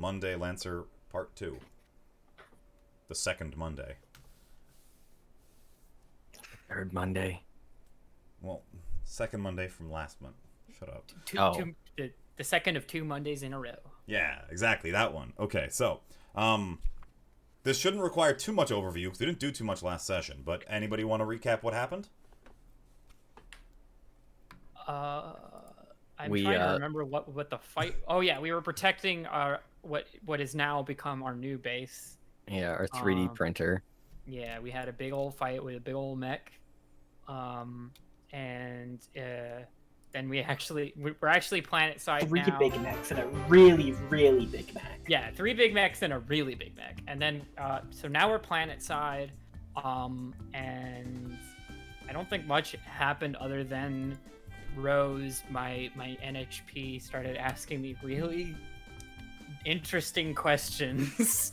Monday Lancer Part 2. The second Monday. Third Monday. Well, second Monday from last month. Shut up. The second of 2 Mondays in a row. Yeah, exactly, that one. Okay, so, this shouldn't require too much overview, because we didn't do too much last session, but anybody want to recap what happened? I'm trying to remember what the fight... Oh, yeah, we were protecting our what has now become our new base. Yeah, our 3D printer. Yeah, we had a big old fight with a big old mech. Then we're actually planet side now. 3 big mechs and a really, really big mech. Yeah, 3 big mechs and a really big mech. And then, so now we're planet side, and I don't think much happened other than Rose, my NHP, started asking me really interesting questions.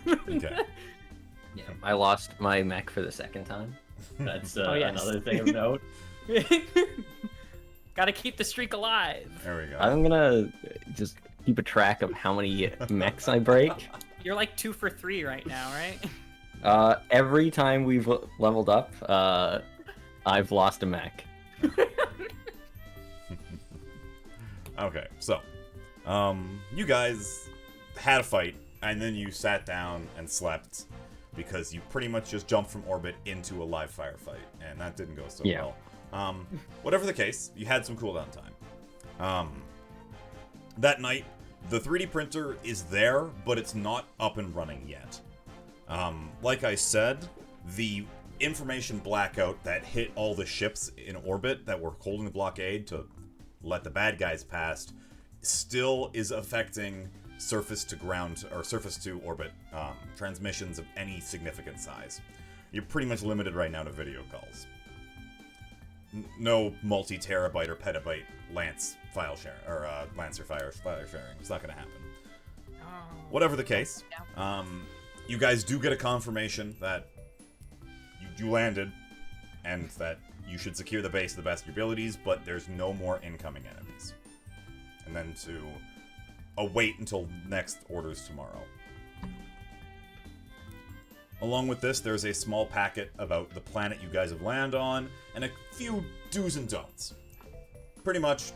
Okay. Yeah, I lost my mech for the second time. That's another thing of note. Gotta keep the streak alive. There we go. I'm gonna just keep a track of how many mechs I break. You're like 2 for 3 right now, right? Every time we've leveled up, I've lost a mech. Okay, so, you guys had a fight, and then you sat down and slept, because you pretty much just jumped from orbit into a live firefight, and that didn't go so well. Whatever the case, you had some cooldown time. That night, the 3D printer is there, but it's not up and running yet. Like I said, the information blackout that hit all the ships in orbit that were holding the blockade to let the bad guys past still is affecting surface to ground or surface to orbit transmissions of any significant size. You're pretty much limited right now to video calls. No multi-terabyte or petabyte Lance file share or Lancer file sharing. It's not going to happen. Whatever the case, you guys do get a confirmation that you landed and that you should secure the base to the best of your abilities, but there's no more incoming enemies. And then to await until next orders tomorrow. Along with this, there's a small packet about the planet you guys have landed on, and a few do's and don'ts. Pretty much,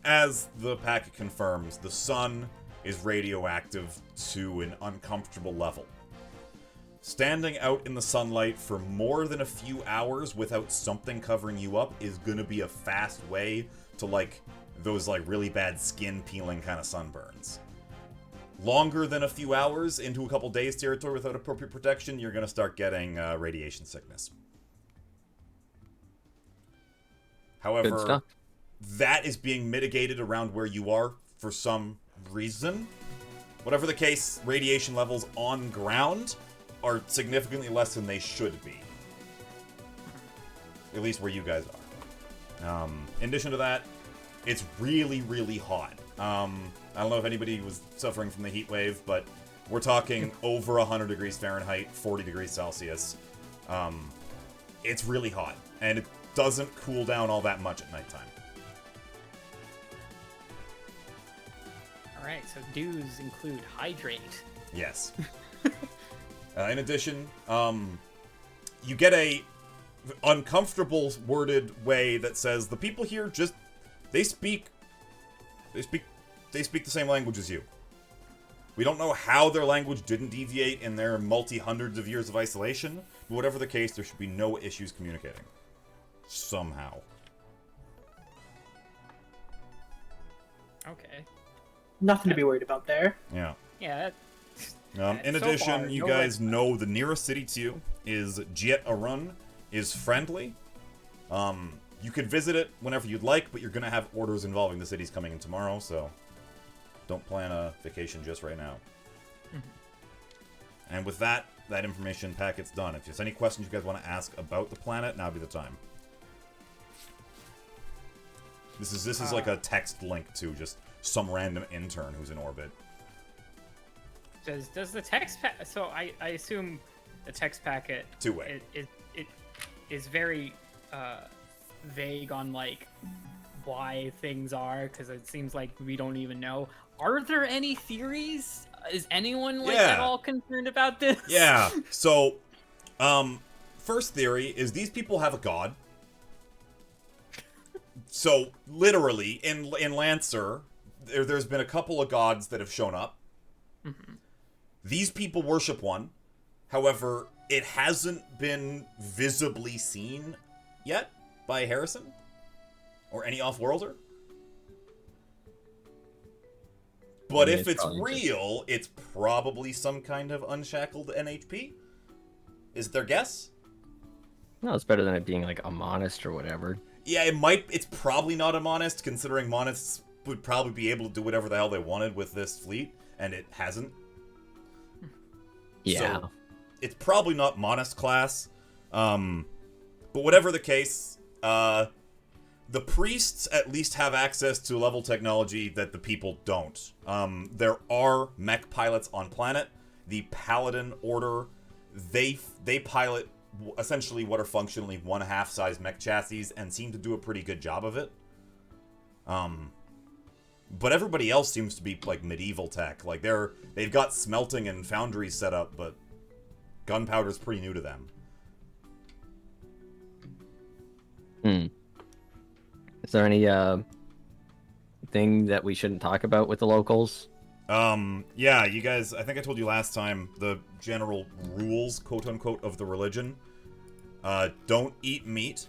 as the packet confirms, the sun is radioactive to an uncomfortable level. Standing out in the sunlight for more than a few hours without something covering you up is gonna be a fast way to, those, really bad skin peeling kind of sunburns. Longer than a few hours into a couple days territory without appropriate protection, you're going to start getting radiation sickness. However, that is being mitigated around where you are for some reason. Whatever the case, radiation levels on ground are significantly less than they should be. At least where you guys are. In addition to that, it's really, really hot. I don't know if anybody was suffering from the heat wave, but we're talking over 100 degrees Fahrenheit, 40 degrees Celsius. It's really hot, and it doesn't cool down all that much at nighttime. Alright, so do's include hydrate. Yes. In addition, you get a uncomfortable worded way that says the people here just they speak the same language as you. We don't know how their language didn't deviate in their multi-hundreds of years of isolation, but whatever the case, there should be no issues communicating. Somehow. Okay. Nothing to be worried about there. Yeah. Yeah. In addition, you guys know the nearest city to you is Jiet Arun, is friendly. You could visit it whenever you'd like, but you're going to have orders involving the cities coming in tomorrow, so don't plan a vacation just right now. And with that information packet's done. If there's any questions you guys want to ask about the planet, now'd be the time. This is like a text link to just some random intern who's in orbit. Does the text so I assume the text packet two-way. It is very vague on why things are, because it seems like we don't even know. are there any theories? Is anyone like Yeah. at all concerned about this? Yeah. So, first theory is these people have a god. So literally in Lancer, there's been a couple of gods that have shown up. Mm-hmm. These people worship one. However, it hasn't been visibly seen yet by Harrison or any off-worlder. But I mean, if it's probably real, it's probably some kind of unshackled NHP. Is their guess? No, it's better than it being like a monist or whatever. Yeah, it's probably not a monist, considering monists would probably be able to do whatever the hell they wanted with this fleet, and it hasn't. Yeah. So, it's probably not monist class. But whatever the case, the priests at least have access to level technology that the people don't. There are mech pilots on planet. The Paladin Order, they pilot essentially what are functionally 1/2 size mech chassis and seem to do a pretty good job of it. But everybody else seems to be like medieval tech. Like they've got smelting and foundries set up, but gunpowder's pretty new to them. Is there any thing that we shouldn't talk about with the locals? Yeah, you guys, I think I told you last time, the general rules, quote-unquote, of the religion. Don't eat meat.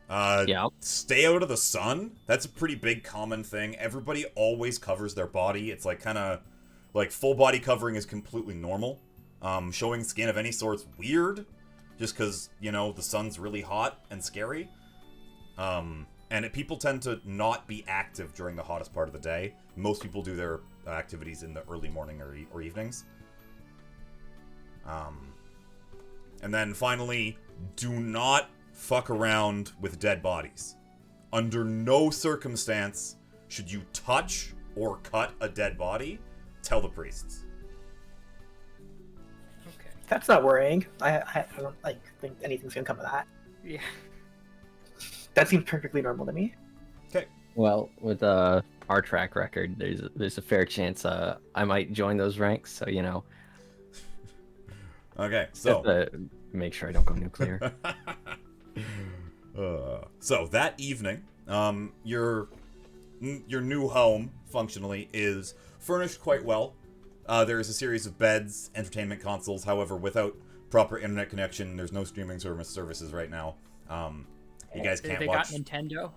Yeah. Stay out of the sun. That's a pretty big common thing. Everybody always covers their body. It's like kind of, like, full body covering is completely normal. Showing skin of any sort's weird, just because, you know, the sun's really hot and scary. And people tend to not be active during the hottest part of the day. Most people do their activities in the early morning or evenings. And then finally, do not fuck around with dead bodies. Under no circumstance should you touch or cut a dead body. Tell the priests. Okay. That's not worrying. I don't think anything's gonna come of that. Yeah. That seems perfectly normal to me. Okay. Well, with our track record, there's a fair chance I might join those ranks. So you know, Okay, just so to make sure I don't go nuclear. So that evening, your new home functionally is furnished quite well. There is a series of beds, entertainment consoles. However, without proper internet connection, there's no streaming services right now. You guys can't They watch. got Nintendo.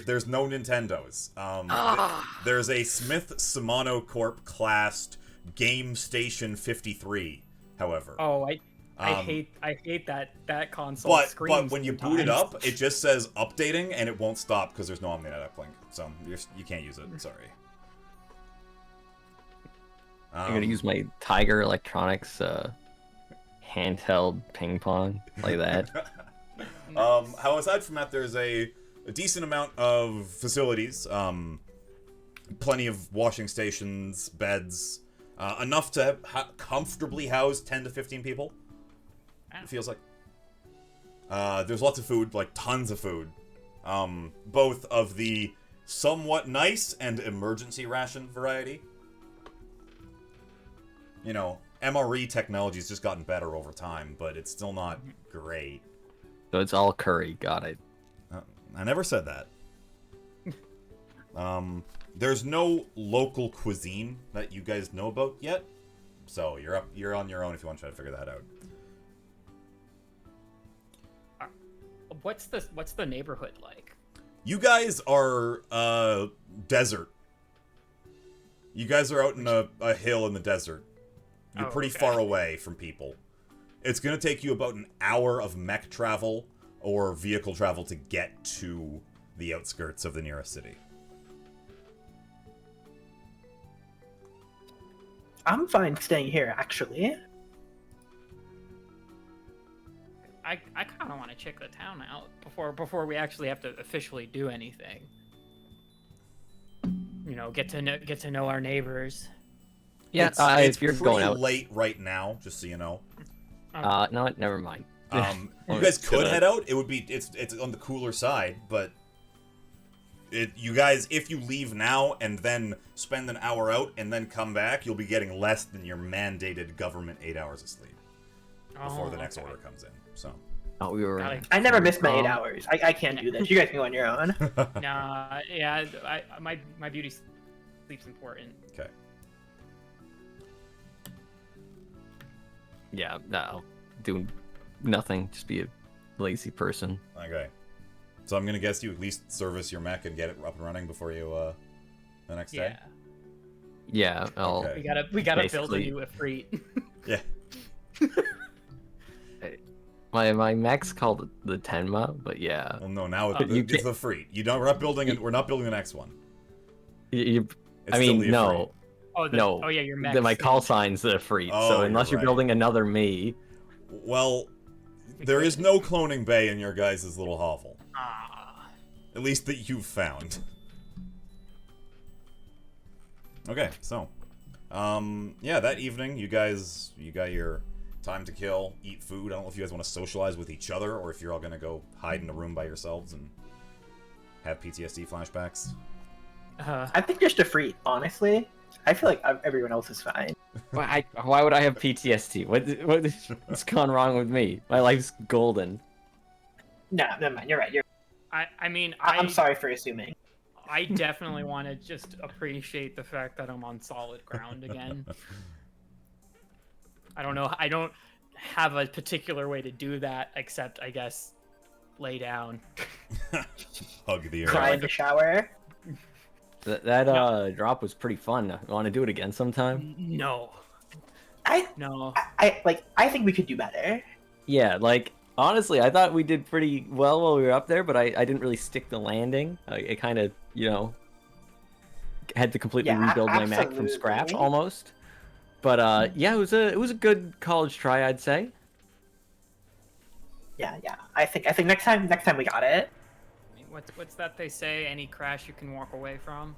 There's no Nintendos. There's a Smith Shimano Corp classed Game Station 53. However, Oh, I hate that console. but when you boot it up, it just says updating and it won't stop because there's no Omninet uplink, so you can't use it. Sorry. I'm gonna use my Tiger Electronics handheld ping pong like that. How aside from that, there's a decent amount of facilities, plenty of washing stations, beds, enough to comfortably house 10 to 15 people. It feels like. There's lots of food, like tons of food, both of the somewhat nice and emergency ration variety. You know, MRE technology's just gotten better over time, but it's still not great. So it's all curry. Got it. I never said that. There's no local cuisine that you guys know about yet, so you're on your own if you want to try to figure that out. What's the neighborhood like? You guys are desert. You guys are out in a hill in the desert. You're pretty far away from people. It's gonna take you about an hour of mech travel or vehicle travel to get to the outskirts of the nearest city. I'm fine staying here, actually. I kind of want to check the town out before we actually have to officially do anything. You know, get to know our neighbors. Yeah, it's if you're pretty going out late right now, just so you know. no, never mind. You guys could head out. It would be it's on the cooler side, but You guys, if you leave now and then spend an hour out and then come back, you'll be getting less than your mandated government 8 hours of sleep before the next order comes in. So. Oh, we were. I never missed my 8 hours. I can't do this. You guys can go on your own. Nah, yeah, my beauty sleep's important. Okay. Yeah, no, do nothing. Just be a lazy person. Okay. So I'm gonna guess you at least service your mech and get it up and running before you the next day. Yeah, I'll. Okay. We gotta build a Basically- new Ifrit. Yeah. My mech's called the Tenma, but yeah, Well, no, now But you it's the free. You don't. We're not building it. We're not building the next one. you. It's I still mean, the no, no. Oh yeah, your mech. My call sign's the Freet, Oh, so you're unless you're right. building another me, Well, there is no cloning bay in your guys' little hovel. Ah. At least that you've found. Okay, so, yeah, that evening you got your time to kill, eat food. I don't know if you guys want to socialize with each other or if you're all gonna go hide in a room by yourselves and have PTSD flashbacks. I think just a free, honestly. I feel like everyone else is fine. why would I have PTSD? What's gone wrong with me? My life's golden. No, never mind. You're right. I mean, I'm sorry for assuming. I definitely want to just appreciate the fact that I'm on solid ground again. I don't know. I don't have a particular way to do that, except I guess lay down. Hug the Cry earth. in the shower. That drop was pretty fun. Want to do it again sometime? No. No. I think we could do better. Yeah, like honestly, I thought we did pretty well while we were up there, but I didn't really stick the landing. It kind of, had to completely Yeah, rebuild my mech from scratch absolutely. almost. But yeah, it was a good college try, I'd say. Yeah. I think next time we got it. I mean, what's that they say? Any crash you can walk away from?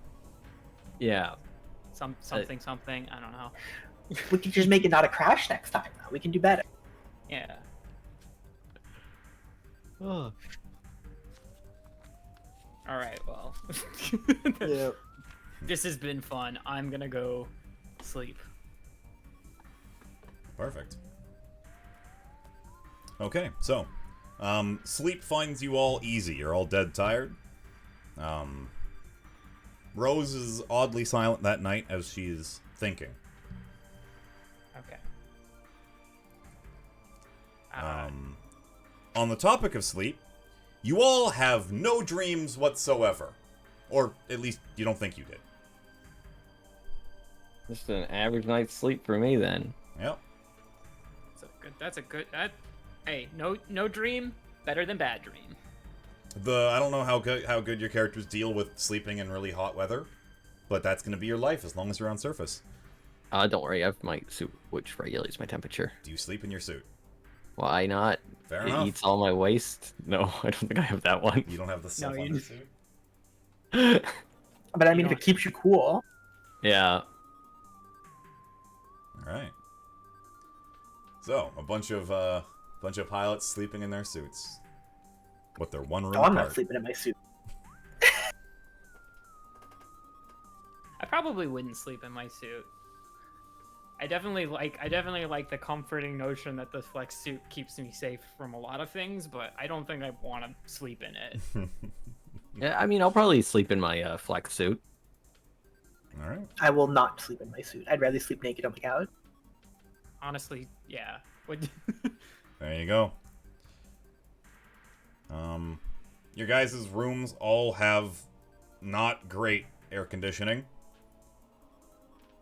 Yeah. Something. I don't know. We can just make it not a crash next time. Though. We can do better. Yeah. Oh. All right. Well. Yeah. This has been fun. I'm gonna go sleep. Perfect. Okay, so, sleep finds you all easy. You're all dead tired. Rose is oddly silent that night as she's thinking. Okay. On the topic of sleep, you all have no dreams whatsoever. Or at least you don't think you did. Just an average night's sleep for me then. Yep. That's a good. Hey, no dream better than bad dream. I don't know how good your characters deal with sleeping in really hot weather, but that's going to be your life as long as you're on surface. Don't worry, I have my suit which regulates my temperature. Do you sleep in your suit? Why not? Fair It enough. eats all my waste. No, I don't think I have that one. You don't have the self you- undersuit? But I mean, You if it don't- keeps you cool. Yeah. Alright. So, a bunch of pilots sleeping in their suits. But they're one room No, I'm apart. not sleeping in my suit. I probably wouldn't sleep in my suit. I definitely like the comforting notion that the flex suit keeps me safe from a lot of things, but I don't think I want to sleep in it. Yeah, I mean, I'll probably sleep in my flex suit. Alright. I will not sleep in my suit. I'd rather sleep naked on the couch. Honestly, yeah. Would There you go. Your guys' rooms all have not great air conditioning,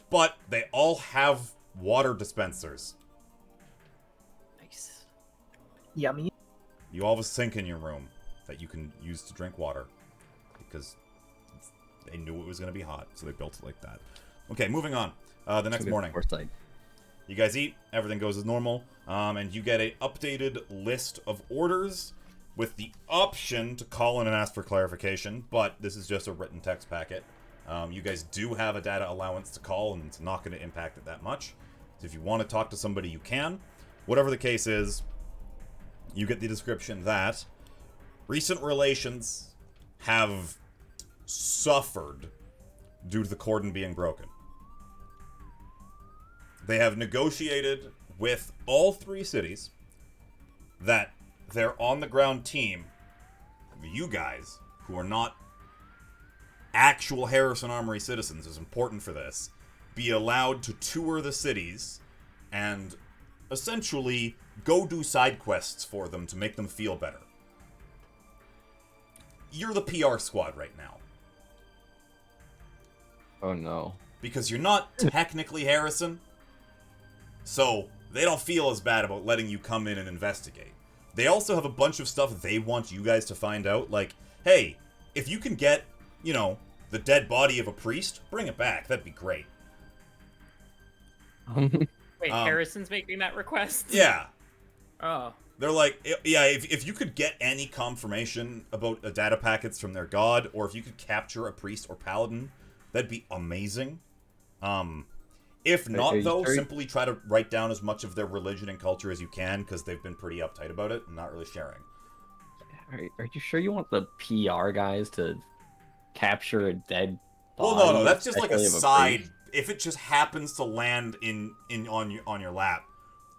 but they all have water dispensers. nice. Yummy. You all have a sink in your room that you can use to drink water because they knew it was going to be hot, so they built it like that. Okay, moving on. The next Good morning. foresight. You guys eat, everything goes as normal, and you get a updated list of orders with the option to call in and ask for clarification, but this is just a written text packet. You guys do have a data allowance to call, and it's not going to impact it that much. So if you want to talk to somebody, you can. Whatever the case is, you get the description that recent relations have suffered due to the cordon being broken. They have negotiated with all 3 cities that their on-the-ground team, you guys, who are not actual Harrison Armory citizens, is important for this, be allowed to tour the cities and essentially go do side quests for them to make them feel better. You're the PR squad right now. Oh no. Because you're not technically Harrison, so they don't feel as bad about letting you come in and investigate. They also have a bunch of stuff they want you guys to find out, like, hey, if you can get, you know, the dead body of a priest, bring it back. That'd be great. Wait, Harrison's making that request? Yeah. Oh. They're like, yeah, if you could get any confirmation about data packets from their god, or if you could capture a priest or paladin, that'd be amazing. If not, though, simply try to write down as much of their religion and culture as you can, because they've been pretty uptight about it and not really sharing. Are you sure you want the PR guys to capture a dead body? Well, no, that's just like a especially of side. priest? If it just happens to land on your lap,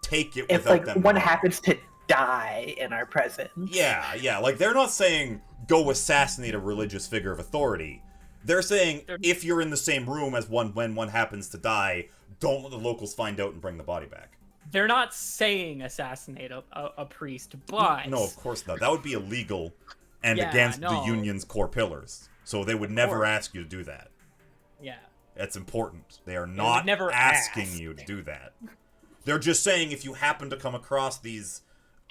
take it If without like them one knowing. happens to die in our presence. Yeah, like they're not saying go assassinate a religious figure of authority. They're saying if you're in the same room as one when one happens to die, don't let the locals find out and bring the body back. They're not saying assassinate a priest, but... No, of course not. That would be illegal and Yeah, against the no. union's core pillars. So they would never course. ask you to do that. Yeah. That's important. They are would not never asking ask. you to do that. They're just saying if you happen to come across these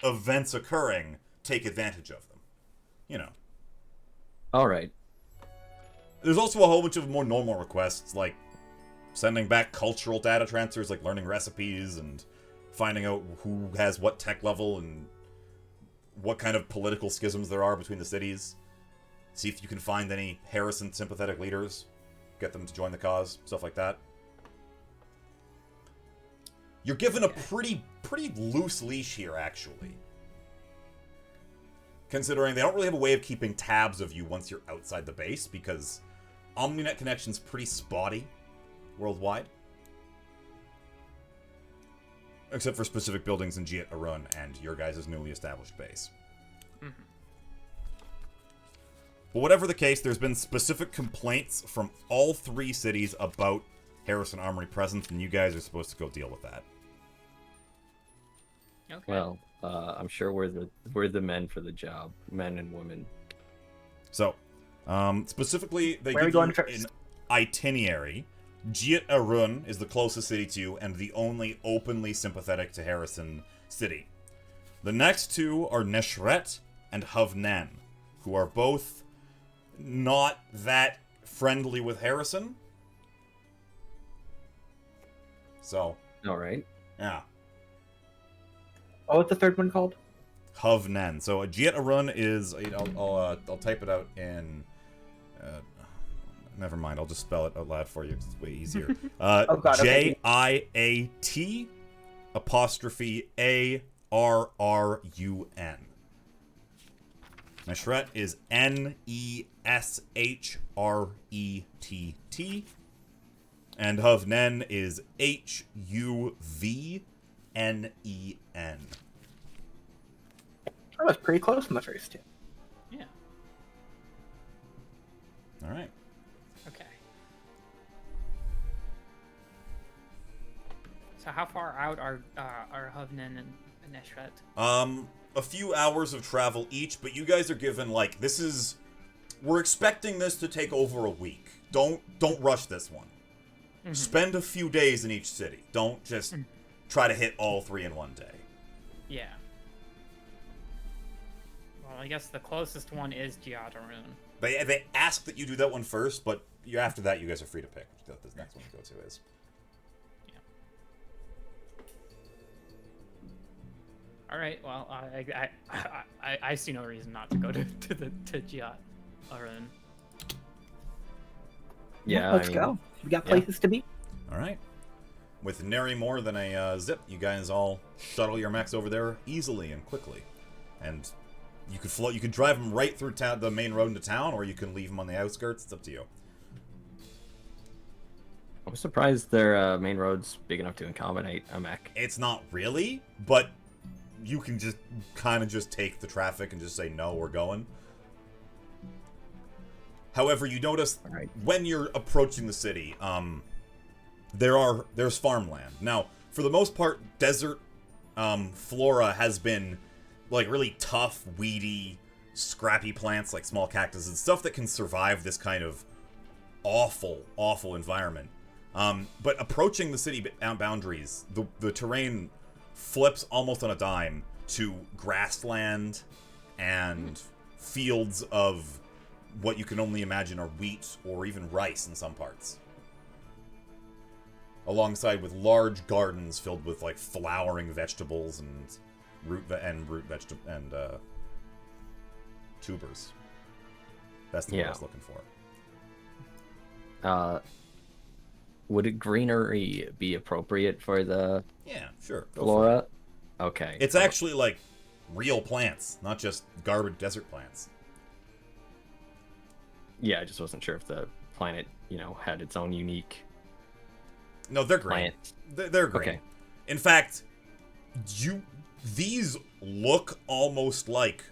events occurring, take advantage of them. You know. All right. There's also a whole bunch of more normal requests, like sending back cultural data transfers, like learning recipes and finding out who has what tech level and what kind of political schisms there are between the cities. See if you can find any Harrison sympathetic leaders. Get them to join the cause. Stuff like that. You're given a pretty loose leash here, actually. Considering they don't really have a way of keeping tabs of you once you're outside the base, because OmniNet connection's pretty spotty worldwide. Except for specific buildings in Jiat Arun and your guys' newly established base. Mm-hmm. But whatever the case, there's been specific complaints from all 3 cities about Harrison Armory presence, and you guys are supposed to go deal with that. Okay. Well, I'm sure we're the men for the job, men and women. So, specifically, they Where are we give going you first? an itinerary. Jiat Arun is the closest city to you and the only openly sympathetic to Harrison city. The next 2 are Neshret and Havnen, who are both not that friendly with Harrison. So, All right. yeah. Oh, what's the third one called? Havnen. So Jiat Arun is. I'll type it out in. Never mind. I'll just spell it out loud for you. It's way easier. Oh, God, okay. JIAT apostrophe ARRUN. Neshret is NESHRETT. And Havnen is HUVNEN. I was pretty close in the first 2. Yeah. All right. Okay. So how far out are Hovnen and Neshret? A few hours of travel each, but you guys are given like we're expecting this to take over a week. Don't rush this one. Mm-hmm. Spend a few days in each city. Don't just try to hit all 3 in one day. Yeah. Well, I guess the closest one is Jiat Arun. They ask that you do that one first, but after that you guys are free to pick what this next one to go to is. All right. Well, I see no reason not to go to Jiat Arun. Yeah. Let's go. We got places to be. All right. With nary more than a zip, you guys all shuttle your mechs over there easily and quickly. And You could float. You could drive them right through the main road into town, or you can leave them on the outskirts. It's up to you. I'm surprised their main road's big enough to accommodate a mech. It's not really, but you can just kind of just take the traffic and just say no, we're going. However, you notice when you're approaching the city, there's farmland. Now, for the most part, desert flora has been like really tough, weedy, scrappy plants like small cactus and stuff that can survive this kind of awful, awful environment. But approaching the city boundaries, the terrain flips almost on a dime to grassland and fields of what you can only imagine are wheat or even rice in some parts. Alongside with large gardens filled with like flowering vegetables and root vegetable and tubers. That's the word I was looking for. Would greenery be appropriate for the sure. flora? Okay. It's actually like real plants, not just garbage desert plants. Yeah, I just wasn't sure if the planet, had its own unique. No, they're green. They're green. Okay. In fact, these look almost like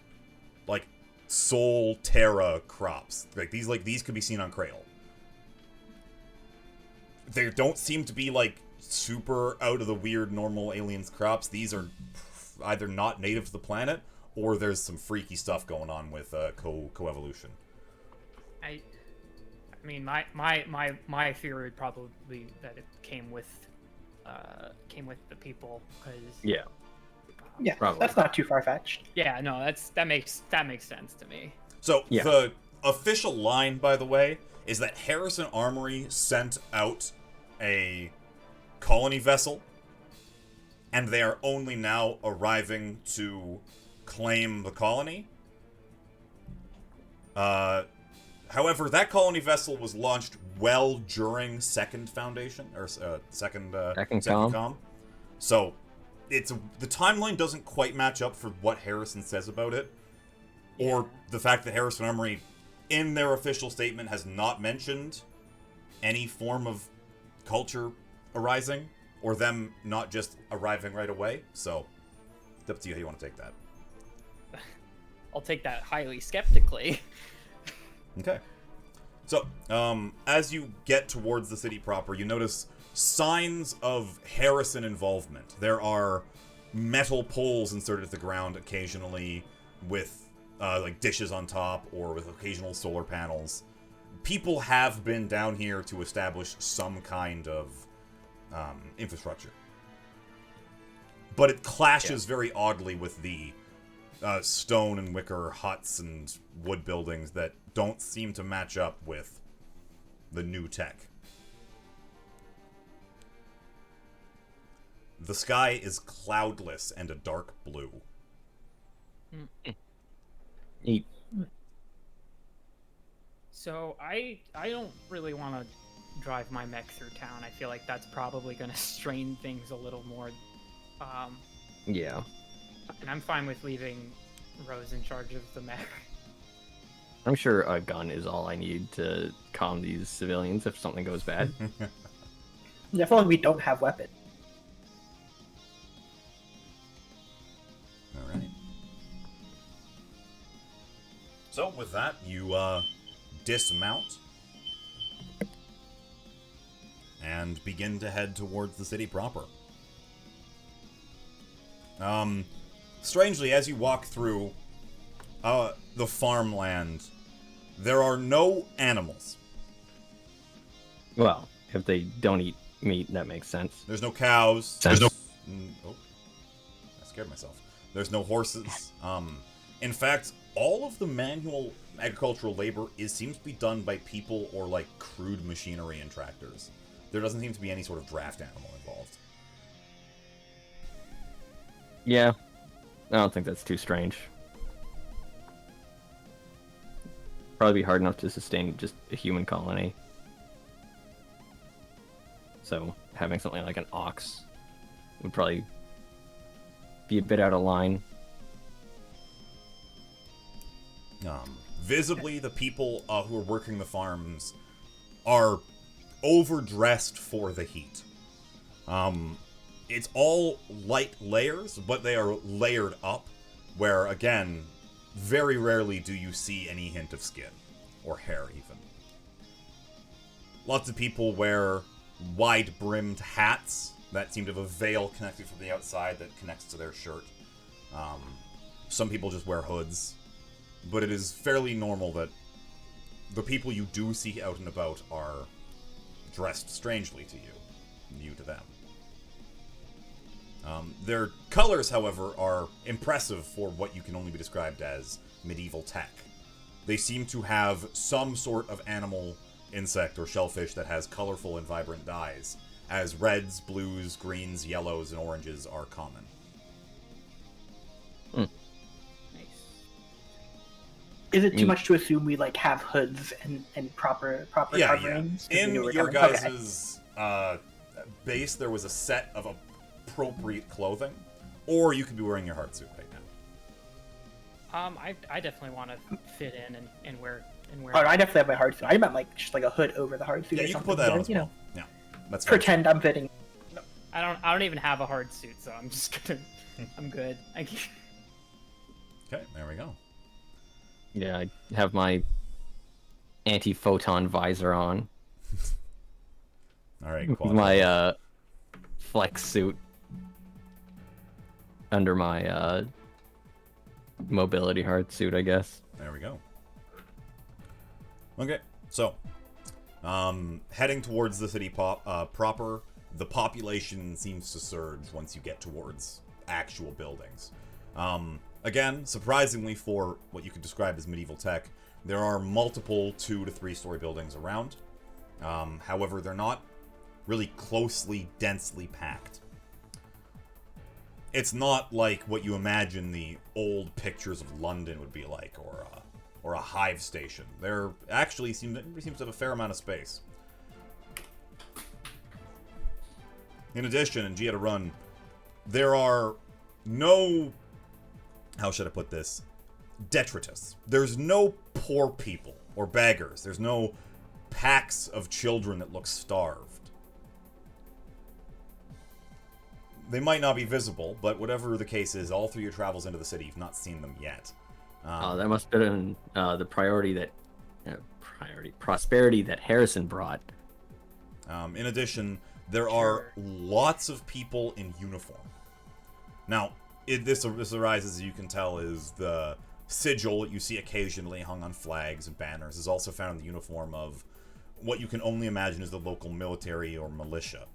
Sol Terra crops. These could be seen on Cradle. They don't seem to be like super out of the weird normal aliens crops. These are either not native to the planet or there's some freaky stuff going on with coevolution. I mean, my theory would probably be that it came with the people, because yeah, probably. That's not too far fetched. Yeah, no, that makes sense to me. So the official line, by the way, is that Harrison Armory sent out a colony vessel, and they are only now arriving to claim the colony. However, that colony vessel was launched well during Second Foundation, or Second Com. So, the timeline doesn't quite match up for what Harrison says about it, or the fact that Harrison Armory, in their official statement, has not mentioned any form of culture arising, or them not just arriving right away. So, it's up to you how you want to take that. I'll take that highly skeptically. Okay. So, as you get towards the city proper, you notice signs of Harrison involvement. There are metal poles inserted at the ground occasionally with like dishes on top or with occasional solar panels. People have been down here to establish some kind of infrastructure. But it clashes very oddly with the stone and wicker huts and wood buildings that don't seem to match up with the new tech. The sky is cloudless and a dark blue. Neat. So I don't really want to drive my mech through town. I feel like that's probably going to strain things a little more. Yeah. And I'm fine with leaving Rose in charge of the mech. I'm sure a gun is all I need to calm these civilians if something goes bad. Definitely, we don't have weapons. All right. So with that, you dismount and begin to head towards the city proper. Strangely, as you walk through the farmland, there are no animals. Well, if they don't eat meat, that makes sense. There's no cows. There's no... Oh, I scared myself. There's no horses. In fact, all of the manual agricultural labor seems to be done by people or like crude machinery and tractors. There doesn't seem to be any sort of draft animal involved. Yeah, I don't think that's too strange. Probably be hard enough to sustain just a human colony. So having something like an ox would probably be a bit out of line. Visibly, the people who are working the farms are overdressed for the heat. It's all light layers, but they are layered up, where, again, very rarely do you see any hint of skin, or hair even. Lots of people wear wide-brimmed hats that seem to have a veil connected from the outside that connects to their shirt. Some people just wear hoods, but it is fairly normal that the people you do see out and about are dressed strangely to you to them. Their colors, however, are impressive for what you can only be described as medieval tech. They seem to have some sort of animal, insect, or shellfish that has colorful and vibrant dyes, as reds, blues, greens, yellows, and oranges are common. Nice. Is it too much to assume we like have hoods and proper coverings? Yeah. In your guys' base, there was a set of appropriate clothing, or you could be wearing your hard suit right now. I definitely want to fit in and wear. Oh, I definitely have my hard suit. I meant like just like a hood over the hard suit. Yeah, or you can something. put that on as You well. know, Yeah, that's fine. pretend I'm fitting. I don't even have a hard suit, so I'm just gonna. I'm good. Okay, there we go. Yeah, I have my anti-photon visor on. All right, My flex suit under my mobility hard suit, I guess. There we go. Okay, so heading towards the city proper, the population seems to surge once you get towards actual buildings. Again, surprisingly for what you could describe as medieval tech, there are multiple 2 to 3 story buildings around. However, they're not really closely, densely packed. It's not like what you imagine the old pictures of London would be like, or a hive station. There actually seems to have a fair amount of space. In addition, in Gieta Run, there are no, how should I put this, detritus. There's no poor people or beggars. There's no packs of children that look starved. They might not be visible, but whatever the case is, all through your travels into the city, you've not seen them yet. That must have been the prosperity that Harrison brought. In addition, there are lots of people in uniform. Now, this arises, as you can tell, is the sigil that you see occasionally hung on flags and banners is also found in the uniform of what you can only imagine is the local military or militia,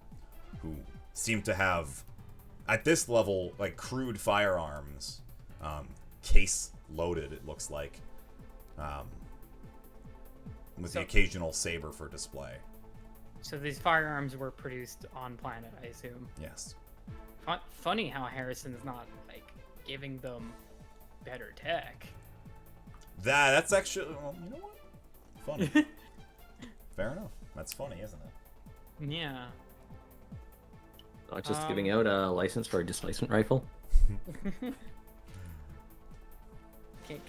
who seem to have, at this level, like crude firearms, case loaded, it looks like, with the occasional saber for display. So these firearms were produced on planet, I assume. Yes. Funny how Harrison's not like giving them better tech. That's actually, well, you know what? Funny. Fair enough. That's funny, isn't it? Yeah. Not just giving out a license for a displacement rifle.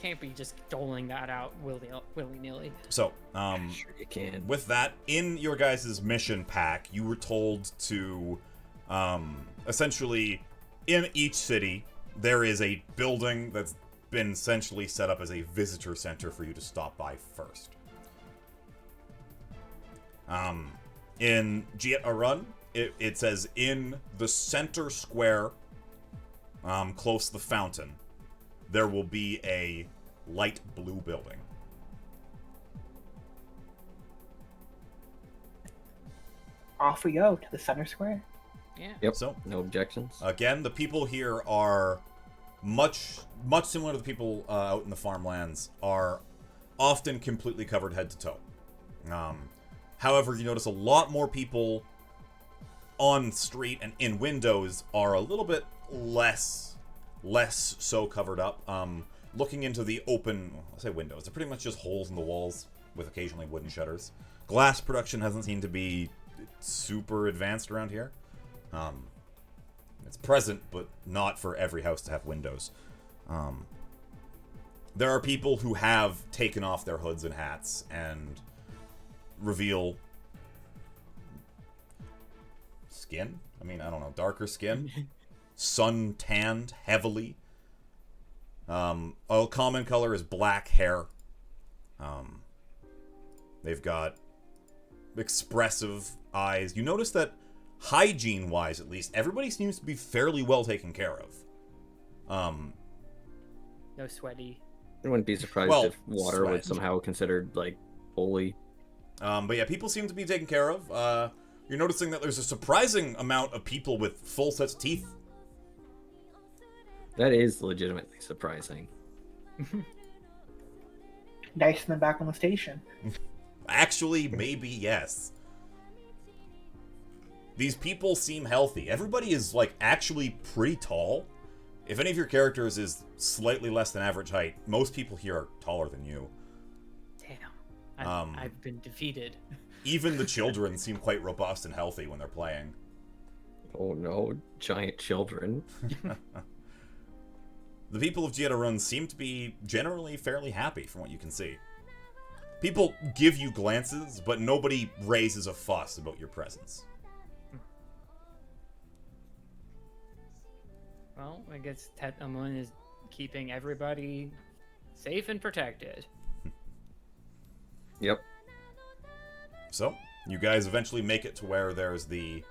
Can't be just doling that out willy-nilly. So, Sure you can. with that, in your guys' mission pack, you were told to, essentially, in each city, there is a building that's been essentially set up as a visitor center for you to stop by first. In Gieta Run, it says in the center square, close to the fountain, there will be a light blue building. Off we go to the center square. Yeah. Yep. So, No objections. again, the people here are much similar to the people out in the farmlands, are often completely covered head to toe. However, you notice a lot more people on street and in windows are a little bit less so covered up. Looking into the open, I say windows, they're pretty much just holes in the walls with occasionally wooden shutters. Glass production hasn't seemed to be super advanced around here. It's present, but not for every house to have windows. There are people who have taken off their hoods and hats and reveal skin? I mean, I don't know, darker skin? Sun-tanned heavily. A common color is black hair. They've got expressive eyes. You notice that, hygiene-wise at least, everybody seems to be fairly well taken care of. No sweaty. I wouldn't be surprised if water was somehow considered, like, holy. But yeah, people seem to be taken care of. You're noticing that there's a surprising amount of people with full sets of teeth. That is legitimately surprising. Nice in the back on the station. Actually, maybe yes. These people seem healthy. Everybody is, like, actually pretty tall. If any of your characters is slightly less than average height, most people here are taller than you. Damn. I've been defeated. Even the children seem quite robust and healthy when they're playing. Oh no, giant children. The people of Jietarun seem to be generally fairly happy from what you can see. People give you glances, but nobody raises a fuss about your presence. Well, I guess Tetamun is keeping everybody safe and protected. Yep. So, you guys eventually make it to where there's the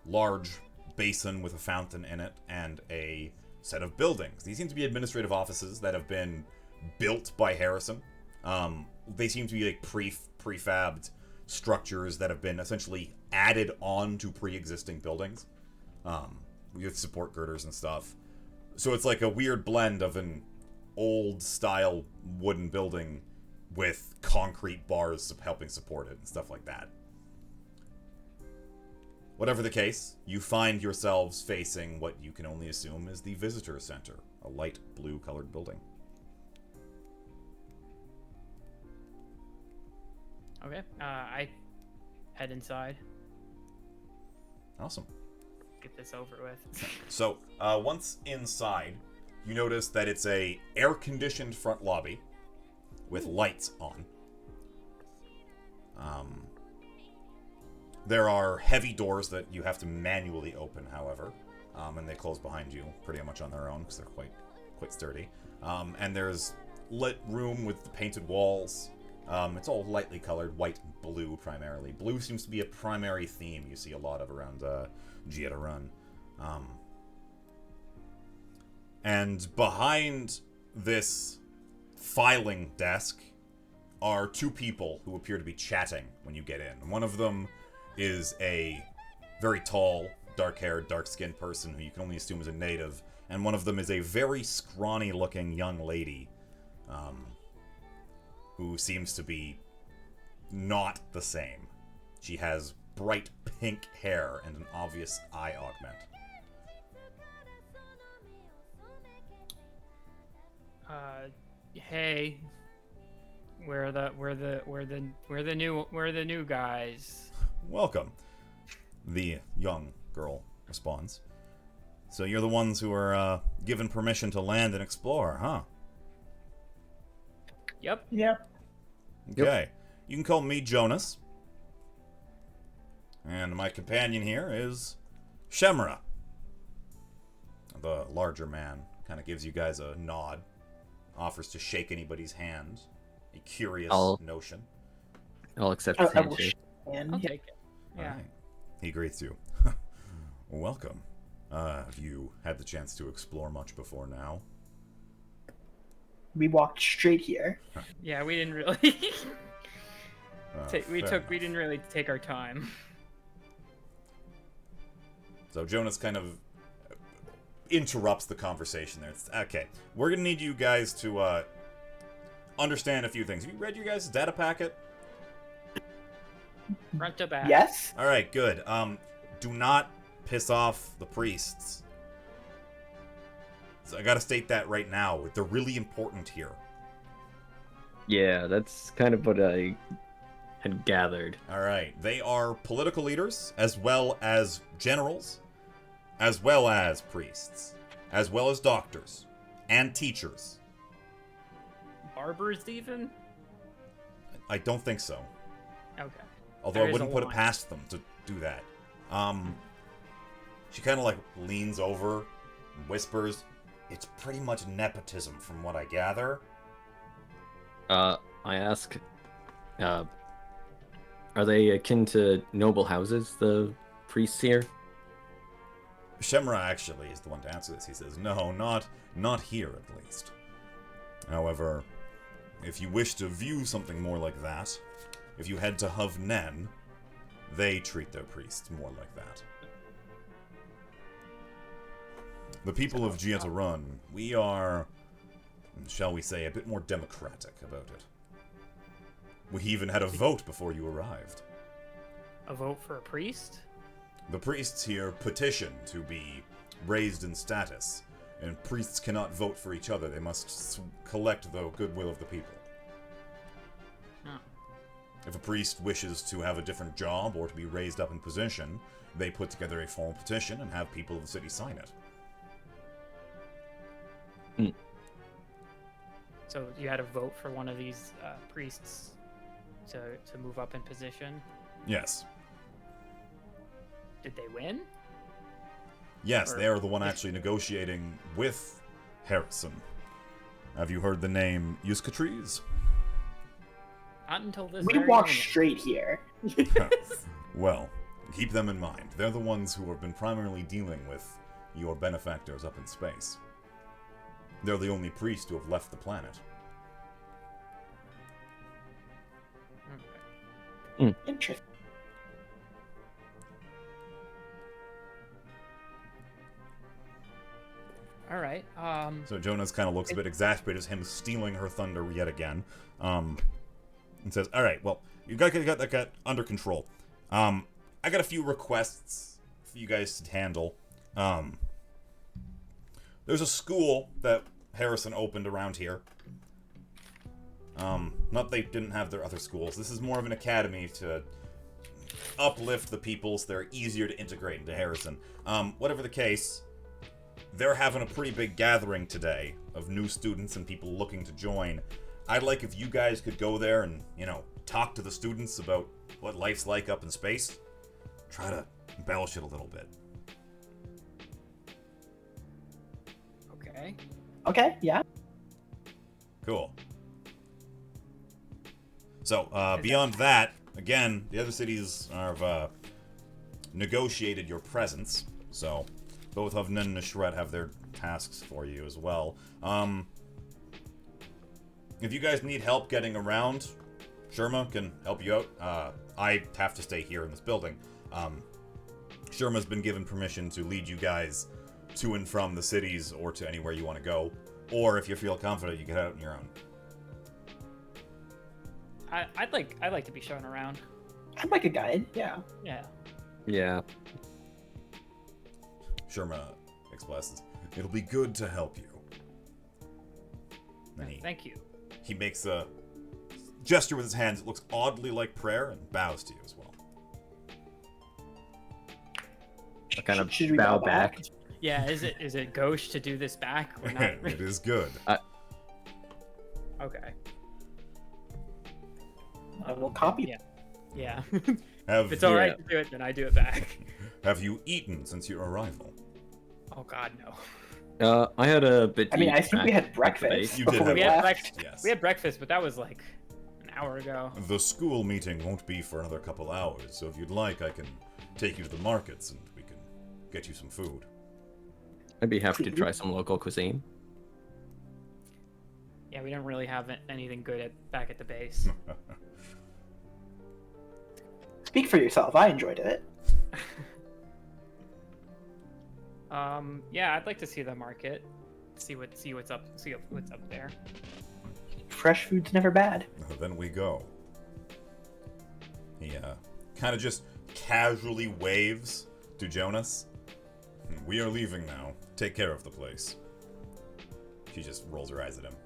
large basin with a fountain in it and a set of buildings. These seem to be administrative offices that have been built by Harrison. They seem to be like prefabbed structures that have been essentially added on to pre-existing buildings. With support girders and stuff. So it's like a weird blend of an old-style wooden building with concrete bars helping support it and stuff like that. Whatever the case, you find yourselves facing what you can only assume is the visitor center, a light blue-colored building. Okay, I head inside. Awesome. Get this over with. So, once inside, you notice that it's a air-conditioned front lobby with lights on. There are heavy doors that you have to manually open, however, and they close behind you pretty much on their own because they're quite sturdy. And there's lit room with the painted walls. It's all lightly colored, white and blue primarily. Blue seems to be a primary theme you see a lot of around Jietarun. And behind this filing desk are two people who appear to be chatting when you get in. One of them is a very tall, dark-haired, dark-skinned person who you can only assume is a native, and one of them is a very scrawny-looking young lady who seems to be not the same. She has bright pink hair and an obvious eye augment. Hey, we're the new guys. Welcome, the young girl responds. So you're the ones who are given permission to land and explore, huh? Yep. Yep. Okay. You can call me Jonas. And my companion here is Shemra. The larger man kind of gives you guys a nod. Offers to shake anybody's hand. A curious notion. I'll accept his I will handshake. I'll take it. Yeah. Alright. He greets you. Welcome. Have you had the chance to explore much before now? We walked straight here. Yeah, we didn't really. We didn't really take our time. So Jonas kind of interrupts the conversation there. Okay, we're gonna need you guys to understand a few things. Have you read your guys' data packet? Front to back. Yes? All right, good. Do not piss off the priests. So I gotta state that right now. They're really important here. Yeah, that's kind of what I had gathered. All right. They are political leaders, as well as generals, as well as priests, as well as doctors, and teachers. barbers even? I don't think so. Okay. Although There I is wouldn't a put it line. past them to do that. She kind of like leans over and whispers, "It's pretty much nepotism from what I gather." I ask, are they akin to noble houses, the priests here? Shemra actually is the one to answer this. He says, "No, not here at least. However, if you wish to view something more like that, if you head to Hovnen, they treat their priests more like that. The people of Giatarun, we are, shall we say, a bit more democratic about it. We even had a vote before you arrived. A vote for a priest? The priests here petition to be raised in status, and priests cannot vote for each other. They must collect the goodwill of the people. Oh. If a priest wishes to have a different job or to be raised up in position, they put together a formal petition and have people of the city sign it. So you had a vote for one of these priests to move up in position. Yes. Did they win? Yes, Or- they are the one actually negotiating with Harrison. Have you heard the name Euskatriz? Not until this. We very walk moment. straight here. Well, keep them in mind. They're the ones who have been primarily dealing with your benefactors up in space. They're the only priests who have left the planet. Okay. Interesting. All right. So Jonas kind of looks a bit exasperated as him stealing her thunder yet again. And says, "All right, well, you got that under control. I got a few requests for you guys to handle. There's a school that Harrison opened around here. Not they didn't have their other schools. This is more of an academy to uplift the people so they're easier to integrate into Harrison. Whatever the case, they're having a pretty big gathering today of new students and people looking to join. I'd like if you guys could go there and, talk to the students about what life's like up in space. Try to embellish it a little bit." Okay. Okay, yeah. Cool. So, beyond that, again, the other cities have negotiated your presence. So, both Hovnen and Nishret have their tasks for you as well. If you guys need help getting around, Sherma can help you out. I have to stay here in this building. Sherma's been given permission to lead you guys to and from the cities or to anywhere you want to go. Or if you feel confident, you can head out on your own. I'd like to be shown around. I'm like a guide, yeah. Yeah. Yeah. Sherma expresses, "It'll be good to help you." Then Thank you. he makes a gesture with his hands. It looks oddly like prayer and bows to you as well. I kind of Should we bow bow back. back? Yeah. Is it gauche to do this back or not? It is good. Okay. I will copy Yeah. Yeah. Have If it's all right Yeah. to do it, then I do it back. Have you eaten since your arrival? Oh God, no. I had a bit. I mean, to I eat think we back had at the breakfast base. You did before have we We had left. breakfast. Yes. We had breakfast, but that was like an hour ago. The school meeting won't be for another couple hours, so if you'd like, I can take you to the markets and we can get you some food. I'd be happy to try some local cuisine. Yeah, we didn't really have anything good back at the base. Speak for yourself. I enjoyed it. Yeah, I'd like to see the market, see what's up there. Fresh food's never bad. Then we go. He kind of just casually waves to Jonas. "We are leaving now. Take care of the place." She just rolls her eyes at him.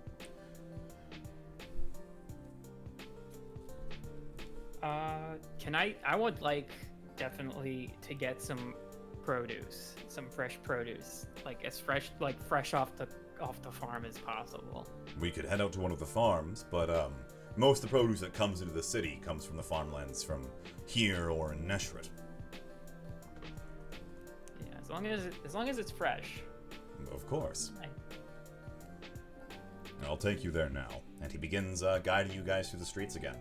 I would like definitely to get some produce, some fresh produce, like as fresh off the off the farm as possible. We could head out to one of the farms, but most of the produce that comes into the city comes from the farmlands from here or in Neshret. Yeah, as long as it's fresh. Of course. I'll take you there now. And he begins guiding you guys through the streets again.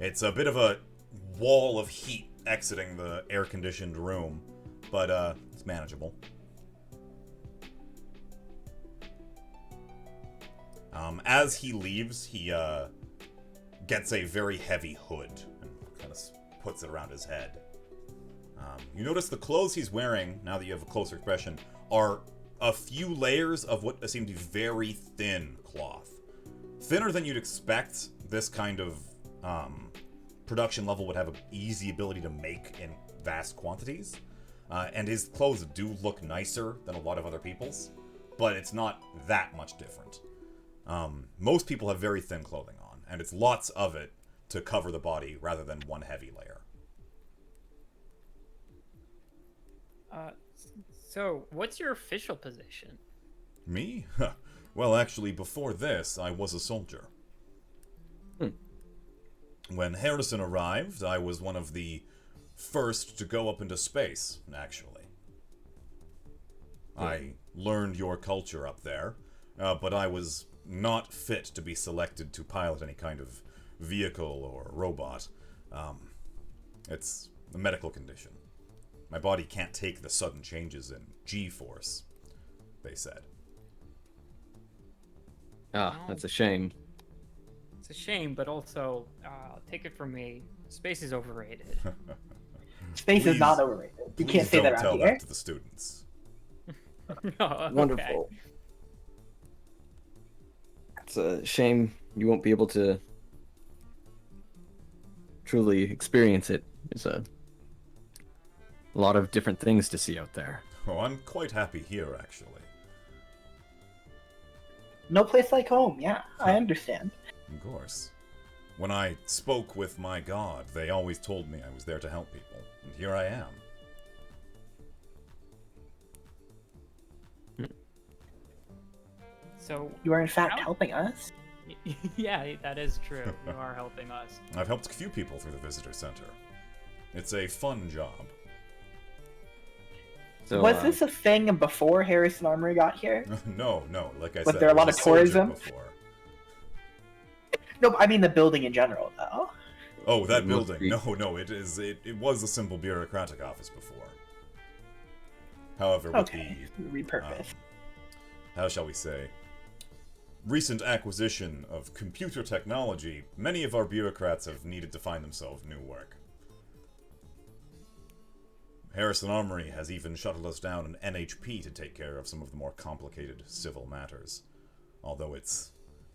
It's a bit of a wall of heat exiting the air-conditioned room, but it's manageable. As he leaves, he gets a very heavy hood and kind of puts it around his head. You notice the clothes he's wearing, now that you have a closer expression, are a few layers of what seem to be very thin cloth. Thinner than you'd expect this kind of production level would have an easy ability to make in vast quantities. And his clothes do look nicer than a lot of other people's, but it's not that much different. Most people have very thin clothing on, and it's lots of it to cover the body rather than one heavy layer. So, what's your official position? Me? Well, actually, before this, I was a soldier. When Harrison arrived, I was one of the first to go up into space, actually. I learned your culture up there, but I was not fit to be selected to pilot any kind of vehicle or robot. It's a medical condition. My body can't take the sudden changes in G-force, they said. That's a shame. It's a shame, but also, take it from me, space is overrated. Space is not overrated. You can't say that don't tell around here. that to the students. Okay. Wonderful. It's a shame you won't be able to truly experience it. There's a lot of different things to see out there. Oh, I'm quite happy here, actually. No place like home. Yeah, I understand. Of course. When I spoke with my god, they always told me I was there to help people, and here I am. So, You are in fact helping us. yeah, that is true. You are helping us. I've helped a few people through the visitor center. It's a fun job. So, Was this a thing before Harrison Armory got here? No, like I Was said, there a I lot was of soldier tourism? Before. No, I mean the building in general, though. Oh, that It must building. be. No, it was a simple bureaucratic office before. However, with Okay, repurposed. how shall we say, recent acquisition of computer technology, many of our bureaucrats have needed to find themselves new work. Harrison Armory has even shuttled us down an NHP to take care of some of the more complicated civil matters. Although it's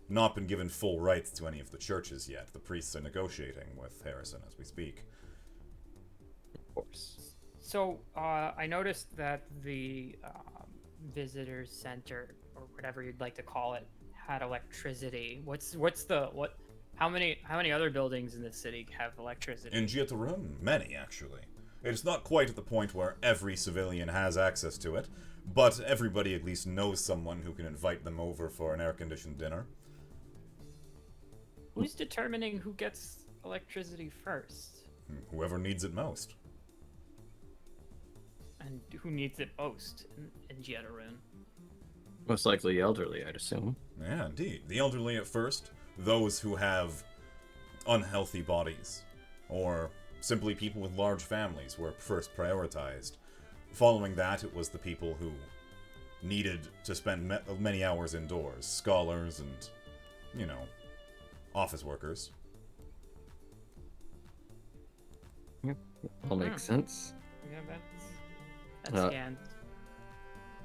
not been given full rights to any of the churches yet. The priests are negotiating with Harrison as we speak. of course. So, I noticed that the visitor center, or whatever you'd like to call it, had electricity. How many other buildings in the city have electricity? In Jiatarun, many, actually. It's not quite at the point where every civilian has access to it, but everybody at least knows someone who can invite them over for an air-conditioned dinner. Who's determining who gets electricity first? Whoever needs it most. And who needs it most in Jiatarun? Most likely elderly, I'd assume. Yeah, indeed. The elderly at first, those who have unhealthy bodies, or simply people with large families were first prioritized. Following that, it was the people who needed to spend many hours indoors, scholars and, office workers. All makes sense. Yeah, that's scanned.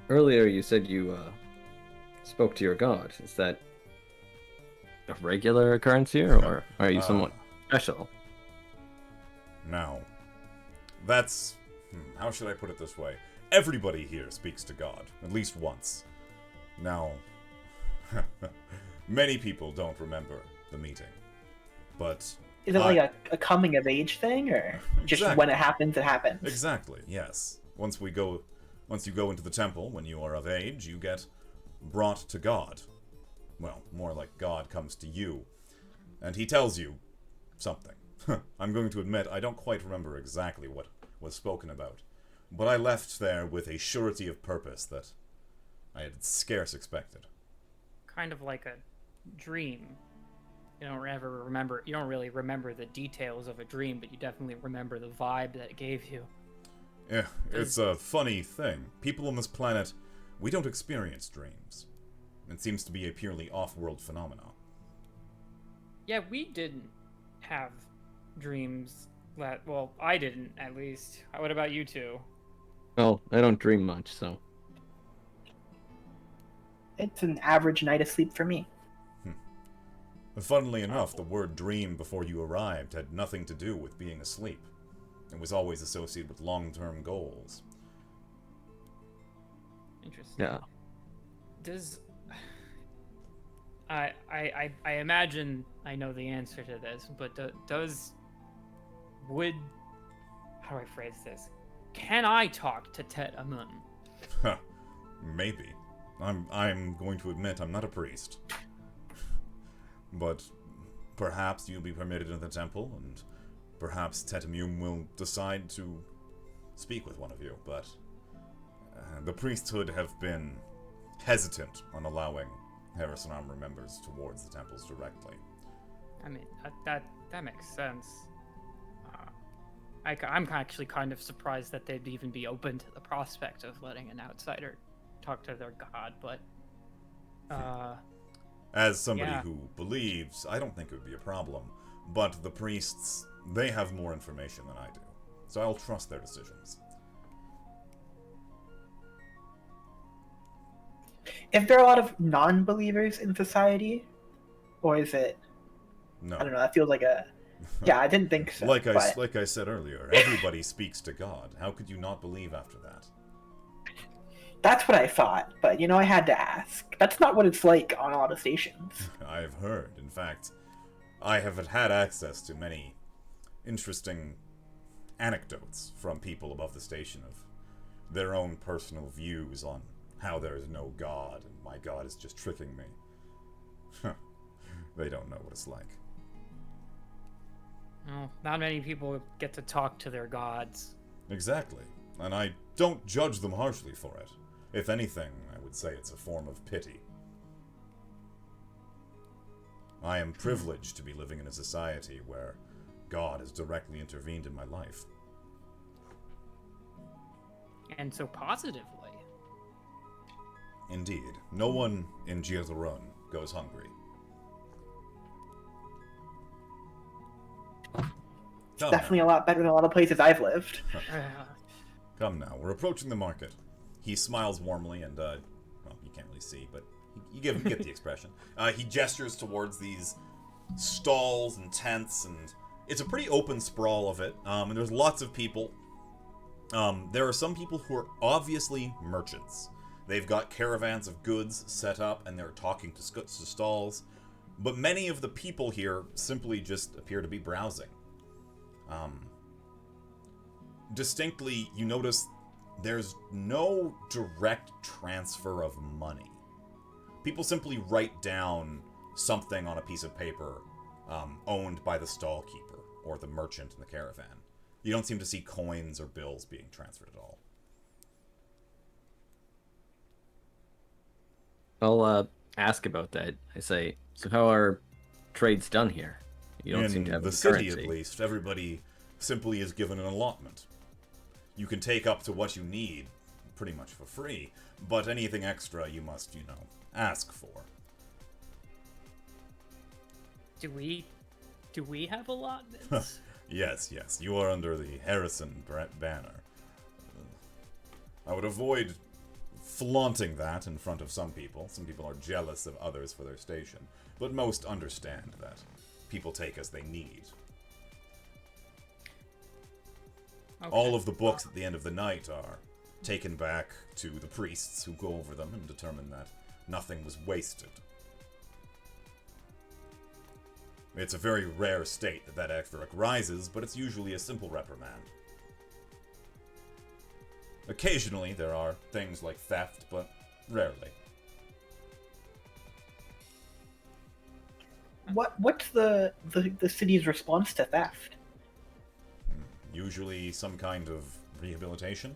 Earlier you said you spoke to your god. Is that a regular occurrence here, or are you somewhat special? Now, that's... how should I put it this way? Everybody here speaks to God, at least once. Now, many people don't remember the meeting, but... Is it like a coming of age thing, or just Exactly. when it happens, it happens? Exactly, yes. Once you go into the temple, when you are of age, you get brought to God. Well, more like God comes to you, and he tells you something. I'm going to admit I don't quite remember exactly what was spoken about, but I left there with a surety of purpose that I had scarce expected. Kind of like a dream. You don't really remember the details of a dream, but you definitely remember the vibe that it gave you. Yeah, it's a funny thing. People on this planet, we don't experience dreams. It seems to be a purely off-world phenomenon. Yeah, we didn't have dreams well, I didn't, at least. What about you two? Well, I don't dream much, so. It's an average night of sleep for me. Funnily enough, the word dream before you arrived had nothing to do with being asleep. It was always associated with long-term goals. Interesting. Yeah. Does I imagine I know the answer to this, but how do I phrase this? Can I talk to Tet Amun? Maybe. I'm going to admit I'm not a priest. But perhaps you'll be permitted in the temple, and perhaps Tet Amun will decide to speak with one of you, but the priesthood have been hesitant on allowing Harrison Armor members towards the temples directly. I mean, that makes sense. I'm actually kind of surprised that they'd even be open to the prospect of letting an outsider talk to their god, but as somebody yeah. who believes, I don't think it would be a problem, but the priests, they have more information than I do, so I'll trust their decisions. If there are a lot of non-believers in society, or is it? No. I don't know. That feels like a. Yeah, I didn't think so. Like I said earlier, everybody speaks to God. How could you not believe after that? That's what I thought, but I had to ask. That's not what it's like on a lot of stations. I've heard. In fact, I have had access to many interesting anecdotes from people above the station of their own personal views on how there is no God, and my God is just tricking me. They don't know what it's like. well, not many people get to talk to their gods. Exactly. And I don't judge them harshly for it. If anything, I would say it's a form of pity. I am privileged to be living in a society where God has directly intervened in my life. And so positively. Indeed. No one in Jier'Larun goes hungry. Come Definitely a lot better than a lot of places I've lived. Come now, we're approaching the market. He smiles warmly and, well, you can't really see, but you get the expression. He gestures towards these stalls and tents, and it's a pretty open sprawl of it, and there's lots of people. There are some people who are obviously merchants. They've got caravans of goods set up, and they're talking to stalls, but many of the people here simply just appear to be browsing. Distinctly, you notice there's no direct transfer of money. People simply write down something on a piece of paper owned by the stall keeper or the merchant in the caravan. You don't seem to see coins or bills being transferred at all. I'll ask about that. I say, so how are trades done here? You don't seem to have the any city, currency. at least, everybody simply is given an allotment. You can take up to what you need, pretty much for free, but anything extra you must, ask for. Do we have allotments? Yes, you are under the Harrison banner. I would avoid flaunting that in front of some people. Some people are jealous of others for their station, but most understand that people take as they need. Okay. All of the books at the end of the night are taken back to the priests who go over them and determine that nothing was wasted. It's a very rare state that effort rises, but it's usually a simple reprimand. Occasionally there are things like theft, but rarely. what's the city's response to theft? Usually some kind of rehabilitation.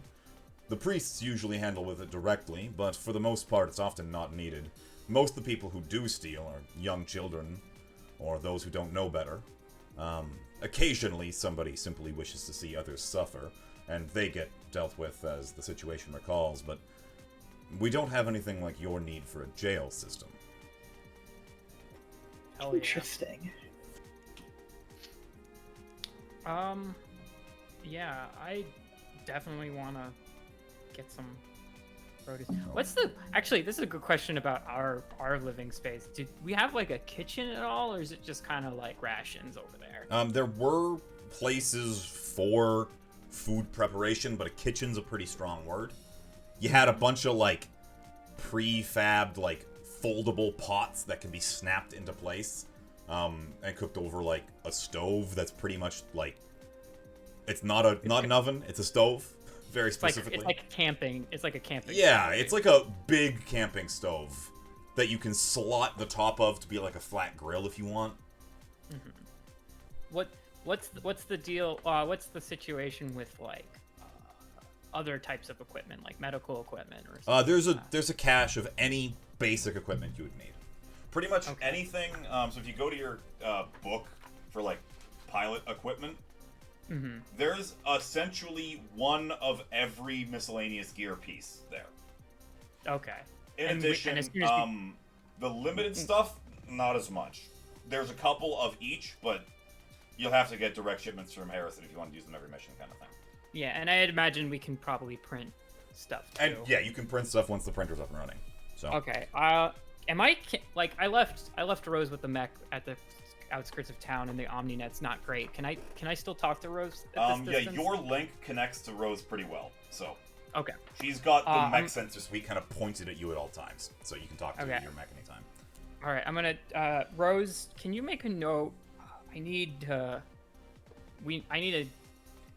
The priests usually handle with it directly, but for the most part it's often not needed. Most of the people who do steal are young children, or those who don't know better. Occasionally somebody simply wishes to see others suffer, and they get dealt with as the situation recalls, but we don't have anything like your need for a jail system. Hell yeah. Interesting. Yeah, I definitely want to get some produce. What's the... Actually, this is a good question about our living space. Do we have, like, a kitchen at all, or is it just kind of like rations over there? There were places for food preparation, but a kitchen's a pretty strong word. You had a bunch of, like, prefabbed, like, foldable pots that can be snapped into place, and cooked over, like, a stove that's pretty much, like... It's not an oven, it's a stove, very specifically. It's like camping. It's like a camping. Yeah, stove. it's like a big camping stove that you can slot the top of to be like a flat grill if you want. Mm-hmm. What's the deal? What's the situation with like other types of equipment, like medical equipment or something? There's a cache of any basic equipment you would need. Pretty much anything. So if you go to your book for like pilot equipment. Mm-hmm. There's essentially one of every miscellaneous gear piece there. Okay. In addition, the limited stuff, not as much. There's a couple of each, but you'll have to get direct shipments from Harrison if you want to use them every mission kind of thing. Yeah, and I'd imagine we can probably print stuff too. And yeah, you can print stuff once the printer's up and running. So. Okay. Am I like I left Rose with the mech at the outskirts of town, and the OmniNet's not great. Can I still talk to Rose at this distance? Yeah, your link connects to Rose pretty well. So okay, she's got the mech sensor suite kind of pointed at you at all times, so you can talk to your mech anytime. All right, I'm gonna Rose. Can you make a note? I need to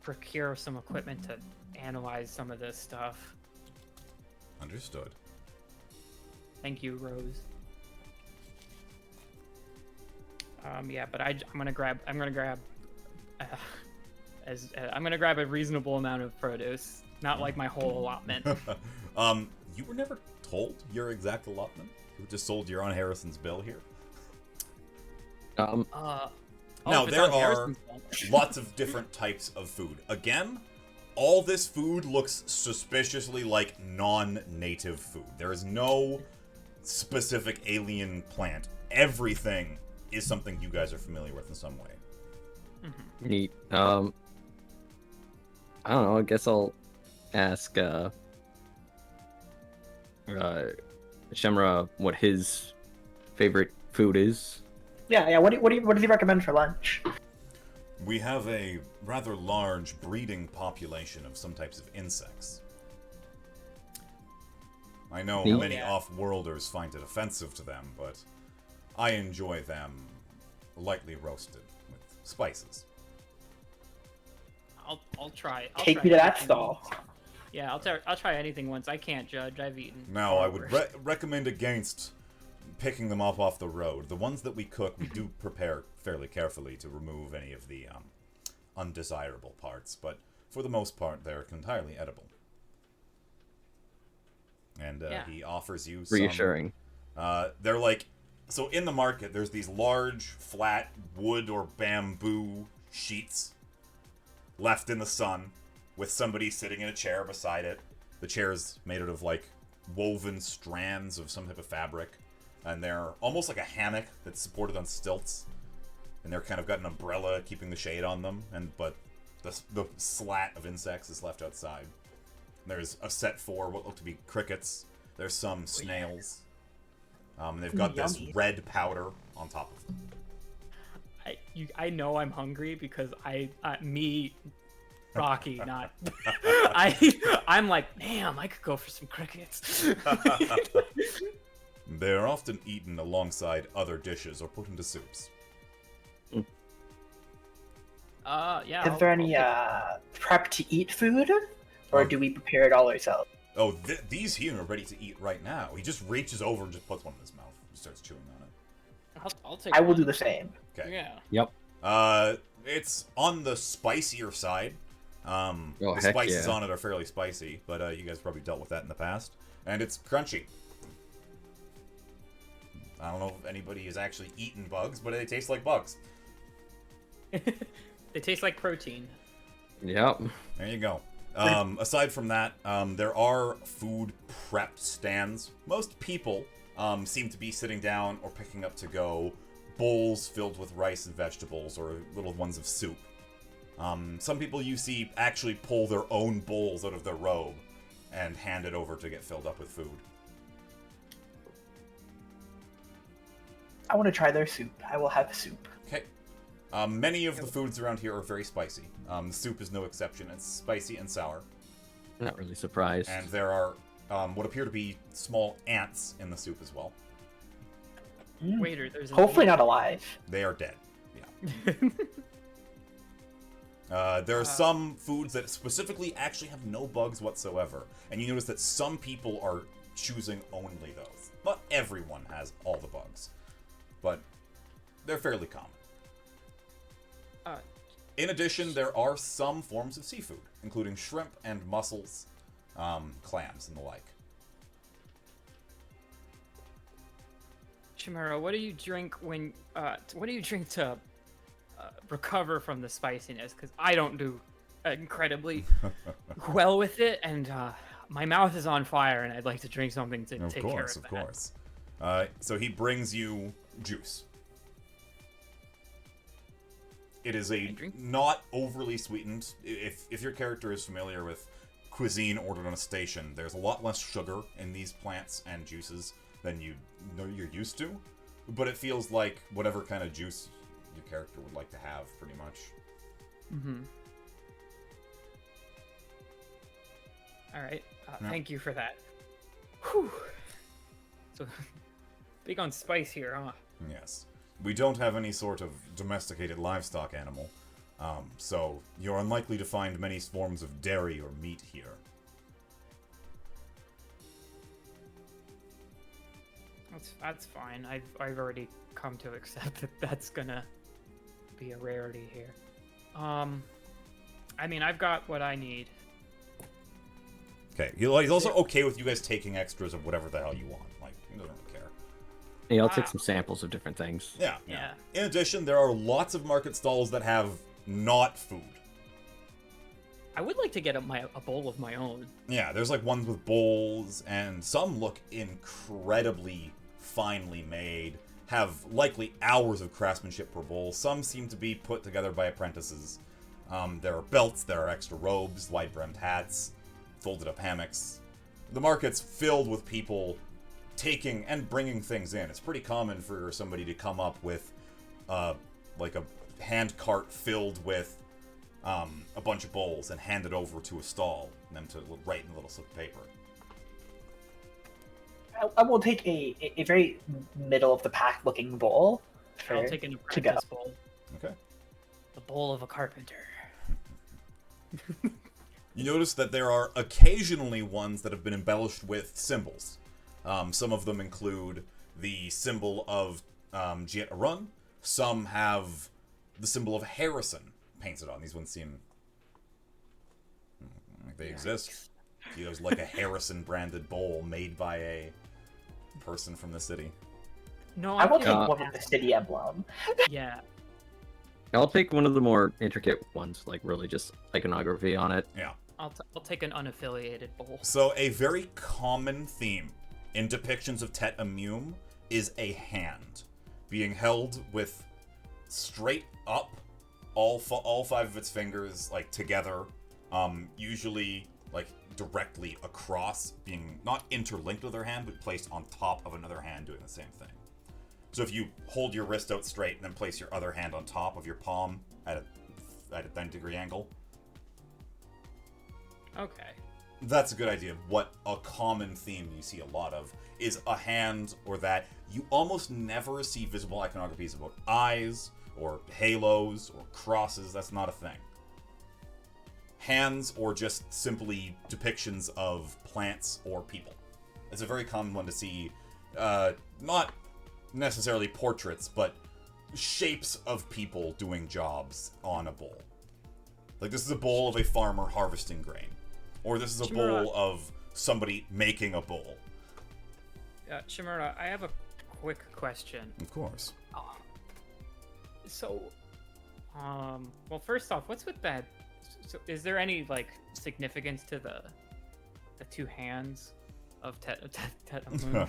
procure some equipment to analyze some of this stuff. Understood. Thank you, Rose. Yeah, but I'm gonna grab a reasonable amount of produce, not like my whole allotment. You were never told your exact allotment. You were just sold you're on Harrison's bill here. Now there are lots of different types of food. Again, all this food looks suspiciously like non-native food. There is no specific alien plant. Everything is something you guys are familiar with in some way. Mm-hmm. Neat. I don't know. I guess I'll ask Shemra what his favorite food is. Yeah. What does he recommend for lunch? We have a rather large breeding population of some types of insects. I know many off-worlders find it offensive to them, but I enjoy them lightly roasted with spices. I'll try. Take me to that stall. Yeah, I'll try anything once. I can't judge. I've eaten. Now, I would recommend against picking them up off the road. The ones that we cook, we do prepare fairly carefully to remove any of the undesirable parts, but for the most part, they're entirely edible. And he offers you some... Reassuring. They're like... So in the market, there's these large, flat wood or bamboo sheets left in the sun with somebody sitting in a chair beside it. The chair is made out of, like, woven strands of some type of fabric. And they're almost like a hammock that's supported on stilts. And they're kind of got an umbrella keeping the shade on them. But the slat of insects is left outside. There's a set for what look to be crickets. There's some snails. And they've got this red powder on top of them. I know I'm hungry because Rocky, not I'm like, damn, I could go for some crickets. They're often eaten alongside other dishes or put into soups. Yeah. Is there any prep to eat food, or do we prepare it all ourselves? Oh, these here are ready to eat right now. He just reaches over and just puts one in his mouth and starts chewing on it. I'll take. I will one. do the same. Okay. Yeah. Yep. It's on the spicier side. Oh, The heck spices yeah. on it are fairly spicy, but you guys probably dealt with that in the past. And it's crunchy. I don't know if anybody has actually eaten bugs, but they taste like bugs. They taste like protein. Yep. There you go. Aside from that, there are food prep stands. Most people seem to be sitting down or picking up to go bowls filled with rice and vegetables or little ones of soup. Some people you see actually pull their own bowls out of their robe and hand it over to get filled up with food. I want to try their soup. I will have soup. Okay. Many of the foods around here are very spicy. The soup is no exception. It's spicy and sour. Not really surprised. And there are what appear to be small ants in the soup as well. Waiter, there's an Hopefully ant. not alive. They are dead. Yeah. There are some foods that specifically actually have no bugs whatsoever. And you notice that some people are choosing only those. Not everyone has all the bugs. But they're fairly common. In addition, there are some forms of seafood, including shrimp and mussels, clams, and the like. Chimera, what do you drink when? What do you drink to recover from the spiciness? Because I don't do incredibly well with it, and my mouth is on fire, and I'd like to drink something to take care of that. Of course. So he brings you juice. It is a not overly sweetened. If your character is familiar with cuisine ordered on a station, there's a lot less sugar in these plants and juices than you know you're used to. But it feels like whatever kind of juice your character would like to have, pretty much. Mm-hmm. All right. Yeah. Thank you for that. Whew. So big on spice here, huh? Yes. We don't have any sort of domesticated livestock animal, so you're unlikely to find many forms of dairy or meat here. That's fine. I've already come to accept that that's gonna be a rarity here. I mean, I've got what I need. Okay, he's also okay with you guys taking extras of whatever the hell you want. Like, he doesn't really care. Yeah, I'll take some samples of different things. Yeah. Yeah. In addition, there are lots of market stalls that have not food. I would like to get a bowl of my own. Yeah, there's like ones with bowls, and some look incredibly finely made, have likely hours of craftsmanship per bowl. Some seem to be put together by apprentices. There are belts, there are extra robes, wide-brimmed hats, folded-up hammocks. The market's filled with people taking and bringing things in. It's pretty common for somebody to come up with like a hand cart filled with a bunch of bowls and hand it over to a stall and them to write in a little slip of paper. I will take a very middle of the pack looking bowl. I'll take an to go. apprentice bowl. Okay. The bowl of a carpenter. You notice that there are occasionally ones that have been embellished with symbols. Some of them include the symbol of Jiet Arun. Some have the symbol of Harrison painted on. These ones seem like they exist. There's like a Harrison branded bowl made by a person from the city. No, I will take can't- one of the city emblem. Yeah. I'll take one of the more intricate ones, like really just iconography on it. Yeah. I'll take an unaffiliated bowl. So a very common theme in depictions of Tet Amume is a hand being held with straight up all five of its fingers like together, usually like directly across, being not interlinked with their hand, but placed on top of another hand doing the same thing. So if you hold your wrist out straight and then place your other hand on top of your palm at a 90-degree angle, Okay. that's a good idea. What a common theme you see a lot of is a hand or that. You almost never see visible iconographies about eyes or halos or crosses. That's not a thing. Hands or just simply depictions of plants or people. It's a very common one to see, not necessarily portraits, but shapes of people doing jobs on a bowl. Like, this is a bowl of a farmer harvesting grain. Or this is a Shimura. bowl of somebody making a bowl. Shimura, I have a quick question. Of course. So, well, first off, what's with that? So, is there any like significance to the two hands of Tetamun?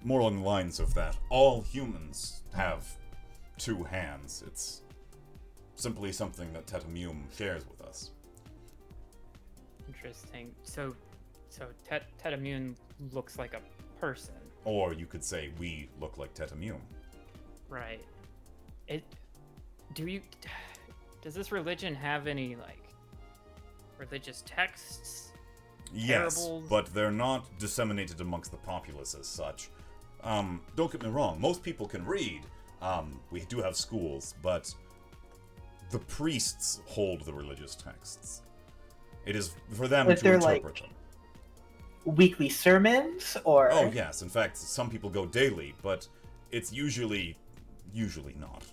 More along the lines of that. All humans have two hands. It's simply something that Tetamum shares with us. Interesting. So Tetamun looks like a person, Or you could say we look like Tetamum. right? Does this religion have any like religious texts? Yes, Parables? but they're not disseminated amongst the populace as such. Don't get me wrong, most people can read. We do have schools, but the priests hold the religious texts. It is for them But to they're, interpret like, them. Weekly sermons, or Oh yes, in fact, some people go daily, but it's usually not.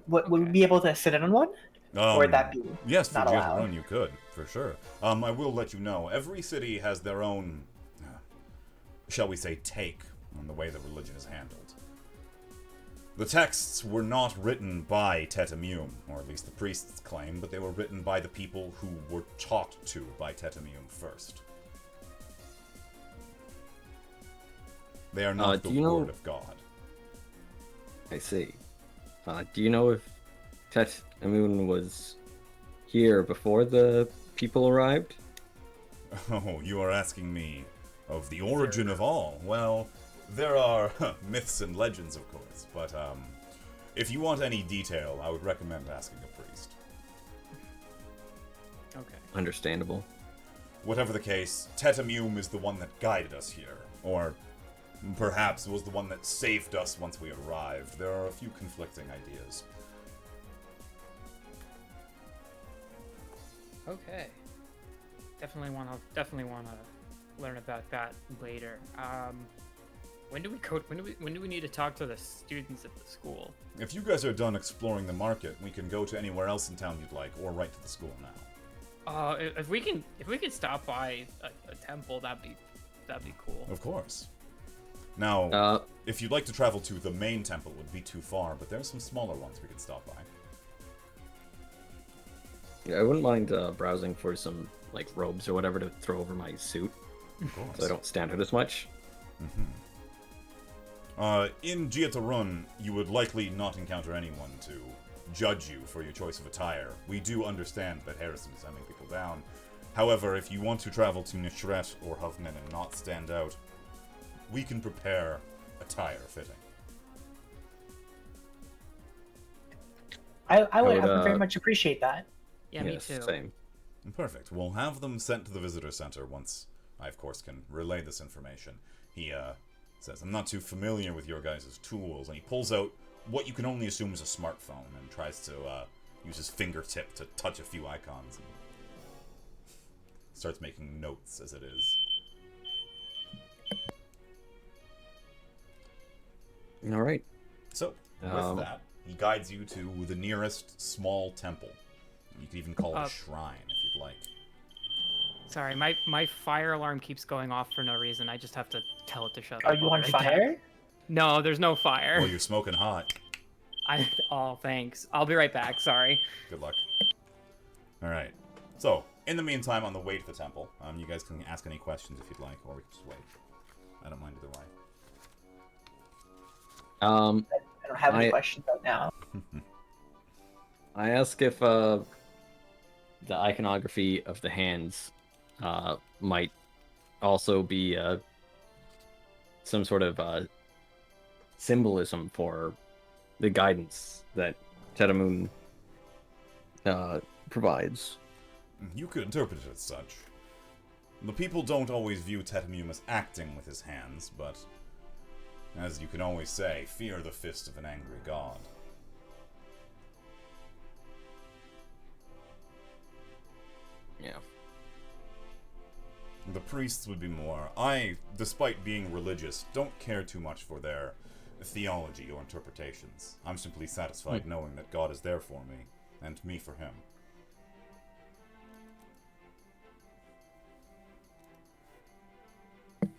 would we Okay. be able to sit in on one? Or would that be yes, for not Gia's allowed? Run you could, for sure. I will let you know, every city has their own, shall we say, take on the way the religion is handled. The texts were not written by Tetamum, or at least the priests claim, but they were written by the people who were taught to by Tetamum first. They are not do the you know- word of God. I see. Do you know if Tetamun was here before the people arrived? Oh, you are asking me of the origin of all. Well, there are myths and legends, of course, but if you want any detail, I would recommend asking a priest. Okay. Understandable. Whatever the case, Tetamum is the one that guided us here, or perhaps was the one that saved us once we arrived. There are a few conflicting ideas. Okay. Definitely want to learn about that later. When do we need to talk to the students at the school? If you guys are done exploring the market, we can go to anywhere else in town you'd like, or right to the school now. If we can stop by a temple, that'd be cool. Of course. Now, if you'd like to travel to the main temple, it would be too far, but there's some smaller ones we could stop by. Yeah, I wouldn't mind browsing for some like robes or whatever to throw over my suit, Of course. so I don't stand out as much. In Giatarun, you would likely not encounter anyone to judge you for your choice of attire. We do understand that Harrison is sending people down. However, if you want to travel to Nishret or Hovnen and not stand out, we can prepare attire fitting. I would would, very much appreciate that. Yeah, Yes, me too. Same. Perfect. We'll have them sent to the visitor center once I, of course, can relay this information. He says, I'm not too familiar with your guys' tools, and he pulls out what you can only assume is a smartphone and tries to use his fingertip to touch a few icons and starts making notes as it is. All right. So, with Um, that, he guides you to the nearest small temple. You could even call it a shrine if you'd like. Sorry, my fire alarm keeps going off for no reason. I just have to tell it to shut Are up. you I'll on be right back. fire? No, there's no fire. Oh, you're smoking hot. Oh, thanks. I'll be right back. Sorry. Good luck. Alright. So, in the meantime, on the way to the temple, you guys can ask any questions if you'd like, or we can just wait. I don't mind either way. I don't have any I- questions right now. I ask if the iconography of the hands might also be some sort of symbolism for the guidance that Tetamun provides. You could interpret it as such. The people don't always view Tetamum as acting with his hands, but as you can always say, fear the fist of an angry god. Yeah. The priests would be more. I, despite being religious, don't care too much for their theology or interpretations. I'm simply satisfied knowing that God is there for me, and me for him.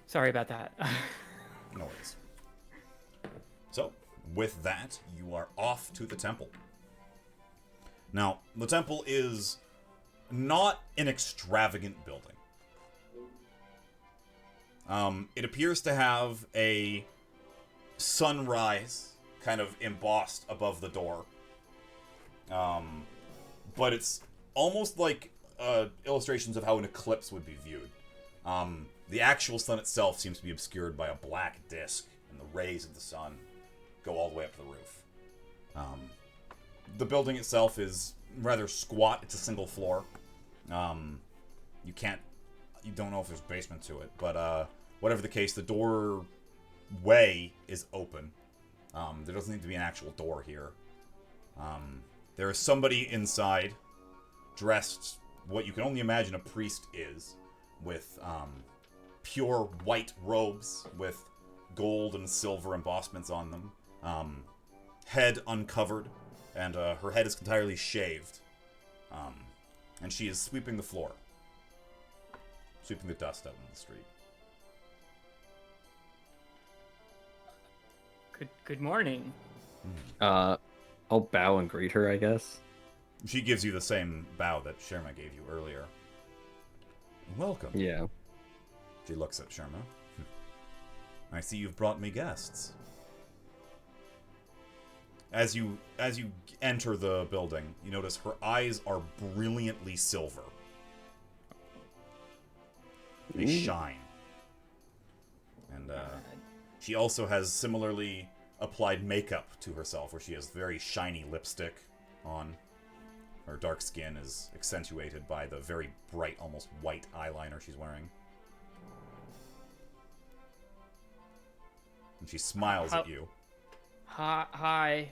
Sorry about that. No worries. So, with that, you are off to the temple. Now, the temple is not an extravagant building. It appears to have a sunrise kind of embossed above the door. But it's almost like illustrations of how an eclipse would be viewed. The actual sun itself seems to be obscured by a black disk, and the rays of the sun go all the way up to the roof. The building itself is rather squat. It's a single floor. You don't know if there's a basement to it, but whatever the case, the doorway is open. There doesn't need to be an actual door here. There is somebody inside, dressed what you can only imagine a priest is, with pure white robes with gold and silver embossments on them. Head uncovered, and her head is entirely shaved. And she is sweeping the floor. Sweeping the dust out in the street. Good morning. I'll bow and greet her, I guess. She gives you the same bow that Sherma gave you earlier. Welcome. Yeah. She looks at Sherma. I see you've brought me guests. As you enter the building, you notice her eyes are brilliantly silver. They shine. And she also has similarly applied makeup to herself, where she has very shiny lipstick on. Her dark skin is accentuated by the very bright, almost white eyeliner she's wearing. And she smiles at you. Hi.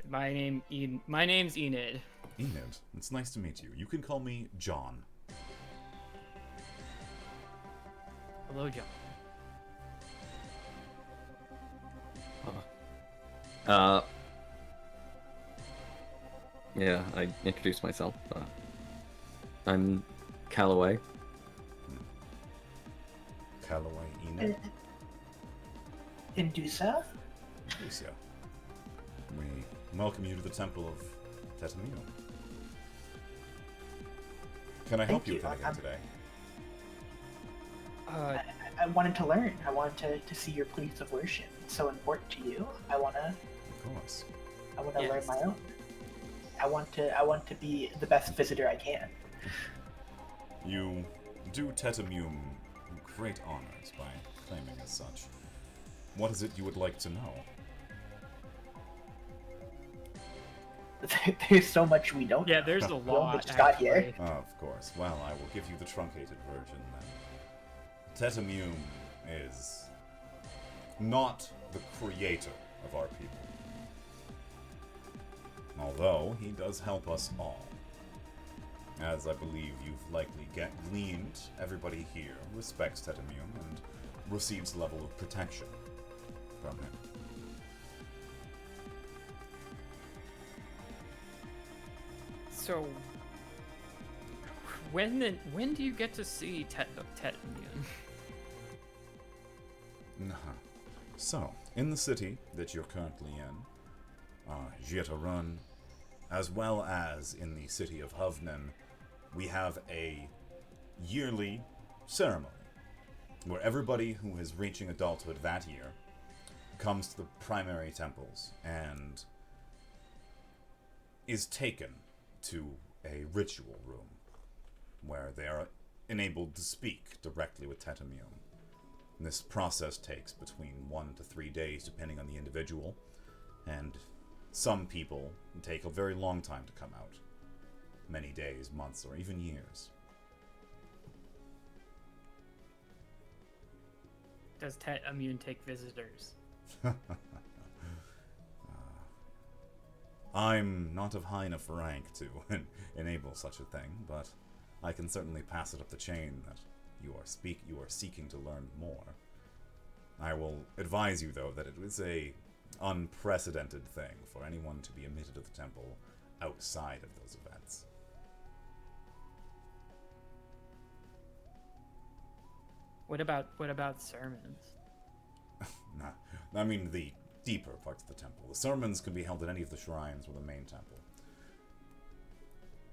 My name's Enid. Enid, it's nice to meet you. You can call me John. Hello, John. Yeah, I introduced myself. I'm Calloway. Calloway Enid. Indusa? Lucia. We welcome you to the Temple of Tetamino. Can I help Thank you you. with anything today? I wanted to learn. I wanted to see your place of worship. It's so important to you. I want to Of course. learn Yes. my own. I want to be the best visitor I can. You do Tetamune great honors by claiming as such. What is it you would like to know? There's so much we don't Yeah, know. there's a We only lot. just got here. actually. Of course. Well, I will give you the truncated version then. Tetamune is not the creator of our people. Although, he does help us all. As I believe you've likely gleaned, everybody here respects Tetamune and receives a level of protection from him. So, when do you get to see Tetamune? So, in the city that you're currently in, Jietarun, as well as in the city of Hovnen, we have a yearly ceremony where everybody who is reaching adulthood that year comes to the primary temples and is taken to a ritual room where they are enabled to speak directly with Tetamune. This process takes between 1 to 3 days, depending on the individual, and some people take a very long time to come out. Many days, months, or even years. Does Tetamune take visitors? I'm not of high enough rank to enable such a thing, but I can certainly pass it up the chain that you are seeking to learn more. I will advise you, though, that it is a unprecedented thing for anyone to be admitted to the temple outside of those events. What about sermons? Nah, I mean the deeper parts of the temple. The sermons can be held at any of the shrines or the main temple.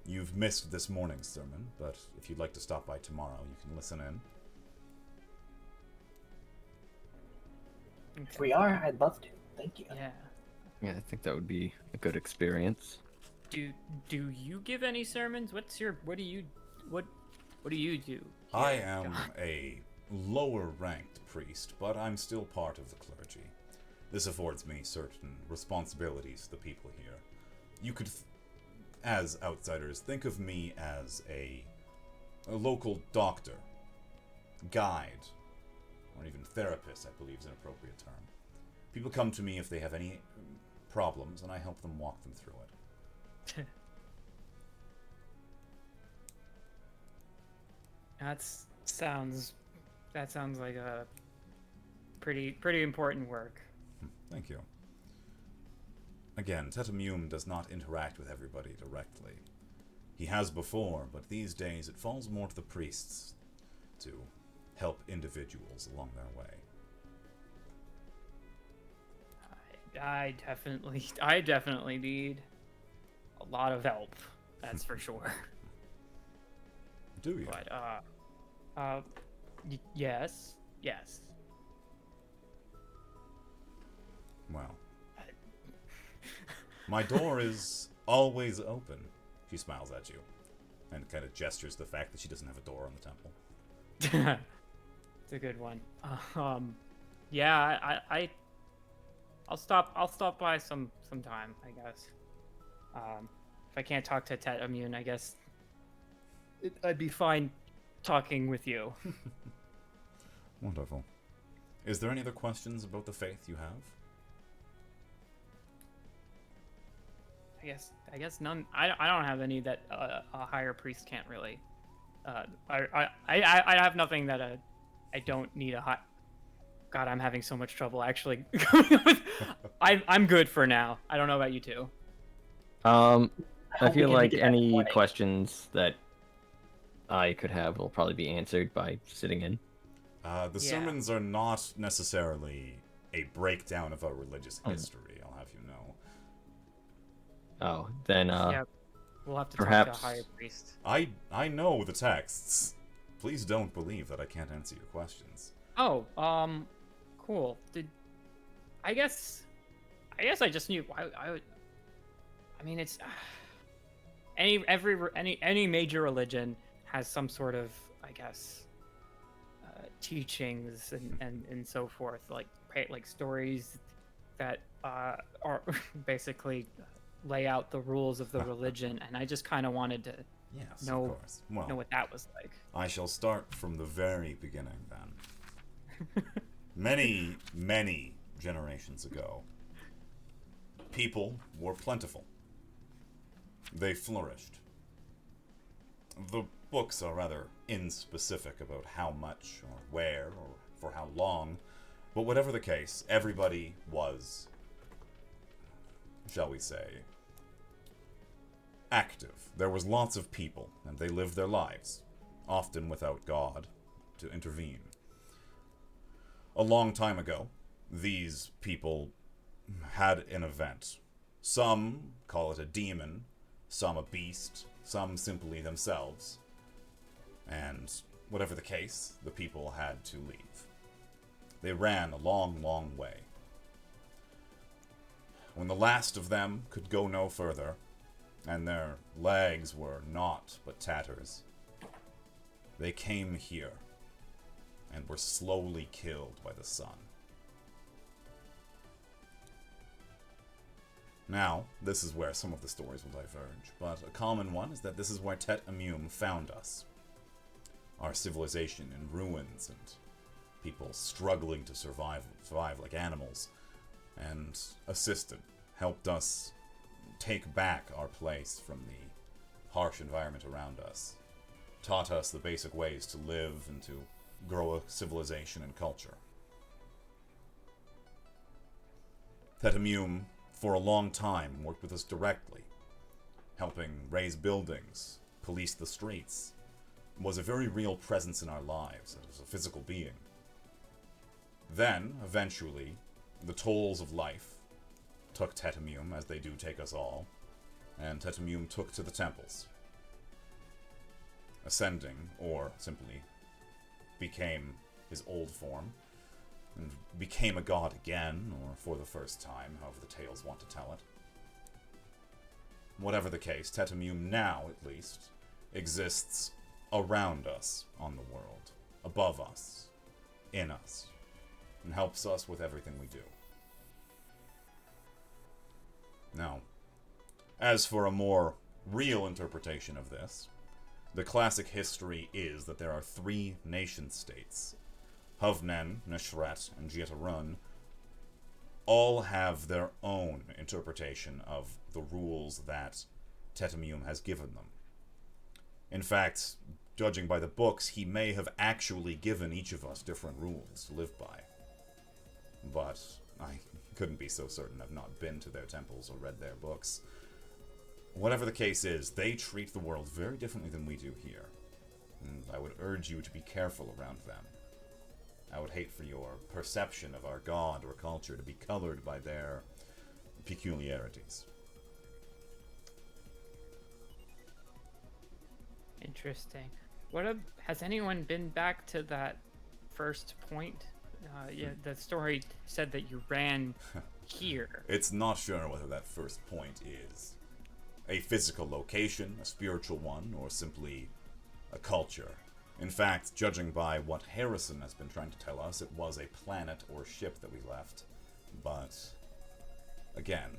You've missed this morning's sermon, but if you'd like to stop by tomorrow, you can listen in. If we are, I'd love to. Thank you. Yeah. Yeah, I think that would be a good experience. Do you give any sermons? What do you do? I here, am John? a lower-ranked priest, but I'm still part of the clergy. This affords me certain responsibilities to the people here. You could, as outsiders, think of me as a local doctor, guide, or even therapist, I believe is an appropriate term. People come to me if they have any problems, and I help them walk them through it. That sounds like a pretty important work. Thank you. Again, Tetamum does not interact with everybody directly. He has before, but these days it falls more to the priests to help individuals along their way. I definitely need a lot of help. That's for sure. Do you? But yes. Well, my door is always open. She smiles at you and kind of gestures the fact that she doesn't have a door on the temple. It's a good one. Yeah, I'll stop by sometime, I guess. If I can't talk to Tetamune, I guess I'd be fine talking with you. Wonderful. Is there any other questions about the faith you have? I guess none. I don't have any that a higher priest can't really. I have nothing that I don't need a high. God, I'm having so much trouble actually. I'm good for now. I don't know about you two. I hope we feel can like make it that any morning. questions that I could have will probably be answered by sitting in. The Yeah. sermons are not necessarily a breakdown of our religious history, I'll have you know. Oh, then Yeah, we'll have to talk perhaps- to a higher priest. I know the texts. Please don't believe that I can't answer your questions. Oh, cool. I guess I just knew. I mean, it's any major religion has some sort of, I guess, teachings and so forth, like stories that are basically lay out the rules of the religion, and I just kind of wanted to Yes, know of course. Well, know what that was like. I shall start from the very beginning then. Many generations ago, people were plentiful. They flourished. The books are rather inspecific about how much, or where, or for how long, but whatever the case, everybody was, shall we say, active. There was lots of people, and they lived their lives, often without God to intervene. A long time ago, these people had an event. Some call it a demon, some a beast, some simply themselves. And whatever the case, the people had to leave. They ran a long way. When the last of them could go no further, and their legs were naught but tatters, they came here and were slowly killed by the sun. Now, this is where some of the stories will diverge, but a common one is that this is where Tetamum found us. Our civilization in ruins and people struggling to survive like animals, and assisted, helped us take back our place from the harsh environment around us, taught us the basic ways to live and to grow a civilization and culture. Tetemum, for a long time, worked with us directly, helping raise buildings, police the streets, was a very real presence in our lives as a physical being. Then, eventually, the tolls of life took Tetemum, as they do take us all, and Tetemum took to the temples, ascending, or simply became his old form, and became a god again, or for the first time, however the tales want to tell it. Whatever the case, Tetemum now, at least, exists around us on the world, above us, in us, and helps us with everything we do. Now, as for a more real interpretation of this, the classic history is that there are 3 nation-states. Hovnen, Neshret, and Jietarun all have their own interpretation of the rules that Tetemum has given them. In fact, judging by the books, he may have actually given each of us different rules to live by. But I couldn't be so certain. I've not been to their temples or read their books. Whatever the case is, they treat the world very differently than we do here. And I would urge you to be careful around them. I would hate for your perception of our god or culture to be colored by their peculiarities. Interesting. Has anyone been back to that first point? Yeah, the story said that you ran here. It's not sure whether that first point is a physical location, a spiritual one, or simply a culture. In fact, judging by what Harrison has been trying to tell us, it was a planet or ship that we left. But, again,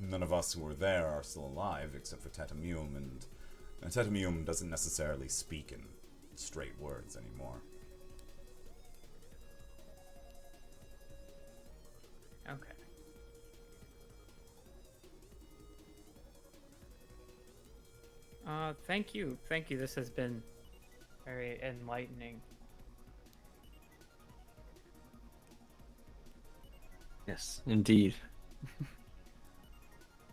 none of us who were there are still alive except for Tetemum, and Tetemum doesn't necessarily speak in straight words anymore. Okay. Thank you. Thank you. This has been very enlightening. Yes, indeed.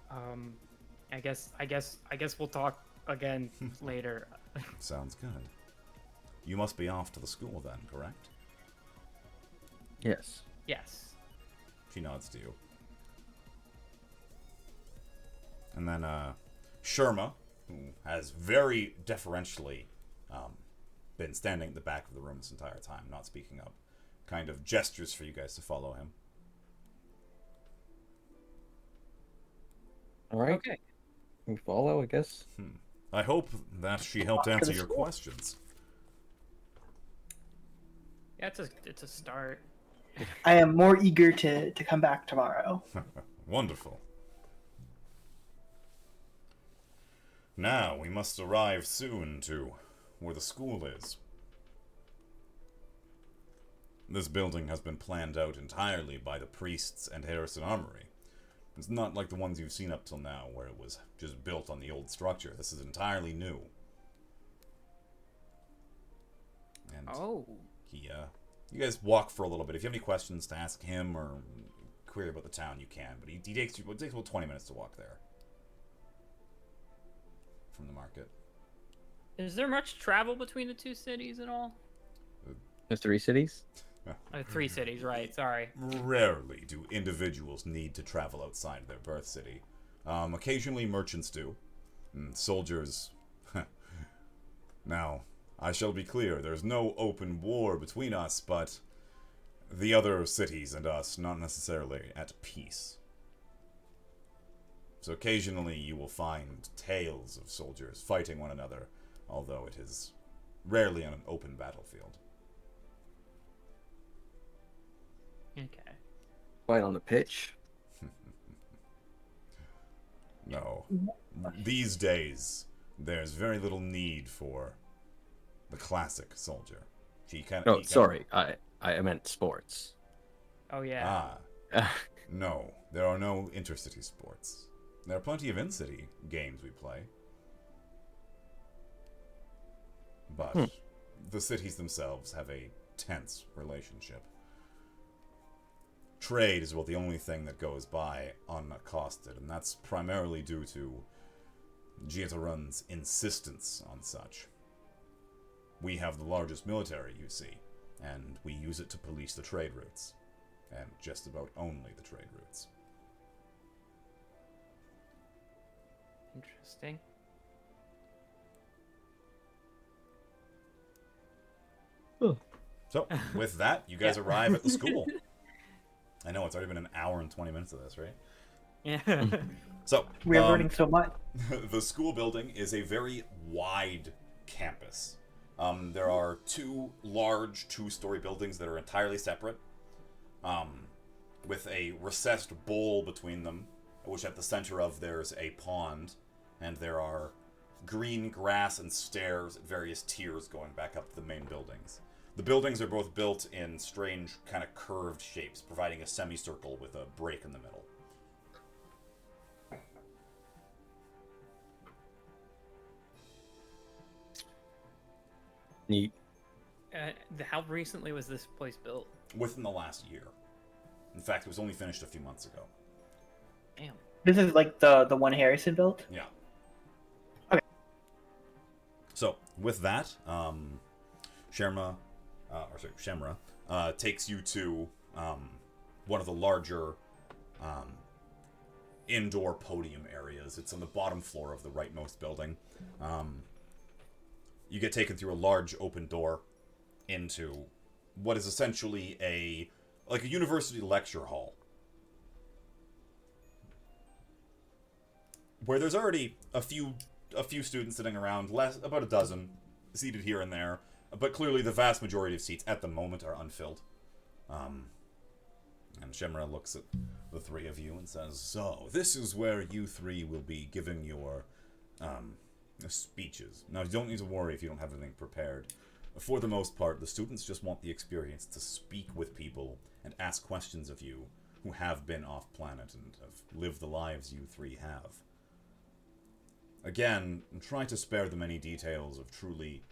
I guess we'll talk again later. Sounds good. You must be off to the school then, correct? Yes. Yes. She nods to you. And then, Sherma, who has very deferentially been standing at the back of the room this entire time, not speaking up, kind of gestures for you guys to follow him. All right. Okay. We follow, I guess. I hope that she helped answer your questions. Yeah, it's a start. I am more eager to come back tomorrow. Wonderful. Now, we must arrive soon to where the school is. This building has been planned out entirely by the priests and Harrison Armory. It's not like the ones you've seen up till now, where it was just built on the old structure. This is entirely new. And you guys walk for a little bit. If you have any questions to ask him or query about the town, you can. But it takes about 20 minutes to walk there. From the market. Is there much travel between the 2 cities at all? There's 3 cities? 3 cities, right? Sorry. Rarely do individuals need to travel outside their birth city. Occasionally merchants do. And soldiers... Now, I shall be clear, there's no open war between us, but the other cities and us not necessarily at peace. So occasionally you will find tales of soldiers fighting one another, although it is rarely on an open battlefield. Okay. Fight on the pitch. No. These days, there's very little need for the classic soldier. Sorry. I meant sports. Oh yeah. No. There are no intercity sports. There are plenty of in-city games we play. But the cities themselves have a tense relationship. Trade is the only thing that goes by unaccosted, and that's primarily due to Jietarun's insistence on such. We have the largest military, you see, and we use it to police the trade routes, and just about only the trade routes. Interesting. So, with that, you guys arrive at the school. I know, it's already been an hour and 20 minutes of this, right? Yeah. So, We're learning so much. the school building is a very wide campus. There are two large two-story buildings that are entirely separate, with a recessed bowl between them, which at the center of there's a pond, and there are green grass and stairs at various tiers going back up to the main buildings. The buildings are both built in strange, kind of curved shapes, providing a semicircle with a break in the middle. Neat. How recently was this place built? Within the last year. In fact, it was only finished a few months ago. Damn. This is like the one Harrison built. Yeah. Okay. So, with that, Shamra takes you to one of the larger indoor podium areas. It's on the bottom floor of the rightmost building. You get taken through a large open door into what is essentially a university lecture hall, where there's already a few students sitting around, about a dozen seated here and there, but clearly the vast majority of seats at the moment are unfilled. And Shamra looks at the three of you and says, "So, this is where you three will be giving your speeches. Now, you don't need to worry if you don't have anything prepared. For the most part, the students just want the experience to speak with people and ask questions of you who have been off-planet and have lived the lives you three have. Again, try to spare them any details of truly,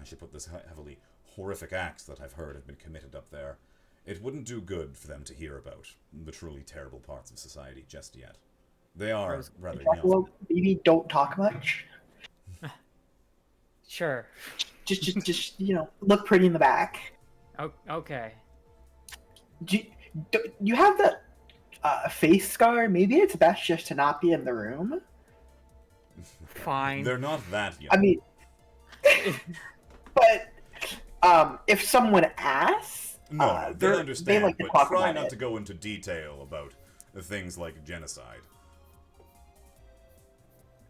I should put this heavily, horrific acts that I've heard have been committed up there. It wouldn't do good for them to hear about the truly terrible parts of society just yet. They are rather young. Maybe don't talk much. Sure. Just look pretty in the back. Okay. Do you have the face scar? Maybe it's best just to not be in the room. Fine. They're not that young. I mean, but if someone asks, no, they understand, they like to but talk try about not it. to go into detail about the things like genocide.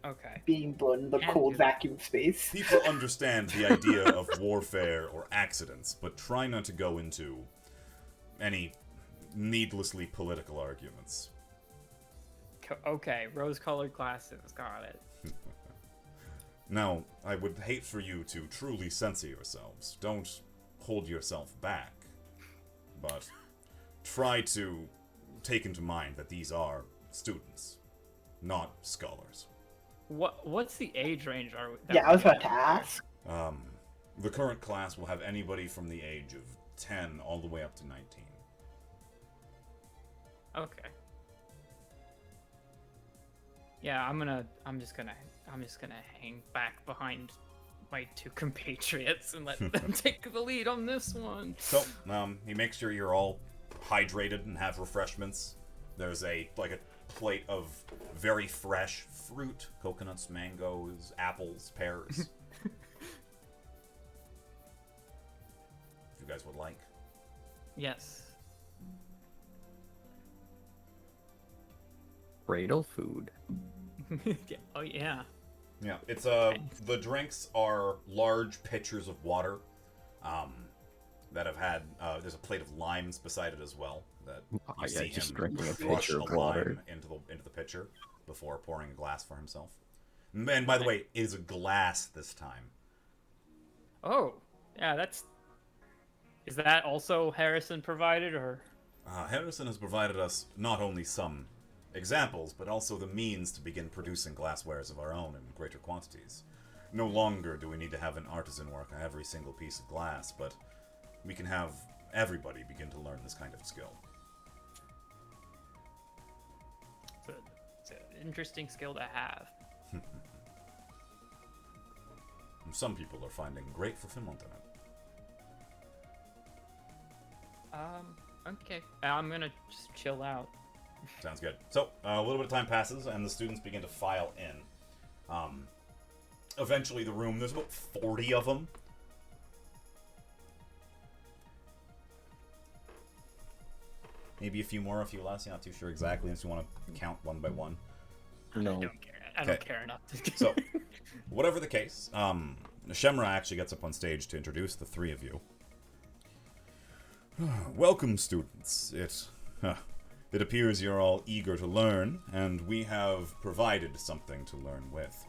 Okay. Being blown in the And cold do- vacuum space. People understand the idea of warfare or accidents, but try not to go into any needlessly political arguments. Okay. Rose-colored glasses. Got it. Now, I would hate for you to truly censor yourselves. Don't hold yourself back. But try to take into mind that these are students, not scholars. What's the age range? Yeah, I was about to ask. The current class will have anybody from the age of 10 all the way up to 19. Okay. Yeah, I'm just gonna hang back behind my two compatriots and let them take the lead on this one. So, he makes sure you're all hydrated and have refreshments. There's a plate of very fresh fruit, coconuts, mangoes, apples, pears. If you guys would like. Yes. Cradle food. Yeah, oh yeah. Yeah, it's the drinks are large pitchers of water, that have had. There's a plate of limes beside it as well. That you Yeah, see just him drinking a crush pitcher a of water. lime into the pitcher before pouring a glass for himself. And by the way, it is a glass this time. Oh, yeah. Is that also Harrison provided, or? Harrison has provided us not only some examples, but also the means to begin producing glasswares of our own in greater quantities. No longer do we need to have an artisan work on every single piece of glass, but we can have everybody begin to learn this kind of skill. It's an interesting skill to have. Some people are finding great fulfillment in it. Okay. I'm gonna just chill out. Sounds good. So, a little bit of time passes, and the students begin to file in. Eventually, the room, there's about 40 of them. Maybe a few more, a few less. You're not too sure exactly, unless you want to count one by one. No. I don't care. I don't care enough to. So, whatever the case, Shemra actually gets up on stage to introduce the three of you. Welcome, students. It appears you're all eager to learn, and we have provided something to learn with.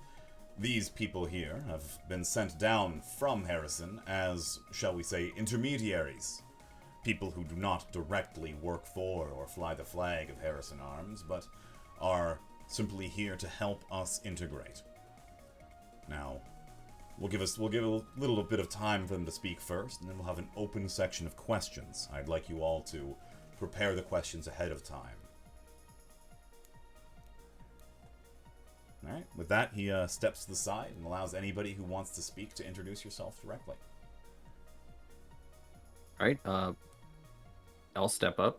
These people here have been sent down from Harrison as, shall we say, intermediaries. People who do not directly work for or fly the flag of Harrison Arms, but are simply here to help us integrate. Now, we'll give a little bit of time for them to speak first, and then we'll have an open section of questions. I'd like you all to prepare the questions ahead of time. Alright, with that, he steps to the side and allows anybody who wants to speak to introduce yourself directly. Alright, I'll step up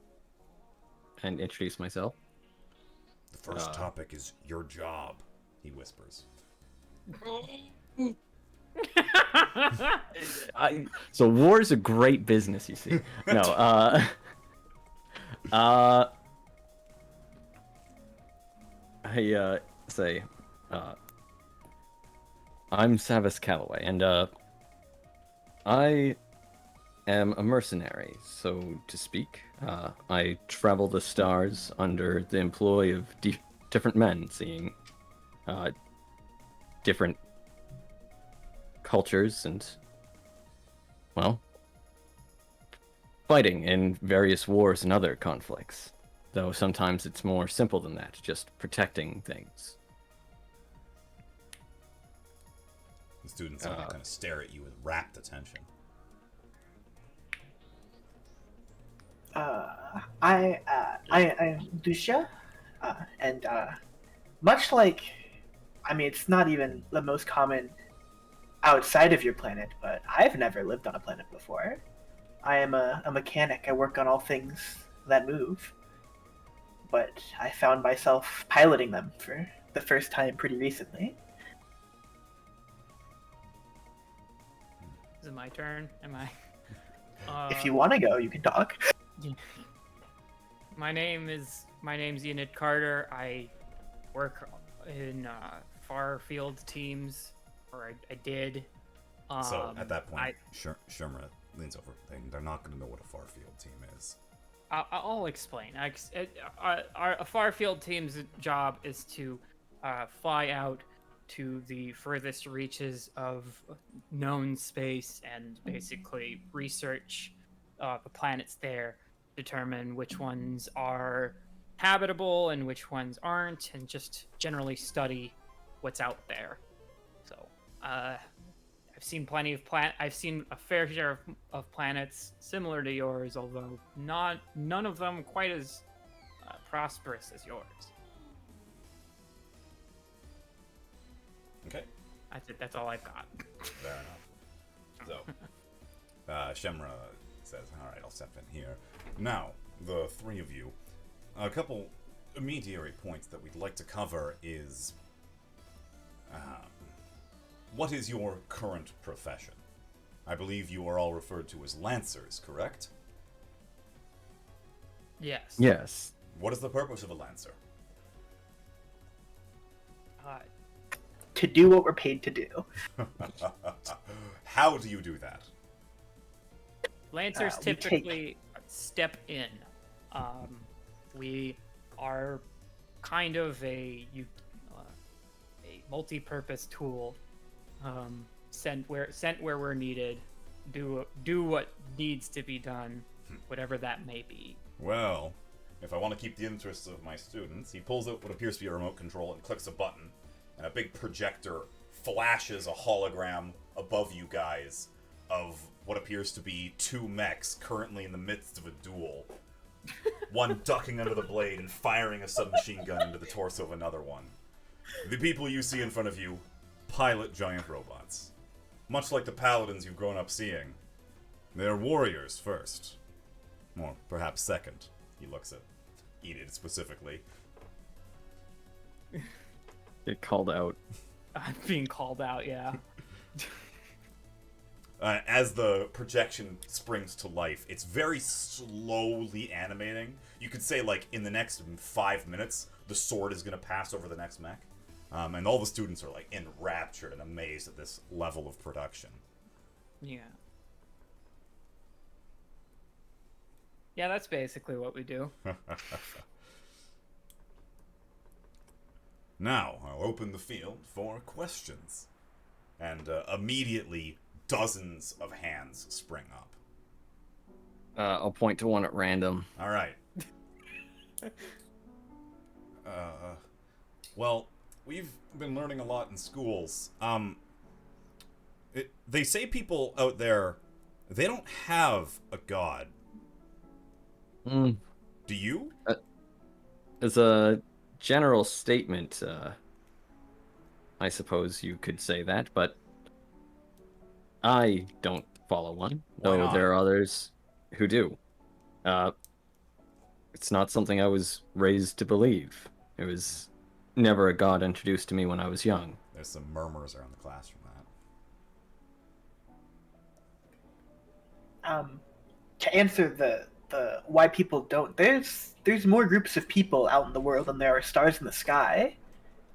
and introduce myself. The first topic is your job, he whispers. So war is a great business, you see. No, I say, I'm Savis Calloway, and I am a mercenary, so to speak. I travel the stars under the employ of different men, seeing different cultures and, well, fighting in various wars and other conflicts. Though sometimes it's more simple than that, just protecting things. The students kind of stare at you with rapt attention. I'm Lucia, and much like, I mean, it's not even the most common outside of your planet, but I've never lived on a planet before. I am a mechanic. I work on all things that move, but I found myself piloting them for the first time pretty recently. Is it my turn? Am I? If you want to go, you can talk. My name's Enid Carter. I work in far field teams, or I did. So at that point, Shermra leans over. They're not going to know what a far field team is. I'll explain. A far field team's job is to fly out to the furthest reaches of known space and basically research the planets there, determine which ones are habitable and which ones aren't, and just generally study what's out there. So, I've seen plenty of I've seen a fair share of planets similar to yours, although none of them quite as prosperous as yours. Okay. That's all I've got. Fair enough. So, Shemra says, "All right, I'll step in here." Now, the three of you, a couple immediate points that we'd like to cover is, what is your current profession? I believe you are all referred to as Lancers, correct? Yes. Yes. What is the purpose of a Lancer? To do what we're paid to do. How do you do that? Lancers typically step in. We are kind of a multi-purpose tool, sent where we're needed, do what needs to be done, whatever that may be. Well, if I want to keep the interests of my students, he pulls out what appears to be a remote control and clicks a button, and a big projector flashes a hologram above you guys of what appears to be two mechs currently in the midst of a duel. One ducking under the blade and firing a submachine gun into the torso of another one. The people you see in front of you pilot giant robots. Much like the paladins you've grown up seeing. They're warriors first. Or perhaps second. He looks at Enid specifically. Get called out. I'm being called out, yeah. As the projection springs to life, it's very slowly animating. You could say, like, in the next 5 minutes, the sword is going to pass over the next mech. And all the students are, like, enraptured and amazed at this level of production. Yeah. Yeah, that's basically what we do. Now, I'll open the field for questions. And immediately, dozens of hands spring up. I'll point to one at random. All right. Well, we've been learning a lot in schools. They say people out there, they don't have a god. Mm, Do you? as a general statement, I suppose you could say that, but I don't follow one, Why though not? there are others who do. It's not something I was raised to believe. It was never a god introduced to me when I was young. There's some murmurs around the class from that. To answer the why people don't, there's more groups of people out in the world than there are stars in the sky.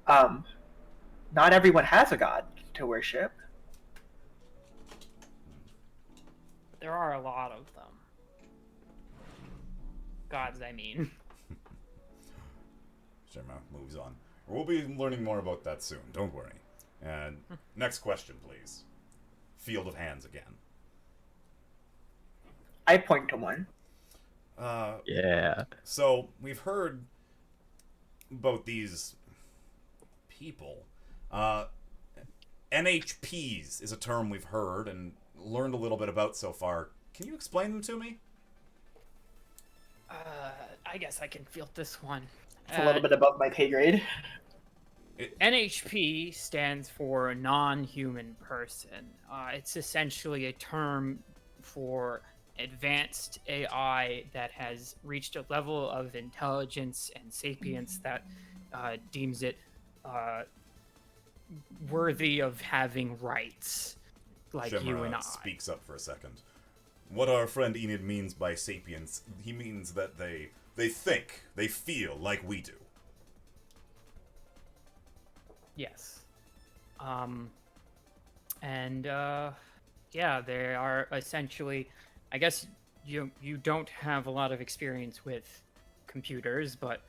Not everyone has a god to worship. There are a lot of them. Gods, I mean. Sherma moves on. We'll be learning more about that soon, don't worry. And next question, please. Field of hands again. I point to one. Yeah. So, we've heard about these people. NHPs is a term we've heard and learned a little bit about so far. Can you explain them to me? I guess I can field this one. It's a little bit above my pay grade. NHP stands for non-human person. It's essentially a term for advanced AI that has reached a level of intelligence and sapience that deems it worthy of having rights, like you Shimra and I. speaks up for a second. What our friend Enid means by sapience, he means that they think, they feel like we do. Yes. Yeah, they are essentially, I guess you don't have a lot of experience with computers, but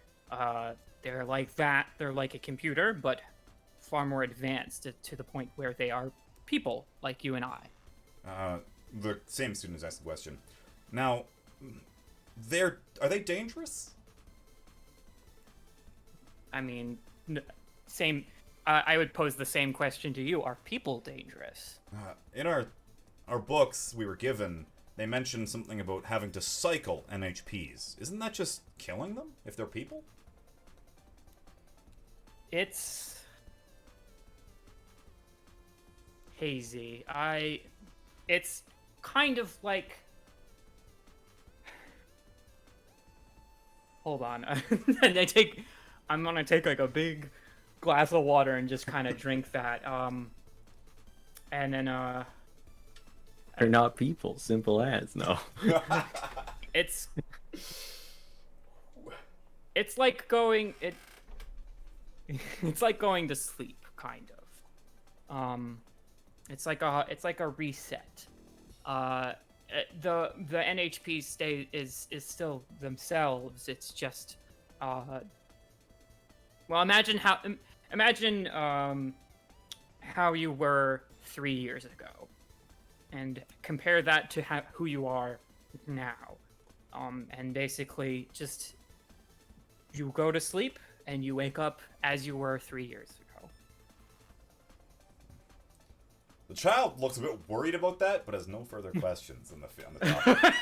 they're like that. They're like a computer, but far more advanced to the point where they are people like you and I. The same student has asked the question. Now, are they dangerous? I mean, same. I would pose the same question to you. Are people dangerous? In our books we were given, they mentioned something about having to cycle NHPs. Isn't that just killing them if they're people? It's hazy. It's kind of like. Hold on. And I'm gonna take like a big glass of water and just kind of drink that. And then They're not people. Simple as. No. it's like going it's like going to sleep, kind of. It's like a reset. The NHP is still themselves. It's just well, imagine how you were 3 years ago, and compare that to who you are now, and basically just you go to sleep and you wake up as you were 3 years ago. The child looks a bit worried about that, but has no further questions on the topic.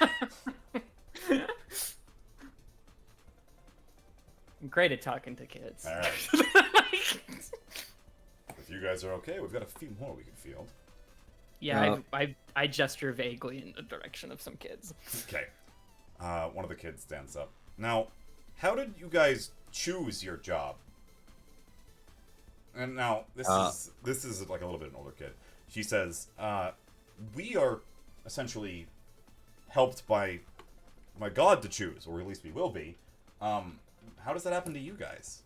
I'm great at talking to kids. All right. If you guys are okay, we've got a few more we can field. Yeah, I gesture vaguely in the direction of some kids. Okay. One of the kids stands up. Now, how did you guys choose your job? And now, this is like a little bit an older kid. She says, we are essentially helped by God to choose, or at least we will be. How does that happen to you guys?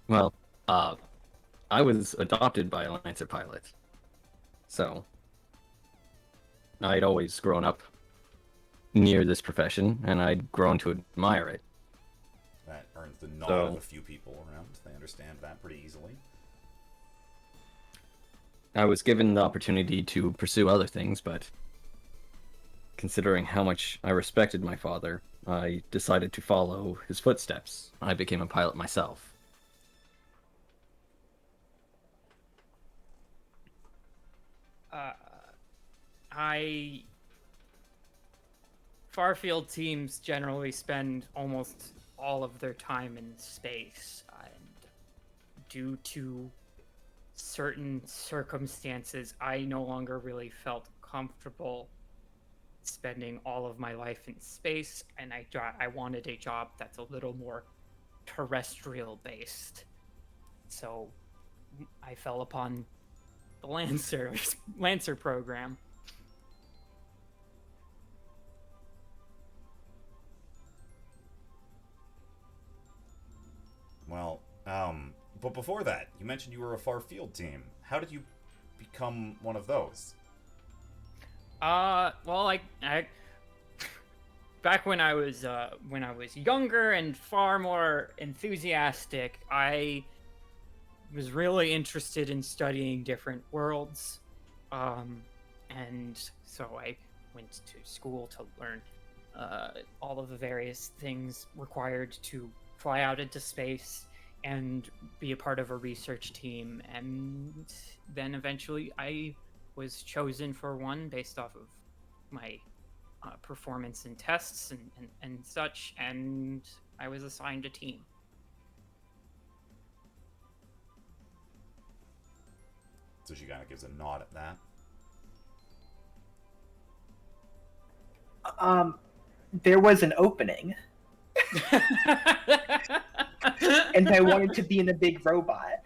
Well, I was adopted by a Lancer pilot. So, I'd always grown up near this profession, and I'd grown to admire it. That earns the nod of a few people around. They understand that pretty easily. I was given the opportunity to pursue other things, but considering how much I respected my father, I decided to follow his footsteps. I became a pilot myself. Farfield teams generally spend almost all of their time in space, and due to certain circumstances, I no longer really felt comfortable spending all of my life in space, and I wanted a job that's a little more terrestrial based. So I fell upon the Lancer program. Well, but before that, you mentioned you were a far field team. How did you become one of those? Well, I back when I was younger and far more enthusiastic, I was really interested in studying different worlds. And so I went to school to learn all of the various things required to fly out into space and be a part of a research team. And then eventually I was chosen for one based off of my performance in tests and such, and I was assigned a team. So she kind of gives a nod at that. There was an opening, and I wanted to be in a big robot.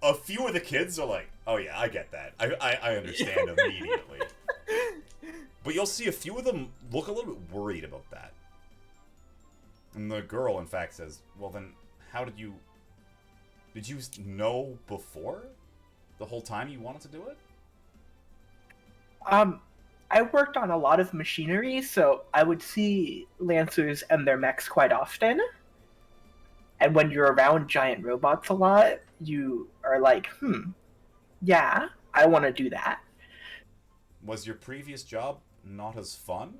A few of the kids are like, oh yeah, I get that. I understand immediately. But you'll see a few of them look a little bit worried about that. And the girl, in fact, says, well then, how did you know before? The whole time you wanted to do it? I worked on a lot of machinery, so I would see Lancers and their mechs quite often. And when you're around giant robots a lot, you are like, yeah, I want to do that. Was your previous job not as fun?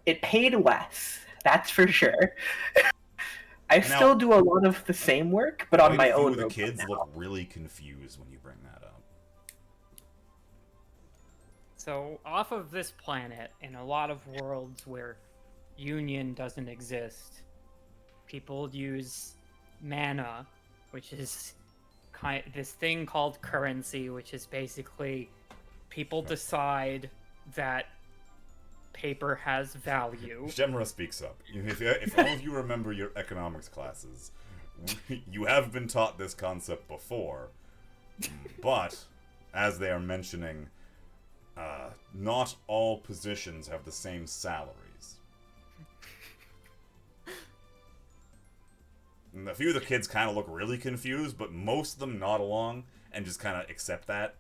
It paid less, that's for sure. I still do a lot of the same work, but on my own. The kids look really confused when you bring that up. So, off of this planet, in a lot of worlds where union doesn't exist, people use mana, which is this thing called currency, which is basically people decide that paper has value. Shemra speaks up. If all of you remember your economics classes, you have been taught this concept before, but as they are mentioning, not all positions have the same salaries. And a few of the kids kind of look really confused, but most of them nod along and just kind of accept that.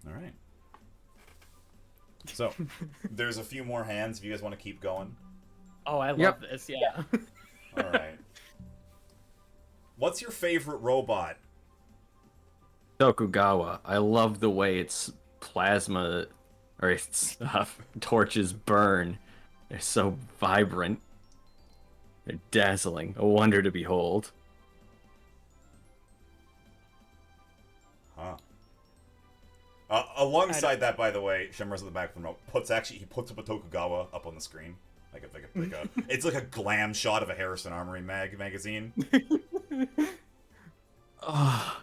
All right. So, there's a few more hands if you guys want to keep going. Oh, I love this, yeah. All right. What's your favorite robot? Tokugawa. I love the way its plasma or its torches burn. They're so vibrant. They're dazzling, a wonder to behold. Huh. Alongside that, by the way, Shimmer's in the back from he puts up a Tokugawa up on the screen, it's like a glam shot of a Harrison Armory magazine. Oh.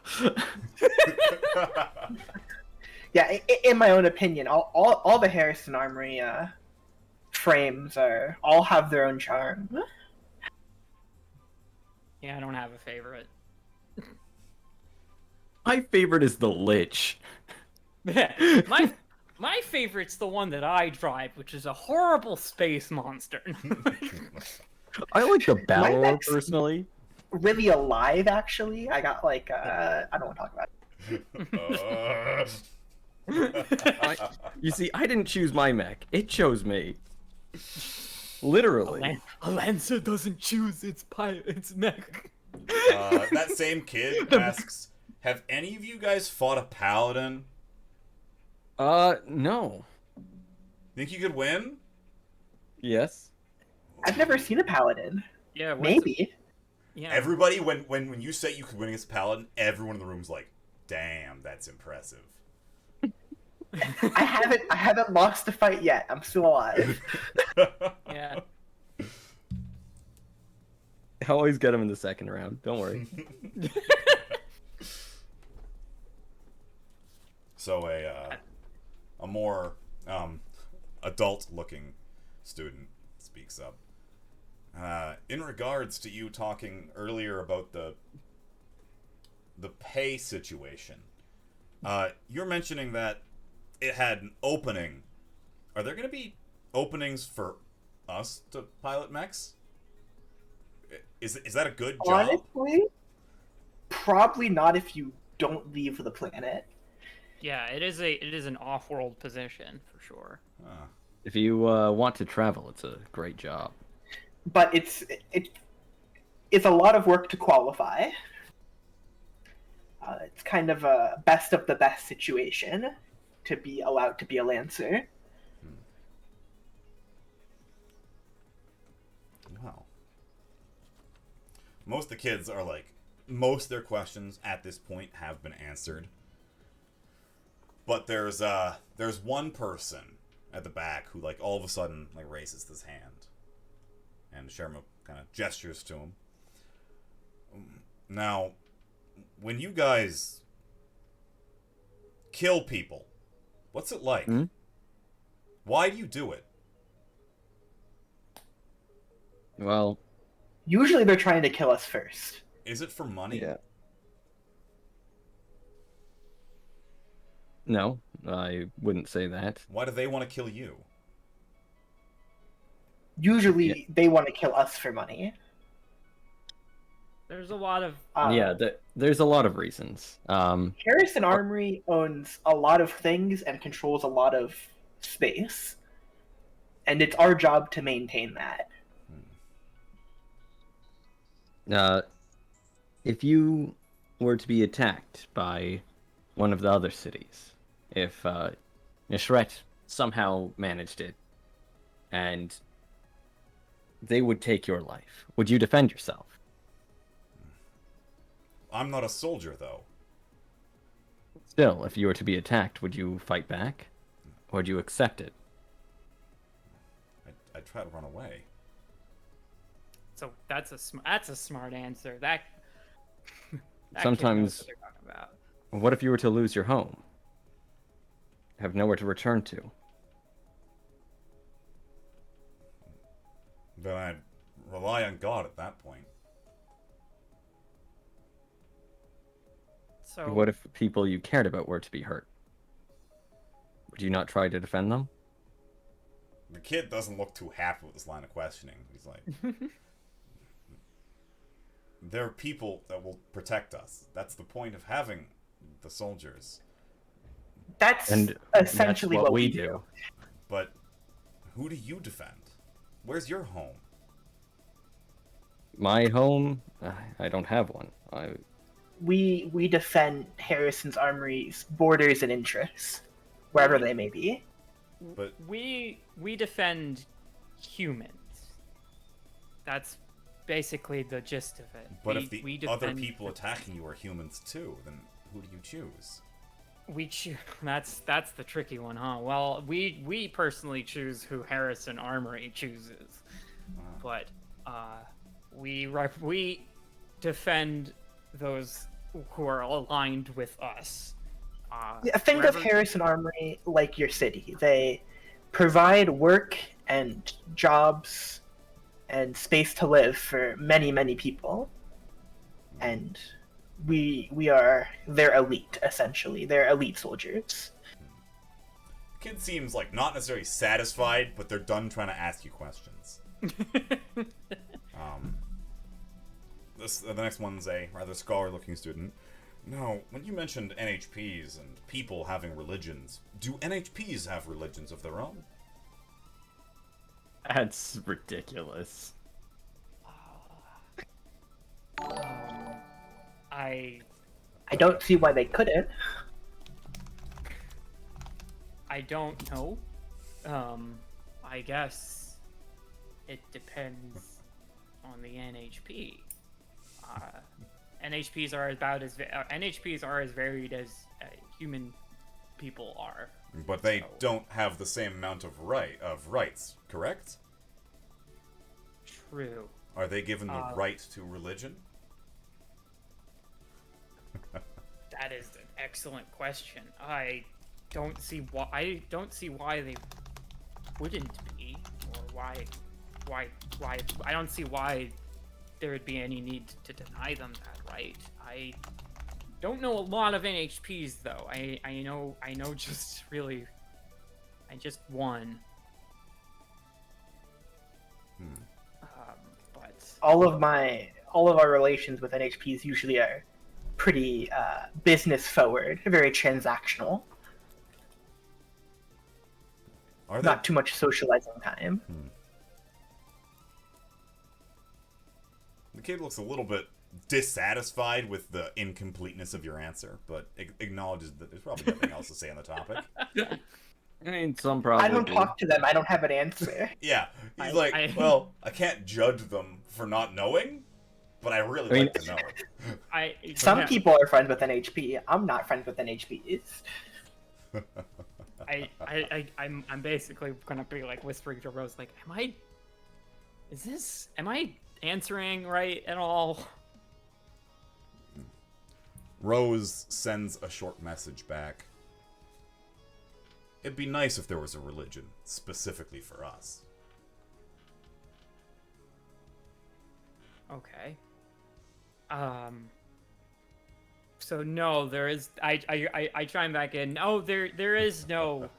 Yeah, in my own opinion, all the Harrison Armory frames all have their own charm. Yeah, I don't have a favorite. My favorite is the Lich. My favorite's the one that I drive, which is a horrible space monster. I like the Balrog Linex- personally. Really alive, actually. I got like I don't want to talk about it. You see, I didn't choose my mech. It chose me. Literally. A Lancer doesn't choose its mech. That same kid asks, have any of you guys fought a paladin? No. Think you could win? Yes. I've never seen a paladin. Yeah, Maybe. Yeah. Everybody, when you say you could win against a paladin, everyone in the room's like, damn, that's impressive. I haven't lost a fight yet. I'm still alive. Yeah. I always get him in the second round. Don't worry. So a more adult-looking student speaks up. In regards to you talking earlier about the pay situation, you're mentioning that it had an opening. Are there going to be openings for us to pilot mechs? Is that a good job? Honestly, probably not if you don't leave the planet. Yeah, it is an off-world position for sure. If you want to travel, it's a great job. But it's a lot of work to qualify. It's kind of a best of the best situation to be allowed to be a Lancer. Wow. Most of the kids are like, most of their questions at this point have been answered. But there's one person at the back who like all of a sudden like raises his hand, and Sherma kind of gestures to him. Now, when you guys kill people, what's it like? Hmm? Why do you do it? Well, Usually they're trying to kill us first. Is it for money? yeah. No, I wouldn't say that. Why do they want to kill you? Usually they want to kill us for money. There's a lot of Yeah, there's a lot of reasons. Harrison Armory owns a lot of things and controls a lot of space. And it's our job to maintain that. If you were to be attacked by one of the other cities, if Nishret somehow managed it, and they would take your life, would you defend yourself? I'm not a soldier, though. Still, if you were to be attacked, would you fight back? Or would you accept it? I'd try to run away. So that's a smart answer. That kid knows Sometimes- what they're talking about. What if you were to lose your home? Have nowhere to return to? Then I'd rely on God at that point. So What if people you cared about were to be hurt? Would you not try to defend them? The kid doesn't look too happy with this line of questioning. He's like, there are people that will protect us. That's the point of having the soldiers. That's And essentially that's what we do. But who do you defend? Where's your home? My home? I don't have one. We defend Harrison's Armory's borders and interests. wherever they may be. But We defend humans. That's basically the gist of it. but we, if the we other defend- people attacking you are humans too, then who do you choose? That's the tricky one, huh? Well, we personally choose who Harrison Armory chooses, but we defend those who are aligned with us. Yeah, think of wherever- Harrison Armory like your city. They provide work and jobs and space to live for many, many people. And we are their elite, essentially. They're elite soldiers. Kid seems like not necessarily satisfied, but they're done trying to ask you questions. The next one's a rather scholar-looking student. Now, when you mentioned NHPs and people having religions, do NHPs have religions of their own? That's ridiculous. I don't see why they couldn't. don't know. I guess it depends on the NHP. NHPs are NHPs are as varied as human people are. But they So- don't have the same amount of rights, correct? True. Are they given the right to religion? That is an excellent question. I don't see why they wouldn't be, or why I don't see why there would be any need to deny them that right. I don't know a lot of NHPs though. I know just really I just one. But All of our relations with NHPs usually are pretty business forward, very transactional. Are they? Not too much socializing time. The kid looks a little bit dissatisfied with the incompleteness of your answer, but acknowledges that there's probably nothing else to say on the topic. I mean, some probably. I don't talk to them. I don't have an answer. Yeah, he's I- well, I can't judge them for not knowing, but I really mean- like to know. Some yeah, people are friends with NHP. I'm not friends with NHPs. I'm basically gonna be like whispering to Rose, like, am I answering right at all? Rose sends a short message back. It'd be nice if there was a religion specifically for us. Okay. So no, there is. I chime back in. No, there is no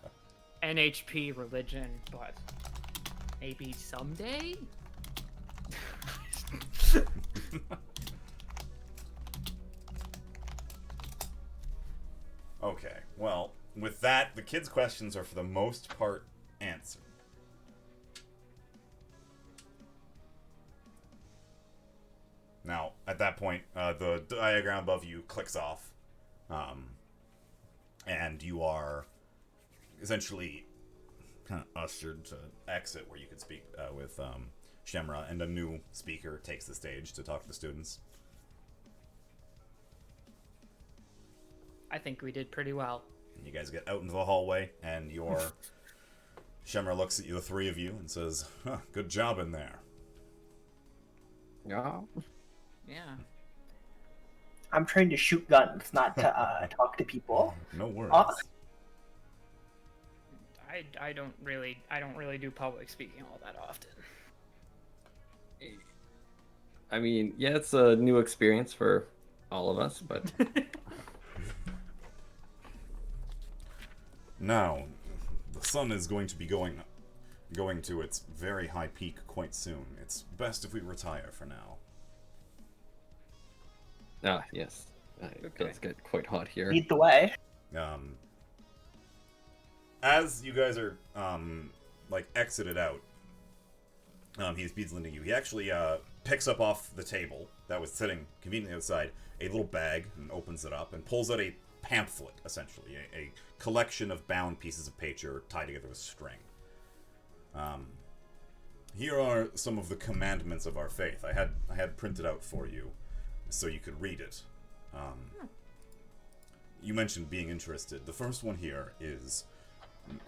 NHP religion, but maybe someday. Okay, well, with that, the kids' questions are for the most part answered. Now, at that point, the diagram above you clicks off, and you are essentially kind of ushered to exit where you could speak with Shemra, and a new speaker takes the stage to talk to the students. I think we did pretty well. And you guys get out into the hallway, and your Shemra looks at you, the three of you, and says, huh, good job in there. Yeah. Yeah. I'm trained to shoot guns, not to talk to people. No worries. I don't really do public speaking all that often. I mean, yeah, it's a new experience for all of us, but Now, the sun is going to be going to its very high peak quite soon. It's best if we retire for now. yes, it Okay. does get quite hot here. Lead the way. As you guys are exited out, he speeds lending you. He actually picks up off the table that was sitting conveniently outside a little bag and opens it up and pulls out a pamphlet, essentially, a collection of bound pieces of paper tied together with string. Here are some of the commandments of our faith. I had printed out for you, so you could read it. You mentioned being interested. The first one here is,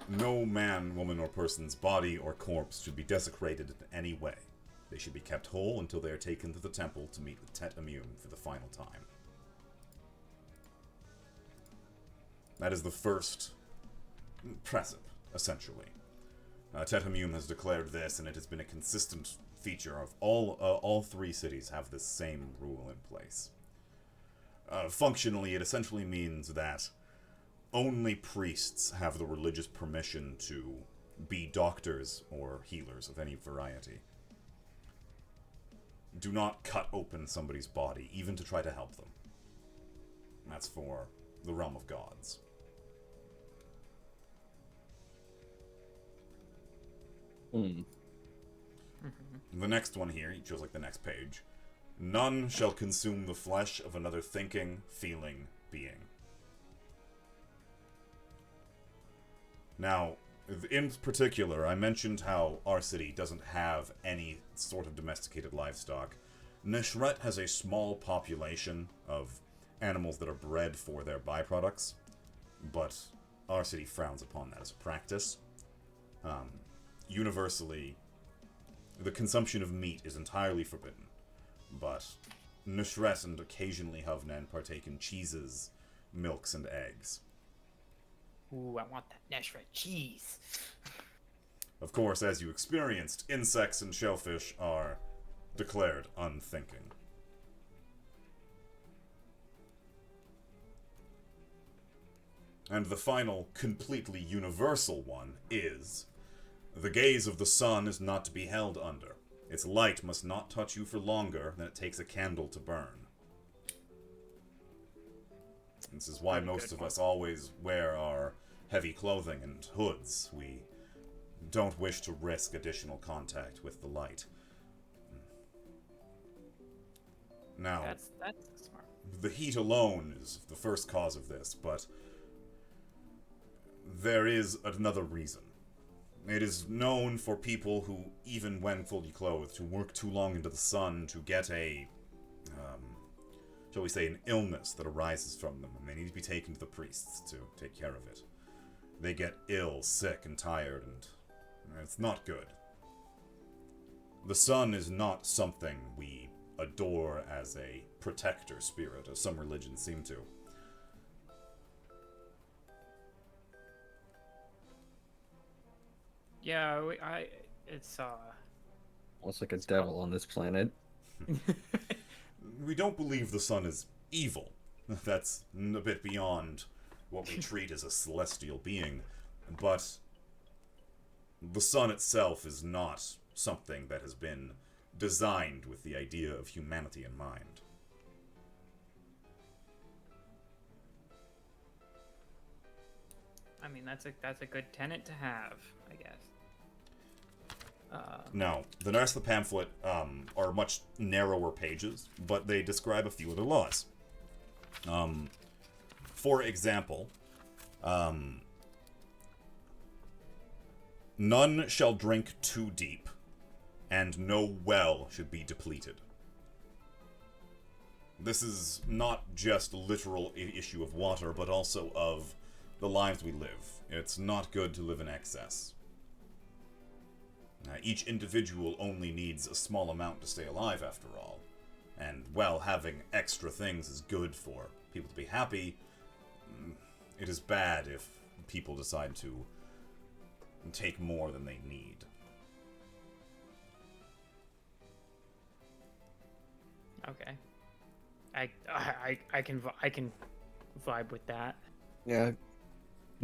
no man, woman, or person's body or corpse should be desecrated in any way. They should be kept whole until they are taken to the temple to meet with Tet Amun for the final time. That is the first precept, essentially. Tet Amun has declared this, and it has been a consistent feature of all three cities have this same rule in place. Functionally, it essentially means that only priests have the religious permission to be doctors or healers of any variety. Do not cut open somebody's body, even to try to help them. That's for the realm of gods. The next one here, he shows like the next page. None shall consume the flesh of another thinking, feeling being. Now, in particular, I mentioned how our city doesn't have any sort of domesticated livestock. Neshret has a small population of animals that are bred for their byproducts, but our city frowns upon that as a practice. Universally, the consumption of meat is entirely forbidden, but Neshret and occasionally Hovnen partake in cheeses, milks, and eggs. Ooh, I want that Neshret cheese. Of course, as you experienced, insects and shellfish are declared unthinking. And the final, completely universal one is, the gaze of the sun is not to be held under. Its light must not touch you for longer than it takes a candle to burn. This is why most of us always wear our heavy clothing and hoods. We don't wish to risk additional contact with the light. Now, That's smart. the heat alone is the first cause of this, but there is another reason. It is known for people who, even when fully clothed, who work too long into the sun to get a, shall we say, an illness that arises from them, and they need to be taken to the priests to take care of it. They get ill, sick, and tired, and it's not good. The sun is not something we adore as a protector spirit, as some religions seem to. Yeah, it's Almost like a devil on this planet. We don't believe the sun is evil. That's a bit beyond what we treat as a celestial being. But the sun itself is not something that has been designed with the idea of humanity in mind. I mean, that's a good tenet to have, I guess. Now, the rest of the pamphlet are much narrower pages, but they describe a few other laws. For example, none shall drink too deep, and no well should be depleted. This is not just a literal issue of water, but also of the lives we live. It's not good to live in excess. Each individual only needs a small amount to stay alive, after all. And while having extra things is good for people to be happy, it is bad if people decide to take more than they need. Okay. I can vibe with that. Yeah.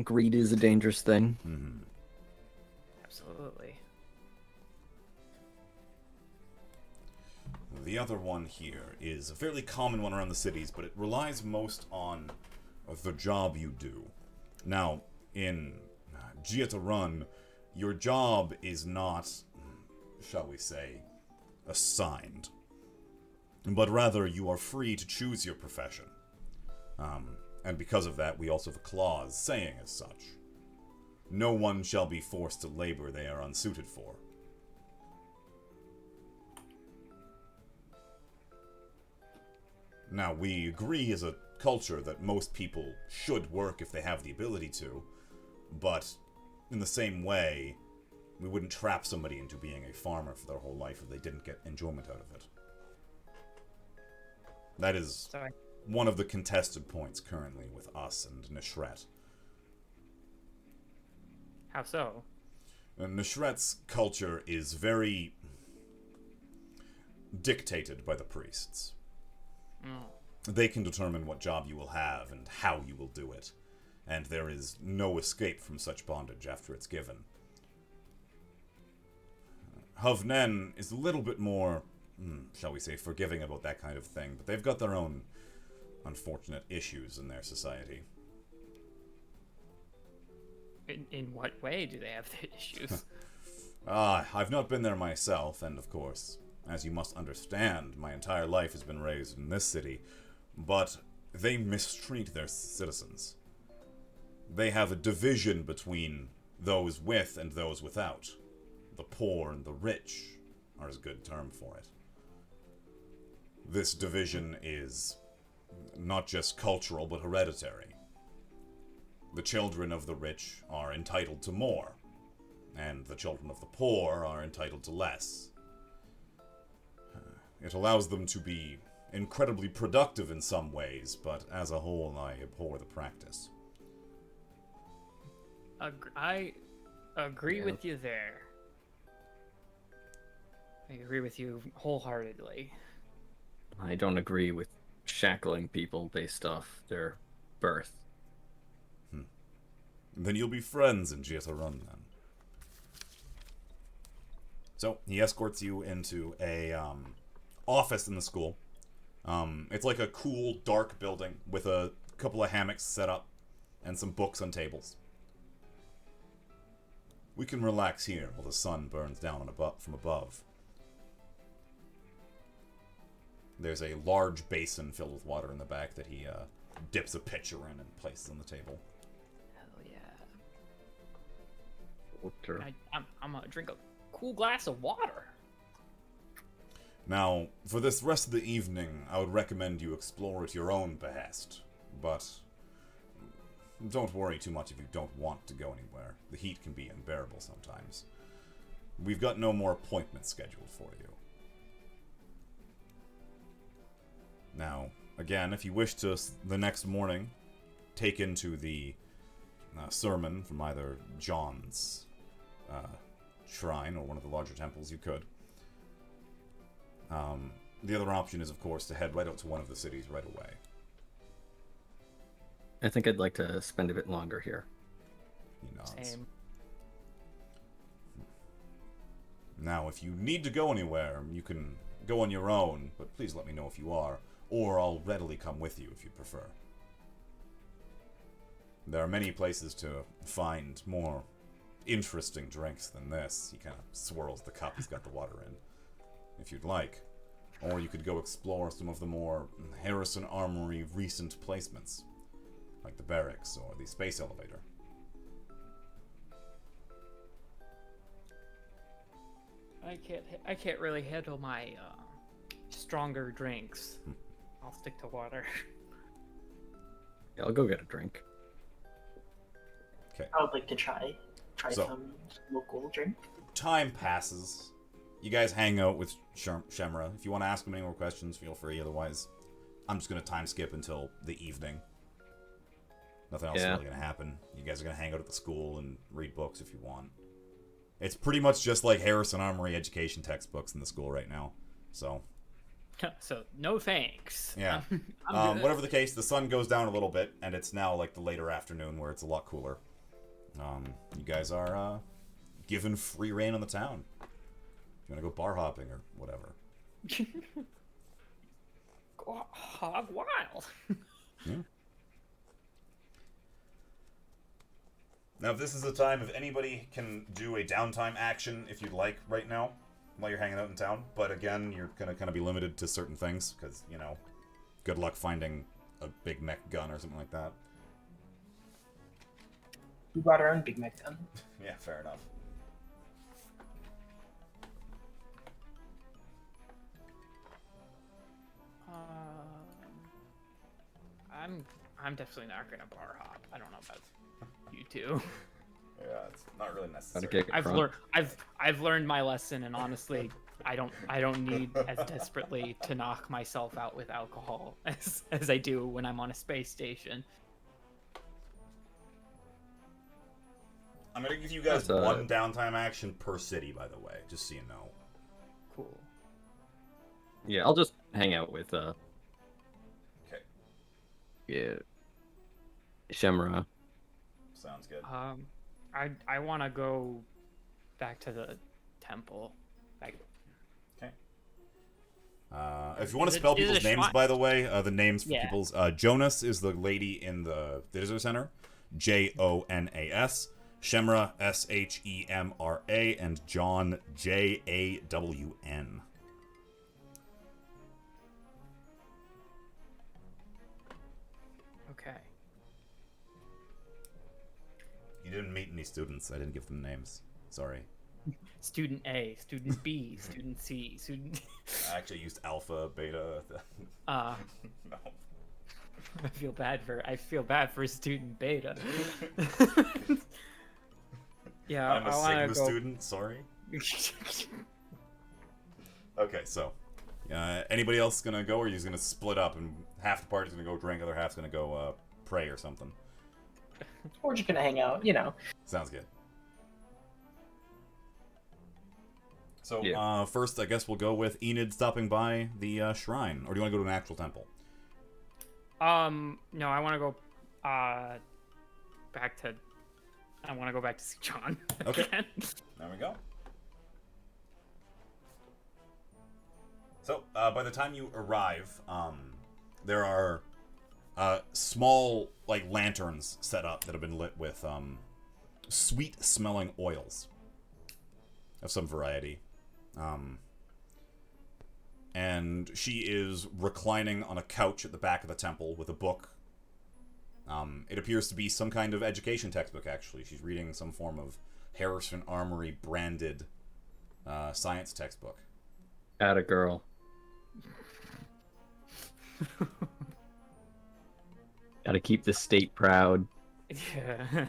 Greed is a dangerous thing. Mm-hmm. Absolutely. The other one here is a fairly common one around the cities, but it relies most on the job you do. Now, in Jiatarun, your job is not, shall we say, assigned, but rather you are free to choose your profession. And because of that, we also have a clause saying as such. No one shall be forced to labor they are unsuited for. Now, we agree as a culture that most people should work if they have the ability to, but in the same way, we wouldn't trap somebody into being a farmer for their whole life if they didn't get enjoyment out of it. That is Sorry. one of the contested points currently with us and Nishret. How so? And Nishret's culture is very dictated by the priests. They can determine what job you will have and how you will do it, and there is no escape from such bondage after it's given. Hovnen is a little bit more, shall we say, forgiving about that kind of thing, but they've got their own unfortunate issues in their society. In what way do they have the issues? I've not been there myself, and of course, as you must understand, my entire life has been raised in this city, but they mistreat their citizens. They have a division between those with and those without. The poor and the rich are a good term for it. This division is not just cultural, but hereditary. The children of the rich are entitled to more, and the children of the poor are entitled to less. It allows them to be incredibly productive in some ways, but as a whole, I abhor the practice. I agree Yeah. with you there. I agree with you wholeheartedly. I don't agree with shackling people based off their birth. Then you'll be friends in Jiatarun, then. So, he escorts you into a office in the school. It's like a cool, dark building with a couple of hammocks set up and some books on tables. We can relax here while the sun burns down from above. There's a large basin filled with water in the back that he dips a pitcher in and places on the table. Hell yeah. Water. I'm gonna drink a cool glass of water. Now, for this rest of the evening, I would recommend you explore at your own behest, but don't worry too much if you don't want to go anywhere. The heat can be unbearable sometimes. We've got no more appointments scheduled for you. Now, again, if you wish to, the next morning, take into the sermon from either John's shrine or one of the larger temples, you could. The other option is, of course, to head right out to one of the cities right away. I think I'd like to spend a bit longer here. He nods. Same. Now, if you need to go anywhere, you can go on your own, but please let me know if you are, or I'll readily come with you if you prefer. There are many places to find more interesting drinks than this. He kind of swirls the cup he's got the water in, if you'd like. Or you could go explore some of the more Harrison Armory recent placements, like the barracks or the space elevator. I can't really handle my stronger drinks. I'll stick to water. Yeah, I'll go get a drink. Okay. I would like to try So- some local drink. Time passes. You guys hang out with Shemra. If you want to ask him any more questions, feel free. Otherwise, I'm just going to time skip until the evening. Nothing else is Yeah. really going to happen. You guys are going to hang out at the school and read books if you want. It's pretty much just like Harrison Armory education textbooks in the school right now. So, So no thanks. yeah. I'm good. Whatever the case, the sun goes down a little bit, and it's now like the later afternoon where it's a lot cooler. You guys are given free reign on the town. If you want to go bar hopping or whatever. Go hog wild. Now, if this is the time, if anybody can do a downtime action if you'd like right now, while you're hanging out in town. But again, you're going to kind of be limited to certain things, because, you know, good luck finding a big mech gun or something like that. We brought our own big mech gun. Yeah, fair enough. I'm definitely not gonna bar hop. I don't know about you two. Yeah, it's not really Gotta necessary. kick it front. I've learned my lesson, and honestly, I don't need as desperately to knock myself out with alcohol as I do when I'm on a space station. I'm gonna give you guys That's, one downtime action per city, by the way, just so you know. Cool. Yeah, I'll just hang out with Okay. yeah, Shemra. Sounds good. I want to go back to the temple. Like, Okay. If you want to Is it- spell is it people's a names, shrine? by the way, the names for Yeah. people's Jonas is the lady in the visitor center, Jonas. Shemra, Shemra, and John, Jawn. okay. You didn't meet any students. I didn't give them names. Sorry. Student A, student B, student C, student. I actually used alpha, beta. No. I feel bad for student beta. Yeah, I'm a I want Sigma to go. student. Sorry. Okay, so anybody else gonna go, or are you just gonna split up and half the party's gonna go drink, other half's gonna go pray or something? We're just gonna hang out, you know. Sounds good. So Yeah. first, I guess we'll go with Enid stopping by the shrine, or do you want to go to an actual temple? No, I want to go back to. I want to go back to see John. Okay. again. There we go. So, by the time you arrive, there are small, like, lanterns set up that have been lit with sweet-smelling oils of some variety. And she is reclining on a couch at the back of the temple with a book. It appears to be some kind of education textbook, actually. She's reading some form of Harrison Armory branded science textbook. Atta girl. Gotta keep the state proud. Yeah.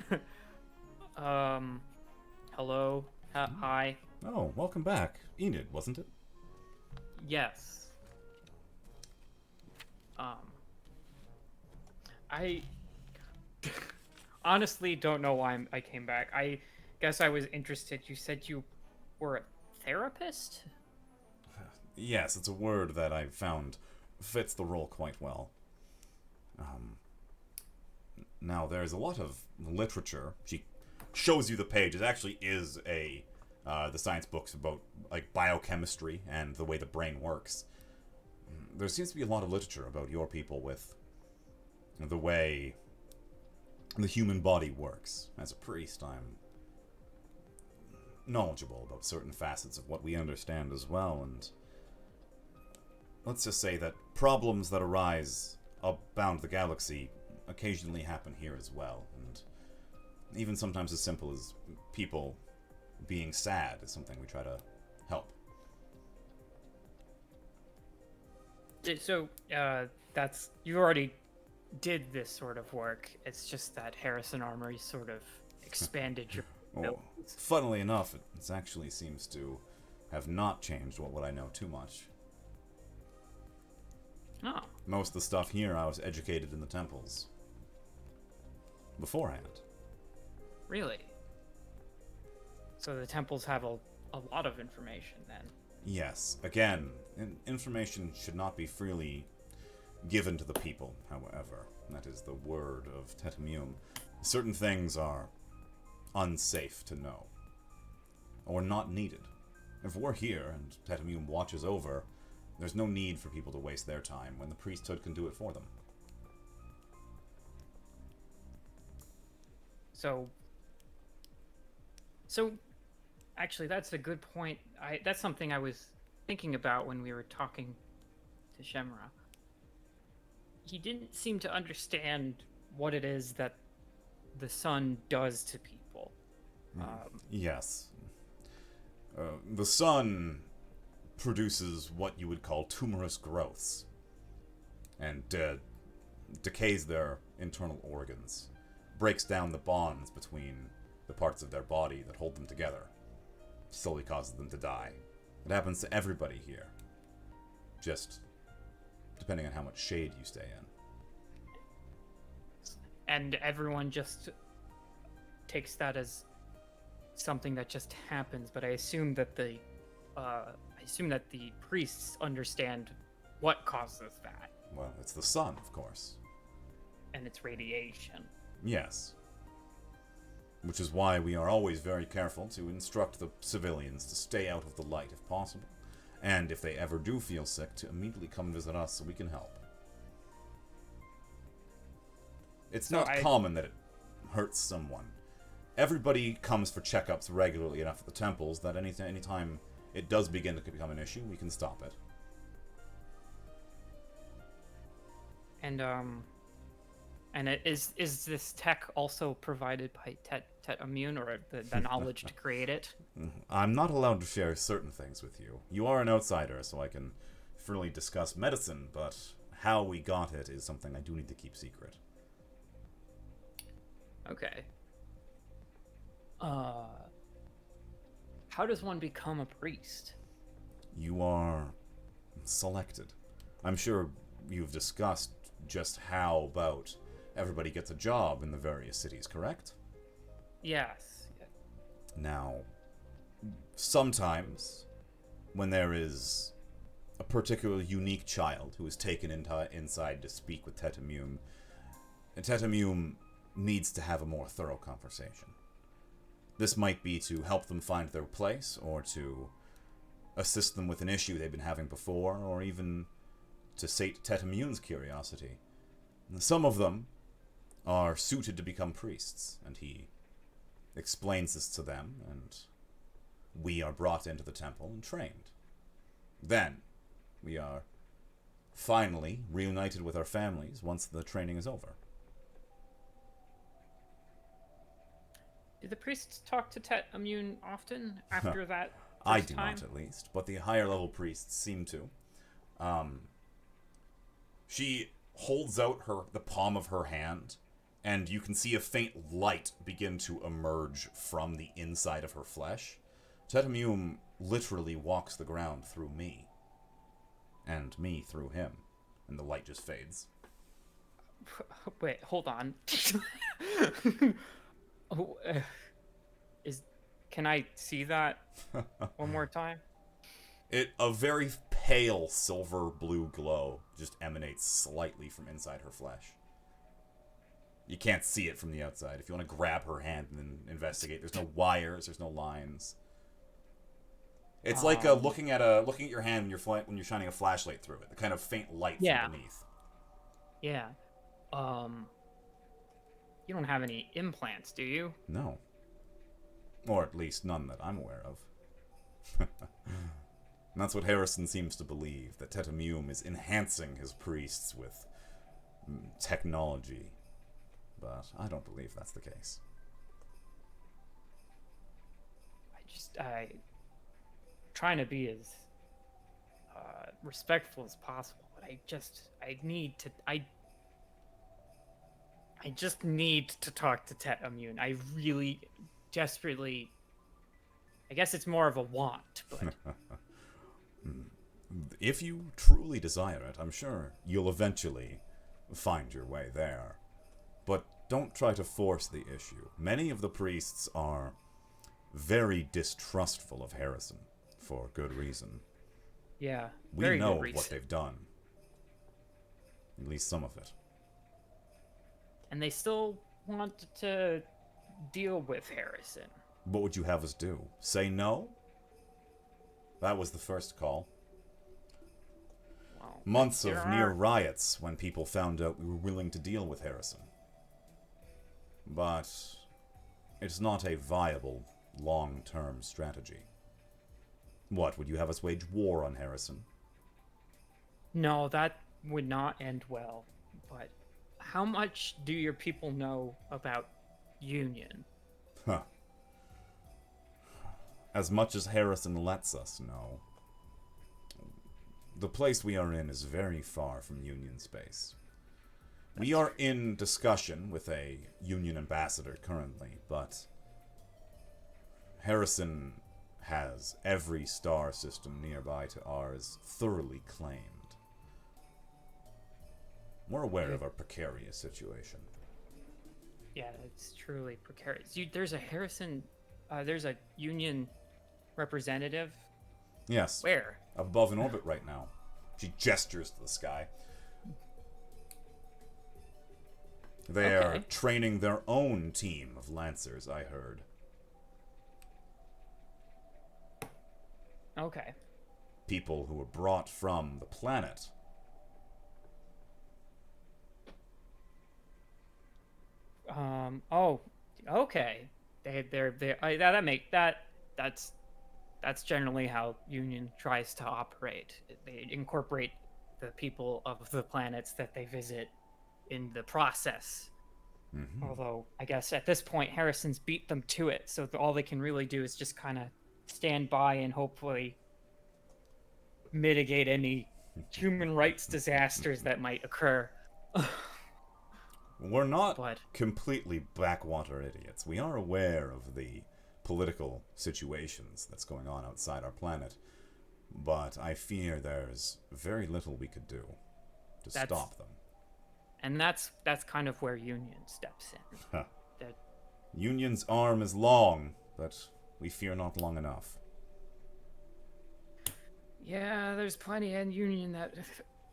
Hello. Hi. Oh, welcome back. Enid, wasn't it? Yes. I honestly don't know why I came back. I guess I was interested. You said you were a therapist? Yes, it's a word that I found fits the role quite well. Now, there's a lot of literature. She shows you the page. It actually is the science books about, like, biochemistry and the way the brain works. There seems to be a lot of literature about your people with the way the human body works. As a priest, I'm knowledgeable about certain facets of what we understand as well, and let's just say that problems that arise abound the galaxy occasionally happen here as well, and even sometimes as simple as people being sad is something we try to help. So, that's you already did this sort of work. It's just that Harrison Armory sort of expanded your. Oh, funnily enough, it actually seems to have not changed what I know too much. Oh, Most of the stuff here I was educated in the temples beforehand. really? So the temples have a lot of information then. Yes, again, information should not be freely given to the people, however. That is the word of Tetamium. Certain things are unsafe to know, or not needed. If we're here and Tetamium watches over, there's no need for people to waste their time when the priesthood can do it for them. So actually, that's a good point. That's something I was thinking about when we were talking to Shemra. he didn't seem to understand what it is that the sun does to people. Yes. The sun produces what you would call tumorous growths and decays their internal organs, breaks down the bonds between the parts of their body that hold them together, slowly causes them to die. It happens to everybody here, just depending on how much shade you stay in. And everyone just takes that as something that just happens, but I assume that the priests understand what causes that, Well, it's the sun, of course. and it's radiation. Yes. Which is why we are always very careful to instruct the civilians to stay out of the light if possible. And if they ever do feel sick, to immediately come visit us so we can help. It's So not common that it hurts someone. Everybody comes for checkups regularly enough at the temples that anytime it does begin to become an issue, we can stop it. And is this tech also provided by Tet Immune, or the knowledge to create it? I'm not allowed to share certain things with you. You are an outsider, so I can freely discuss medicine, but how we got it is something I do need to keep secret. Okay. How does one become a priest? You are selected. I'm sure you've discussed just how about everybody gets a job in the various cities, correct? Yes. Now, sometimes when there is a particularly unique child who is taken inside to speak with Tetamune, and Tetamune needs to have a more thorough conversation. This might be to help them find their place, or to assist them with an issue they've been having before, or even to sate Tetamune's curiosity. And some of them are suited to become priests, and he explains this to them, and we are brought into the temple and trained. Then, we are finally reunited with our families once the training is over. Do the priests talk to Tet Immune often after that I first do time? not, at least, but the higher level priests seem to. She holds out the palm of her hand, and you can see a faint light begin to emerge from the inside of her flesh. Tetamune literally walks the ground through me, and me through him, and the light just fades. Wait, hold on. Oh, can I see that one more time? A very pale silver blue glow just emanates slightly from inside her flesh. You can't see it from the outside. If you want to grab her hand and then investigate, there's no wires, there's no lines. It's like looking at your hand when you're shining a flashlight through it. The kind of faint light from beneath. Yeah. You don't have any implants, do you? No. Or at least none that I'm aware of. And that's what Harrison seems to believe, that Tetamune is enhancing his priests with technology. But I don't believe that's the case. I trying to be as respectful as possible, but I just need to talk to Tet Immune. I really desperately, I guess it's more of a want, but If you truly desire it, I'm sure you'll eventually find your way there. But don't try to force the issue. Many of the priests are very distrustful of Harrison, for good reason. yeah, We very know good reason. what they've done. At least some of it. And they still want to deal with Harrison. What would you have us do? Say no? That was the first call. Well, Months there of near are- riots when people found out we were willing to deal with Harrison. But it's not a viable, long-term strategy. What, would you have us wage war on Harrison? No, that would not end well. but how much do your people know about Union? Huh. As much as Harrison lets us know. The place we are in is very far from Union space. We are in discussion with a Union ambassador currently, but Harrison has every star system nearby to ours thoroughly claimed. We're aware of our precarious situation. Yeah, it's truly precarious. There's a Harrison, there's a Union representative. Yes. Where? Above in orbit right now. She gestures to the sky. They are Okay. training their own team of Lancers, I heard. Okay. People who were brought from the planet. Oh, okay. That's generally how Union tries to operate. They incorporate the people of the planets that they visit in the process. Mm-hmm. Although I guess at this point Harrison's beat them to it, so all they can really do is just kind of stand by and hopefully mitigate any human rights disasters that might occur. We're not But completely backwater idiots. We are aware of the political situations that's going on outside our planet, but I fear there's very little we could do to stop them. and that's kind of where Union steps in. Huh. That Union's arm is long, but we fear not long enough. yeah, there's plenty in Union that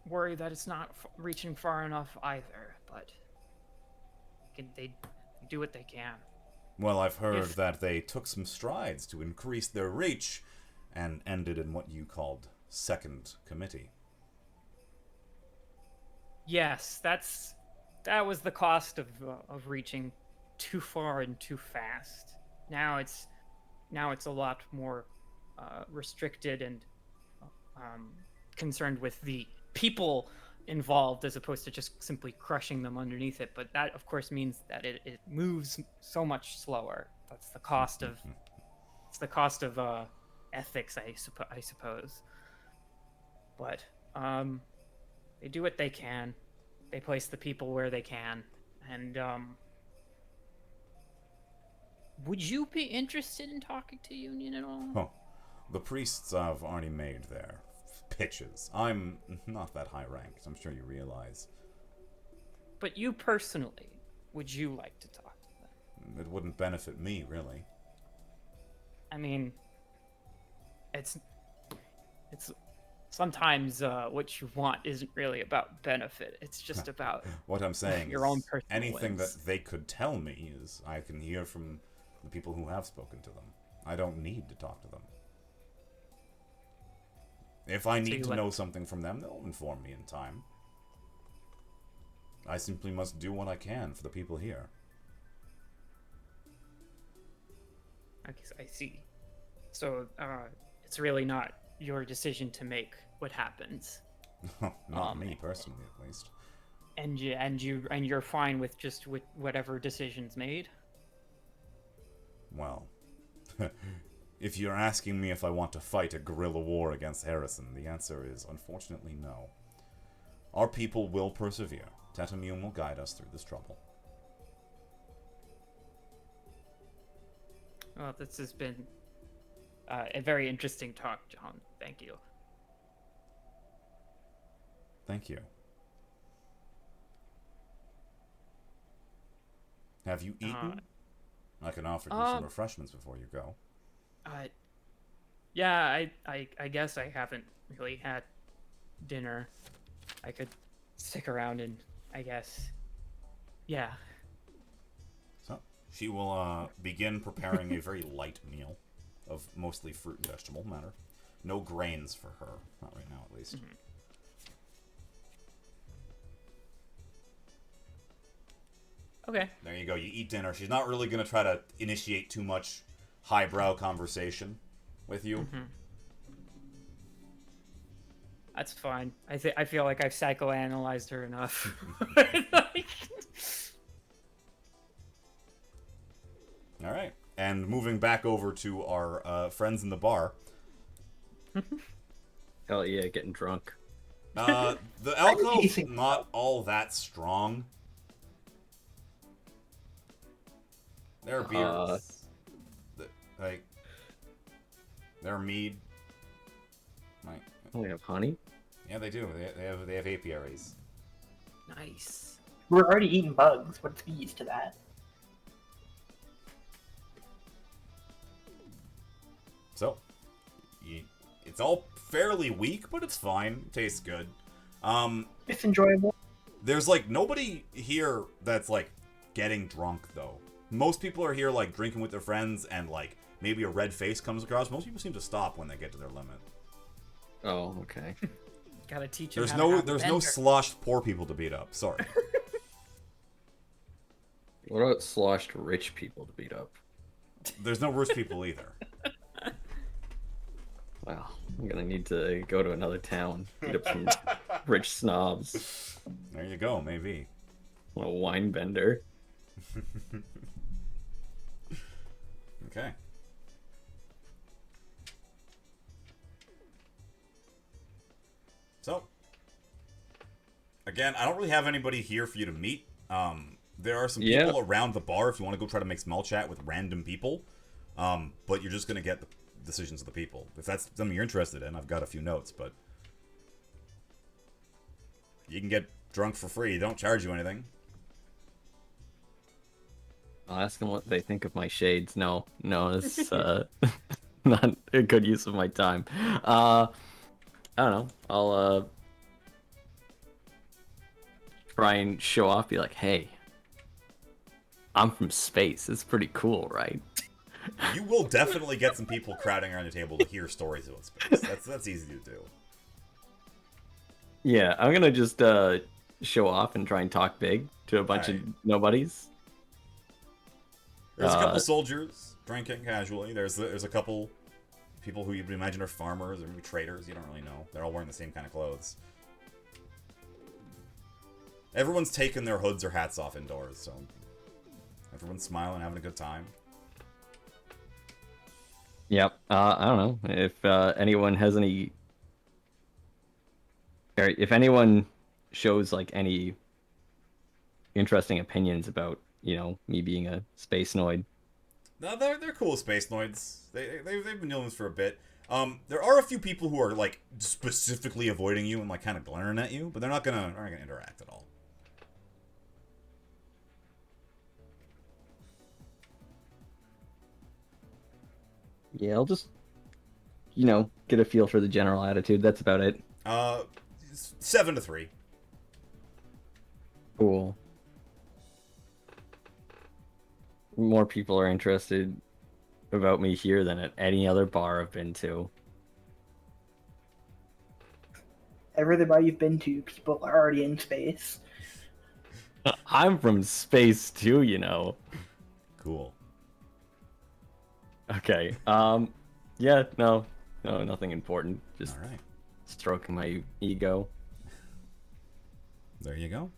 worry that it's not reaching far enough either, but they do what they can. Well, I've heard If- that they took some strides to increase their reach and ended in what you called Second Committee. Yes, that was the cost of reaching too far and too fast. Now it's a lot more restricted and concerned with the people involved as opposed to just simply crushing them underneath it. But that, of course, means that it moves so much slower. That's the cost of ethics, I suppose. But they do what they can. They place the people where they can, and would you be interested in talking to Union at all? Oh, the priests have already made their pitches. I'm not that high ranked, I'm sure you realize. But you personally, would you like to talk to them? It wouldn't benefit me, really. I mean, it's sometimes what you want isn't really about benefit. It's just about What I'm saying your is own personal anything wins. that they could tell me is I can hear from the people who have spoken to them. I don't need to talk to them. If I need you to let- know something from them, they'll inform me in time. I simply must do what I can for the people here. I see. So it's really not your decision to make what happens, Not me personally, at least. and you're fine with just with whatever decision's made. Well, if you're asking me if I want to fight a guerrilla war against Harrison, the answer is unfortunately no. Our people will persevere. Tetamune will guide us through this trouble. Well, this has been a very interesting talk, John. Thank you. Thank you. Have you eaten? I can offer you some refreshments before you go. Yeah, I guess I haven't really had dinner. I could stick around and I guess, yeah. So, she will begin preparing a very light meal of mostly fruit and vegetable matter. No grains for her. Not right now, at least. Okay. There you go. You eat dinner. She's not really going to try to initiate too much highbrow conversation with you. That's fine. I feel like I've psychoanalyzed her enough. Like, All right. And moving back over to our friends in the bar. Hell yeah, getting drunk. The alcohol's Tasting not all that strong. There are beers. Like, there are mead. Like, Oh, we have honey? yeah, they do. They have apiaries. nice. We're already eating bugs. What's bees to that? So, it's all fairly weak, but it's fine. Tastes good. It's enjoyable. There's like nobody here that's like getting drunk though. Most people are here like drinking with their friends, and like maybe a red face comes across. Most people seem to stop when they get to their limit. Oh, okay. Gotta teach him. There's how to no have a there's no bender. sloshed poor people to beat up. Sorry. What about sloshed rich people to beat up? There's no rich people either. Wow, I'm gonna need to go to another town, beat up some rich snobs. There you go. Maybe. A wine bender. Okay. So, again, I don't really have anybody here for you to meet. There are some Yeah. people around the bar if you want to go try to make small chat with random people. But you're just going to get the decisions of the people. If that's something you're interested in, I've got a few notes, but you can get drunk for free. Don't charge you anything. I'll ask them what they think of my shades. No, it's not a good use of my time. I don't know. I'll try and show off. Be like, hey, I'm from space. It's pretty cool, right? You will definitely get some people crowding around the table to hear stories about space. That's easy to do. Yeah, I'm gonna just show off and try and talk big to a bunch of nobodies. There's a couple soldiers drinking casually. There's a couple people who you'd imagine are farmers or maybe traders. You don't really know. They're all wearing the same kind of clothes. Everyone's taking their hoods or hats off indoors, so everyone's smiling, having a good time. Yep. I don't know if anyone has any. Or if anyone shows like any interesting opinions about, me being a space noid. No, they're cool space noids. They've been doing this for a bit. There are a few people who are like specifically avoiding you and like kind of glaring at you, but they're not gonna interact at all. Yeah, I'll just, get a feel for the general attitude. That's about it. 7-3. Cool. More people are interested about me here than at any other bar I've been to. Every other bar you've been to, people are already in space. I'm from space too, Cool. Okay. Yeah, no, nothing important. Just All right. stroking my ego. There you go.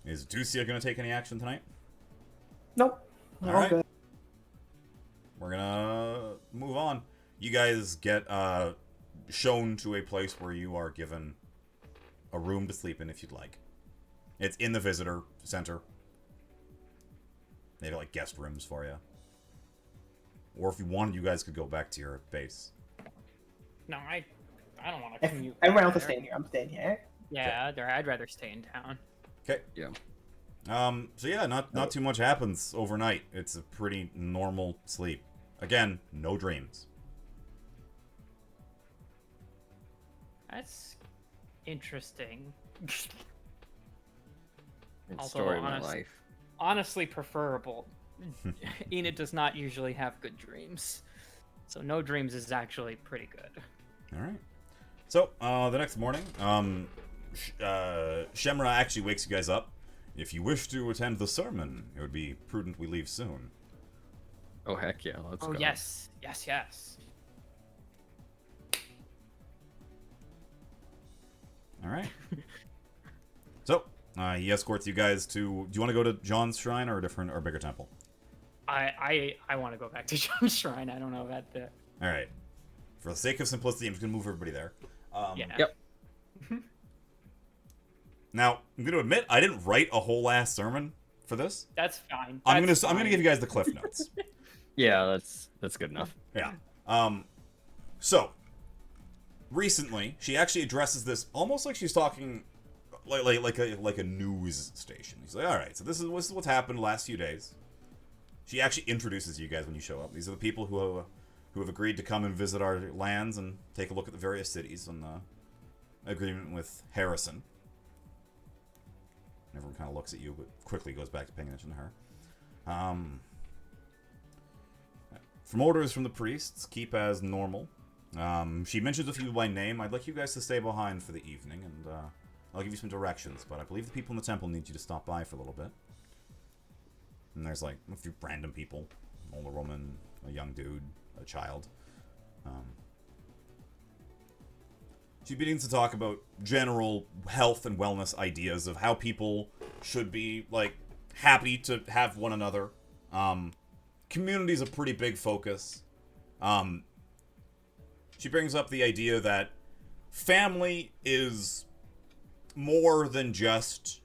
Is Ducia going to take any action tonight? Nope. All All right. good. We're going to move on. You guys get shown to a place where you are given a room to sleep in if you'd like. It's in the visitor center. They have like guest rooms for you. Or if you wanted, you guys could go back to your base. No, I don't want to If commute. everyone else there. is staying here, I'm staying here. Yeah, I'd rather stay in town. Okay. Yeah. So yeah, not too much happens overnight. It's a pretty normal sleep. Again, no dreams. That's interesting. It's the Also, story of my honest- life. Honestly, preferable. Enid does not usually have good dreams, so no dreams is actually pretty good. All right. So the next morning, Shemra actually wakes you guys up. If you wish to attend the sermon, it would be prudent we leave soon. Oh heck yeah, let's Oh go. yes, yes, yes. All right. So he escorts you guys to. Do you want to go to John's shrine or a different or bigger temple? I want to go back to John's shrine. I don't know about the. All right. For the sake of simplicity, I'm just gonna move everybody there. Yeah. Yep. Now I'm gonna admit I didn't write a whole ass sermon for this. That's fine. I'm That's gonna fine. give you guys the cliff notes. Yeah, that's good enough. Yeah. So recently, she actually addresses this almost like she's talking like a news station. She's like, "All right, so this is what's happened the last few days." She actually introduces you guys when you show up. These are the people who have agreed to come and visit our lands and take a look at the various cities on the agreement with Harrison. Everyone kind of looks at you, but quickly goes back to paying attention to her. From orders from the priests, keep as normal. She mentions a few by name. I'd like you guys to stay behind for the evening, and I'll give you some directions, but I believe the people in the temple need you to stop by for a little bit. And there's like a few random people. An older woman, a young dude, a child. She begins to talk about general health and wellness ideas of how people should be, like, happy to have one another. Community's a pretty big focus. She brings up the idea that family is more than just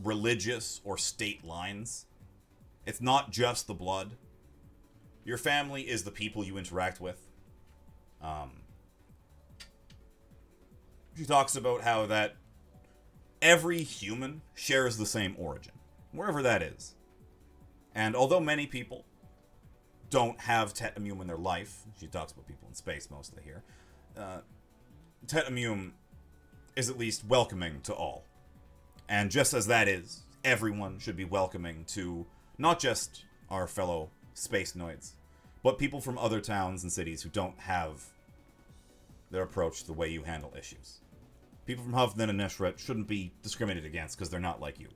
religious or state lines. It's not just the blood. Your family is the people you interact with. She talks about how that every human shares the same origin, wherever that is. And although many people don't have Tetamume in their life, she talks about people in space mostly here, Tetamume is at least welcoming to all. And just as that is, everyone should be welcoming to not just our fellow space noids, but people from other towns and cities who don't have their approach to the way you handle issues. People from Hovnen and Neshret shouldn't be discriminated against because they're not like you.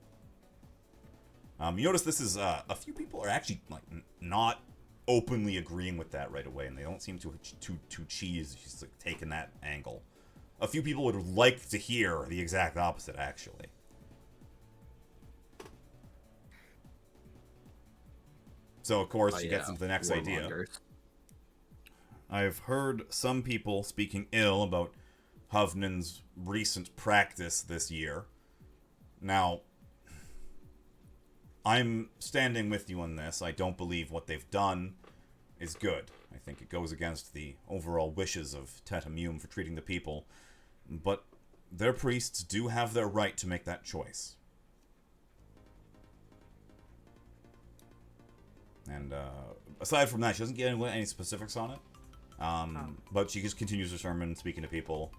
You notice this is, a few people are actually, like, not openly agreeing with that right away, and they don't seem to cheese, she's, like, taking that angle. A few people would like to hear the exact opposite, actually. So, of course, she gets into the next idea. I've heard some people speaking ill about Hovnen's recent practice this year. Now, I'm standing with you on this. I don't believe what they've done is good. I think it goes against the overall wishes of Tetamume for treating the people. But their priests do have their right to make that choice. And aside from that, she doesn't get any specifics on it. But she just continues her sermon, speaking to people.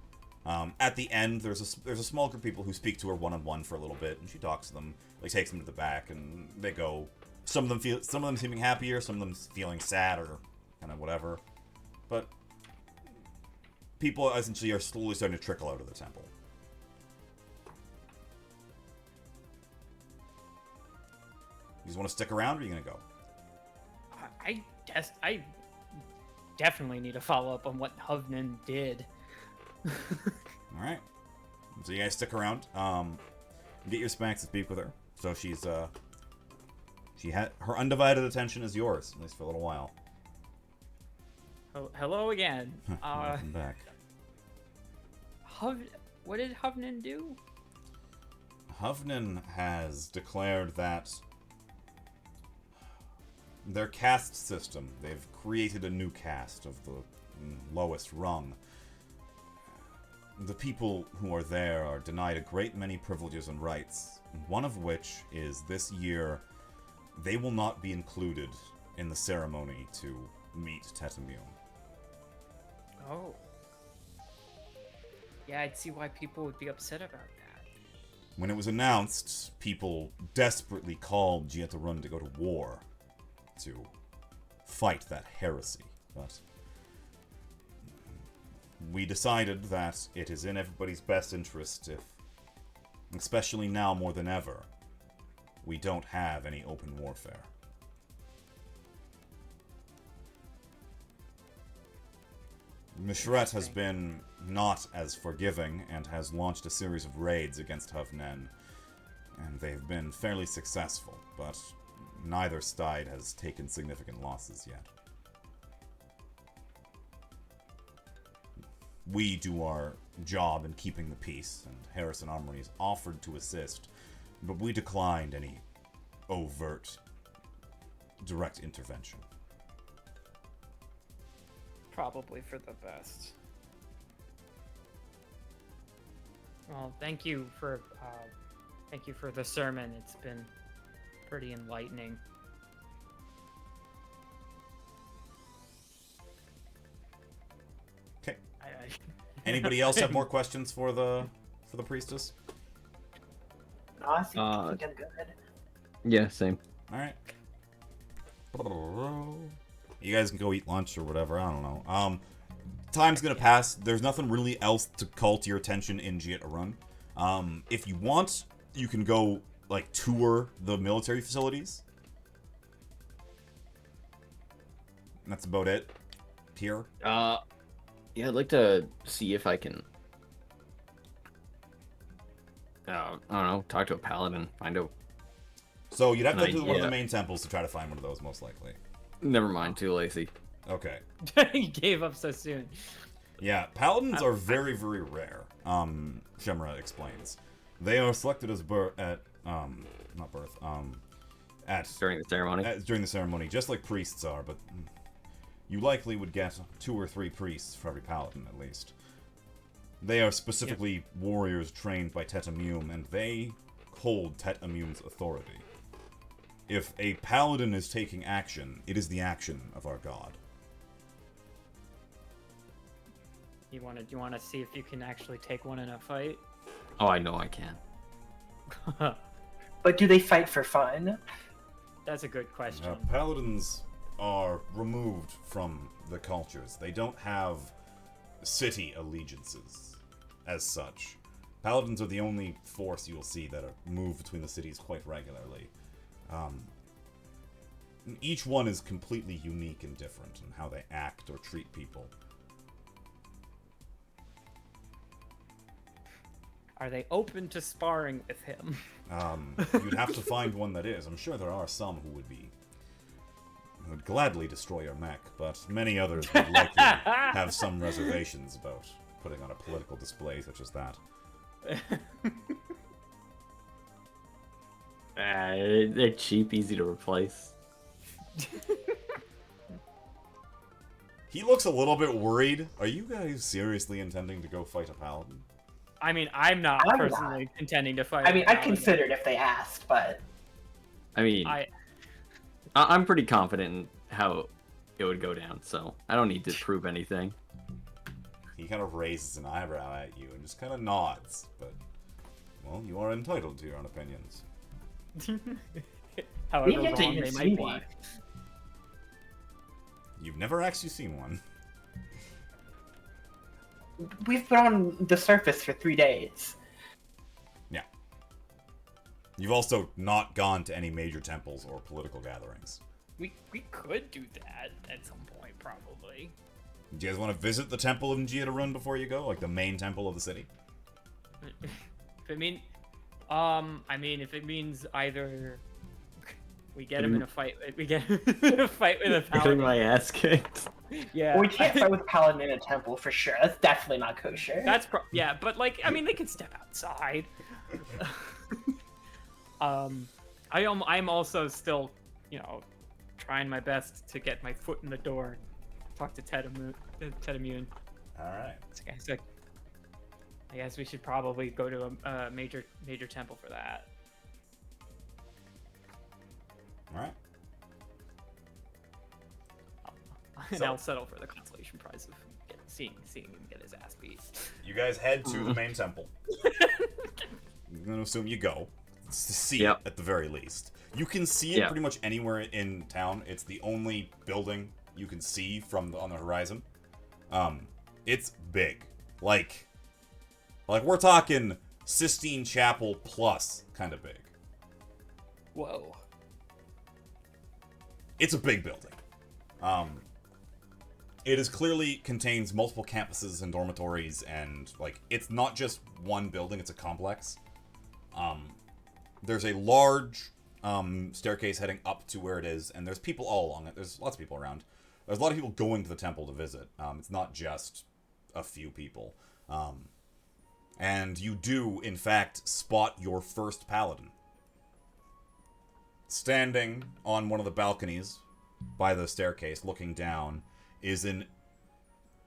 At the end, there's a small group of people who speak to her one-on-one for a little bit, and she talks to them, like takes them to the back, and they go. Some of them seeming happier, some of them feeling sad or kind of whatever. But people essentially are slowly starting to trickle out of the temple. You just want to stick around, or are you gonna go? I guess I definitely need to follow up on what Hovnen did. All right. So you guys stick around. Get your Spanx to speak with her. So her undivided attention is yours, at least for a little while. Oh, hello again. Welcome back. What did Hovnen do? Hovnen has declared that their caste system, they've created a new caste of the lowest rung. The people who are there are denied a great many privileges and rights, one of which is this year they will not be included in the ceremony to meet Tetamume. Oh. Yeah, I'd see why people would be upset about that. When it was announced, people desperately called Jietarun to go to war, to fight that heresy, but we decided that it is in everybody's best interest if, especially now more than ever, we don't have any open warfare. Mishret has been not as forgiving and has launched a series of raids against Hovnen, and they've been fairly successful, but neither side has taken significant losses yet. We do our job in keeping the peace, and Harrison Armories offered to assist, but we declined any overt, direct intervention. Probably for the best. Well, thank you for the sermon. It's been pretty enlightening. Okay. I Anybody else have more questions for the priestess? No, I think I'm good. Yeah, same. All right. You guys can go eat lunch or whatever. I don't know. Time's gonna pass. There's nothing really else to call to your attention in Jiet Arun. If you want, you can go like tour the military facilities. And that's about it. Here. Yeah, I'd like to see if I can. I don't know. Talk to a paladin. Find out. So you'd have to go to one of idea. the main temples to try to find one of those, most likely. Never mind. Too lazy. Okay. he gave up so soon. Yeah, paladins are very, very rare. Shemra explains. They are selected as During the ceremony. during the ceremony, just like priests are, but you likely would get 2 or 3 priests for every paladin, at least. They are specifically warriors trained by Tet Amum, and they hold Tet Amum's authority. If a paladin is taking action, it is the action of our god. You want to see if you can actually take one in a fight? Oh, I know I can. But do they fight for fun? That's a good question. Paladins are removed from the cultures. They don't have city allegiances as such. Paladins are the only force you'll see that move between the cities quite regularly. Each one is completely unique and different in how they act or treat people. Are they open to sparring with him? You'd have to find one that is. I'm sure there are some who would gladly destroy your mech, but many others would likely have some reservations about putting on a political display such as that. They're cheap, easy to replace. He looks a little bit worried. Are you guys seriously intending to go fight a paladin? I mean, I'm not I'm personally intending to fight. I mean, a I paladin. considered if they asked, but I mean, I'm pretty confident in how it would go down, so I don't need to prove anything. He kind of raises an eyebrow at you and just kind of nods, but, well, you are entitled to your own opinions. However we get to wrong even they see might be. one. You've never actually seen one. We've been on the surface for 3 days. Yeah. You've also not gone to any major temples or political gatherings. We could do that at some point, probably. Do you guys want to visit the temple of Jiet Arun before you go? Like the main temple of the city? I mean, if it means either we get him in a fight, we get him in a fight with a Getting paladin. my ass kicked. Yeah, Well, we can't fight with Paladin in a temple for sure. That's definitely not kosher. yeah, but like, I mean, they can step outside. I'm also still, trying my best to get my foot in the door, talk to Tet Amum. Alright. So I guess we should probably go to a major temple for that. Alright. And So- I'll settle for the consolation prize of seeing him get his ass beat. You guys head to the main temple. I'm going to assume you go. It's to see Yep. it at the very least. You can see it Yeah. pretty much anywhere in town. It's the only building you can see on the horizon. It's big. Like we're talking Sistine Chapel plus kind of big. Whoa. It's a big building. It is clearly contains multiple campuses and dormitories, and like it's not just one building; it's a complex. There's a large staircase heading up to where it is, and there's people all along it. There's lots of people around. There's a lot of people going to the temple to visit. It's not just a few people. And you do, in fact, spot your first paladin. Standing on one of the balconies by the staircase, looking down, is an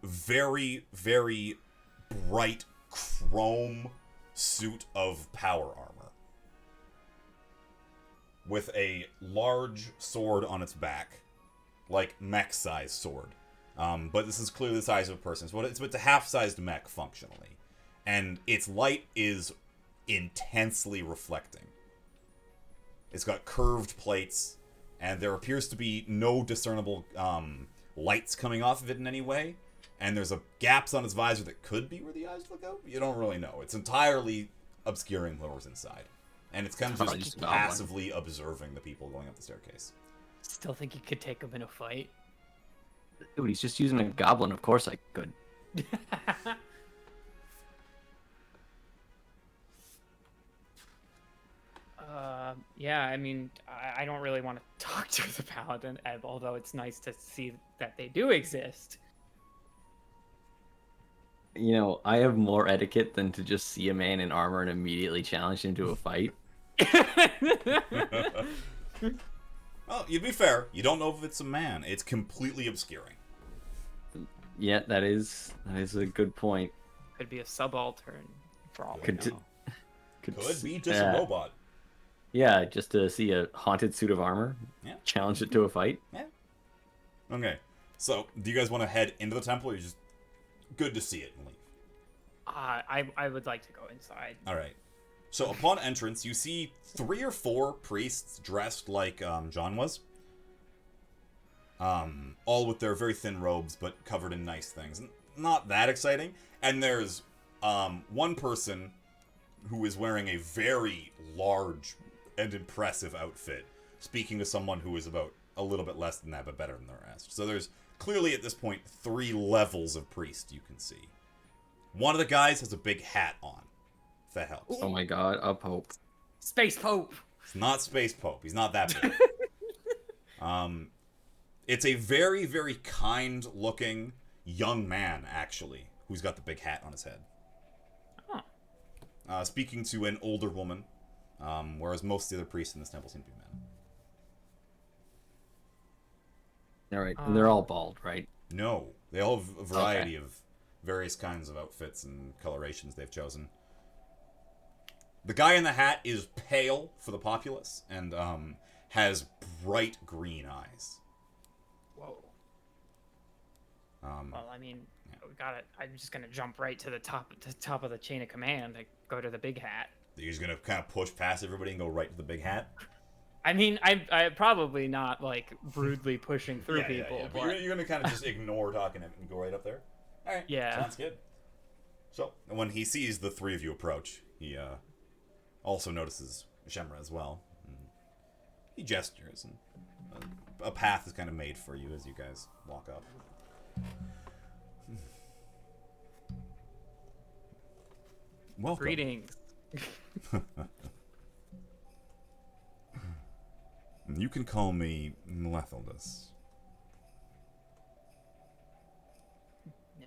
very, very bright chrome suit of power armor. With a large sword on its back. Like, mech-sized sword. But this is clearly the size of a person. So it's a half-sized mech, functionally. And its light is intensely reflecting. It's got curved plates, and there appears to be no discernible lights coming off of it in any way. And there's gaps on its visor that could be where the eyes look out. You don't really know. It's entirely obscuring whoever's inside. And it's kind of just passively observing the people going up the staircase. Still think you could take him in a fight? Dude, he's just using a goblin. Of course I could. Yeah, I mean, I don't really want to talk to the paladin, although it's nice to see that they do exist. You know, I have more etiquette than to just see a man in armor and immediately challenge him to a fight. Well, you'd be fair. You don't know if it's a man. It's completely obscuring. Yeah, that is a good point. Could be a subaltern, for all we Could know. Could be just a robot. Yeah, just to see a haunted suit of armor. Yeah. Challenge it to a fight. Yeah. Okay. So, do you guys want to head into the temple, or you just good to see it and leave? I would like to go inside. All right. So, upon entrance, you see 3 or 4 priests dressed like John was. All with their very thin robes, but covered in nice things. Not that exciting. And there's one person who is wearing a very large and impressive outfit, speaking to someone who is about a little bit less than that, but better than the rest. So there's clearly at this point 3 levels of priest you can see. One of the guys has a big hat on, if that helps. Oh my god, a pope. Space Pope! It's not Space Pope. He's not that big. It's a very, very kind-looking young man, actually, who's got the big hat on his head. Oh. Speaking to an older woman, whereas most of the other priests in this temple seem to be men. All right, and they're all bald, right? No, they all have a variety of various kinds of outfits and colorations they've chosen. The guy in the hat is pale for the populace and has bright green eyes. Whoa. Well, I mean, we got it. I'm just gonna jump right to the top of the chain of command. I go to the big hat. You're just gonna kind of push past everybody and go right to the big hat? I mean, I probably not like rudely pushing through people, But but you're gonna kind of just ignore talking to him and go right up there? Alright, Yeah. sounds good. So, when he sees the 3 of you approach, he also notices Shemra as well. And he gestures, and a path is kind of made for you as you guys walk up. Welcome. greetings. You can call me Lethaldus.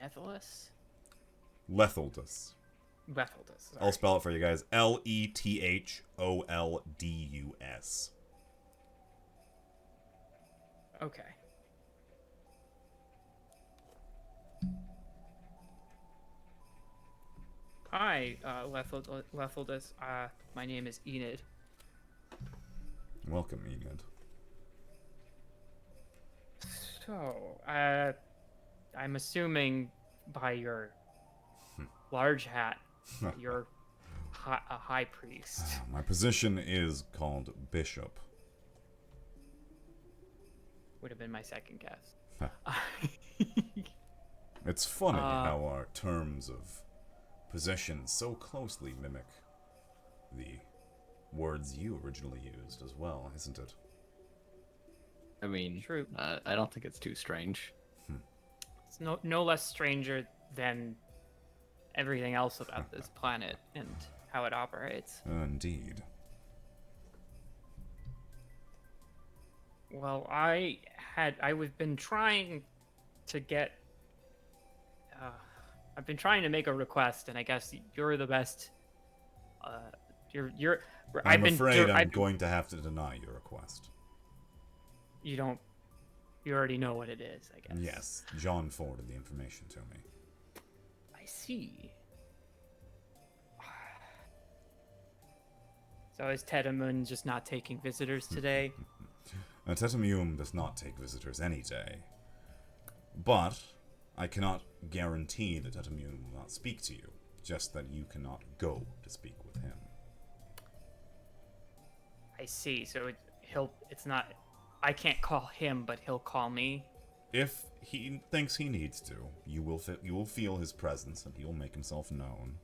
Nethylus? Lethaldus. Lethaldus. I'll spell it for you guys. Letholdus. Okay. Hi, Lethaldus. My name is Enid. Welcome, Enid. So, I'm assuming by your large hat, you're a high priest. My position is called Bishop. Would have been my second guess. It's funny how our terms of position so closely mimic the words you originally used as well, isn't it? I mean, True. I don't think it's too strange. It's no less stranger than everything else about this planet and how it operates. Indeed. Well, I've been trying to get. I've been trying to make a request, and I guess you're the best. You're. I'm afraid I'm I've been- going to have to deny your request. You don't. You already know what it is, I guess. Yes, John forwarded the information to me. I see. So is Tedamun just not taking visitors today? Tetamium does not take visitors any day. But I cannot guarantee that Tetamium will not speak to you, just that you cannot go to speak with him. I see. So it's not. I can't call him, but he'll call me. If he thinks he needs to, you will feel his presence and he will make himself known.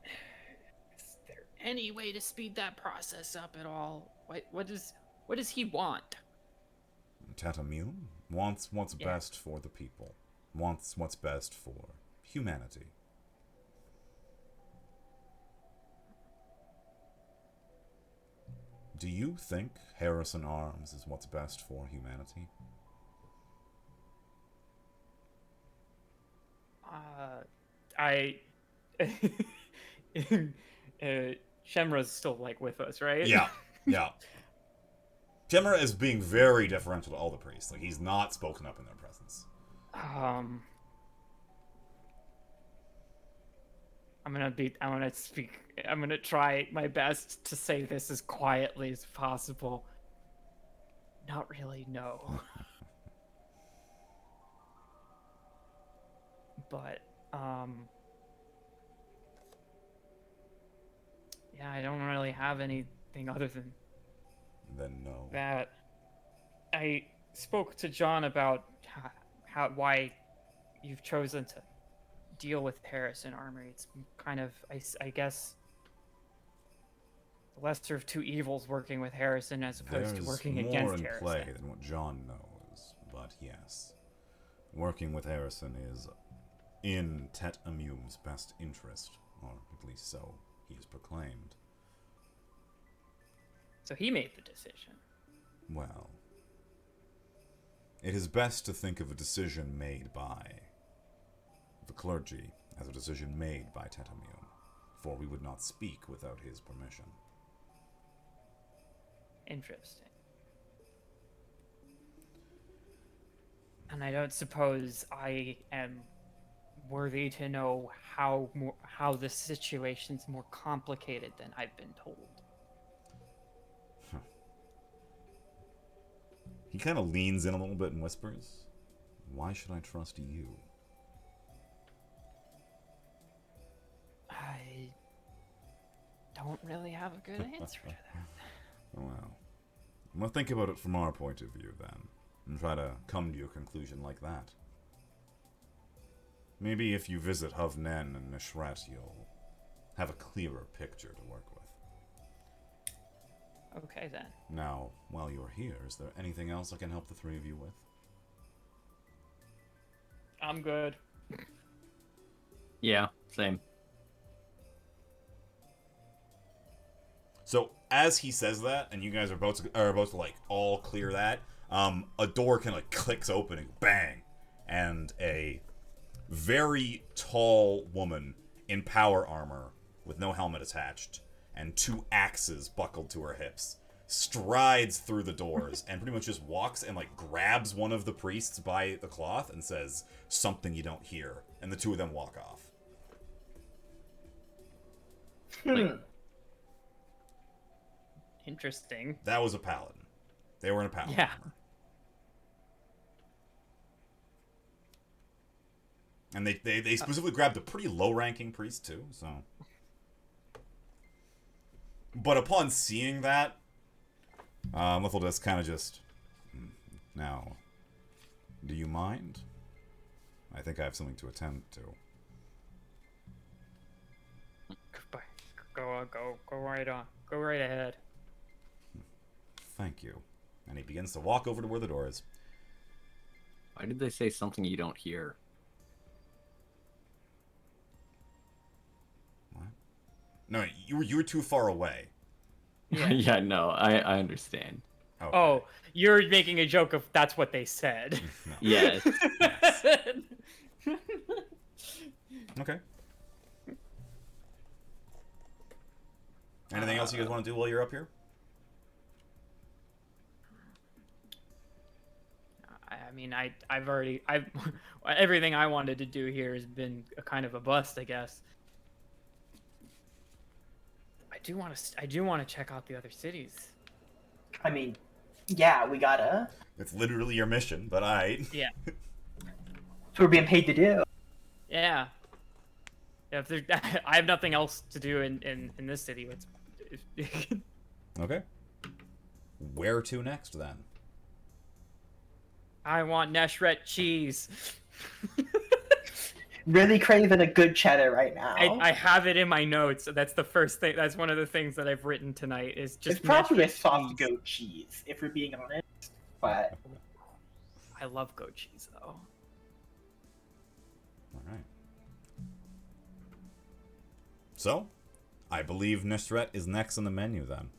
Is there any way to speed that process up at all? What does he want? Tetamium wants what's Yeah. best for the people. Wants what's best for humanity. Do you think Harrison Arms is what's best for humanity? Shemra's still with us, right? Yeah, yeah. Shemra is being very deferential to all the priests. He's not spoken up in their presence. I'm gonna try my best to say this as quietly as possible. Not really, no. But, yeah, I don't really have anything other than Then no. that. I spoke to John about why you've chosen to deal with Harrison Armory. It's kind of, I guess, the lesser of two evils working with Harrison as opposed to There's working more against in Harrison. play than what John knows, but yes. Working with Harrison is in Tet Amum's best interest, or at least so he has proclaimed. So he made the decision. Well, it is best to think of a decision made by the clergy as a decision made by Tet Amum, for we would not speak without his permission. Interesting. And I don't suppose I am worthy to know how the situation's more complicated than I've been told. He kind of leans in a little bit and whispers, "Why should I trust you?" I don't really have a good answer to that. Well, I'm gonna think about it from our point of view then, and try to come to a conclusion like that. Maybe if you visit Hovnen and Nishret, you'll have a clearer picture to work with. Okay then. Now, while you're here, is there anything else I can help the three of you with? I'm good. Yeah, same. So as he says that, and you guys are about to all clear that, a door kind of clicks open and bang, and a very tall woman in power armor with no helmet attached and two axes buckled to her hips strides through the doors and pretty much just walks and grabs one of the priests by the cloth and says something you don't hear, and the two of them walk off. Interesting. That was a paladin. They were in a paladin Yeah. armor. And they specifically grabbed a pretty low-ranking priest, too, so... But upon seeing that, Litholdus kind of just... Now, do you mind? I think I have something to attend to. Go right on. Go right ahead. Thank you. And he begins to walk over to where the door is. Why did they say something you don't hear? What? No, you were too far away. Yeah. Yeah, no, I understand. Okay. Oh, you're making a joke of that's what they said. No. Yes. Yes. Okay. Anything else you guys want to do while you're up here? I mean, I've everything I wanted to do here has been a kind of a bust, I guess. I do want to check out the other cities. I mean, yeah, we gotta. It's literally your mission, but Yeah. That's what we're being paid to do. Yeah. If there, I have nothing else to do in this city. Okay. Where to next then? I want Neshret cheese. Really craving a good cheddar right now. I have it in my notes. That's the first thing. That's one of the things that I've written tonight. Is just it's probably a Neshret soft cheese. goat cheese, if we're being honest. But I love goat cheese though. All right. So, I believe Nishret is next on the menu then.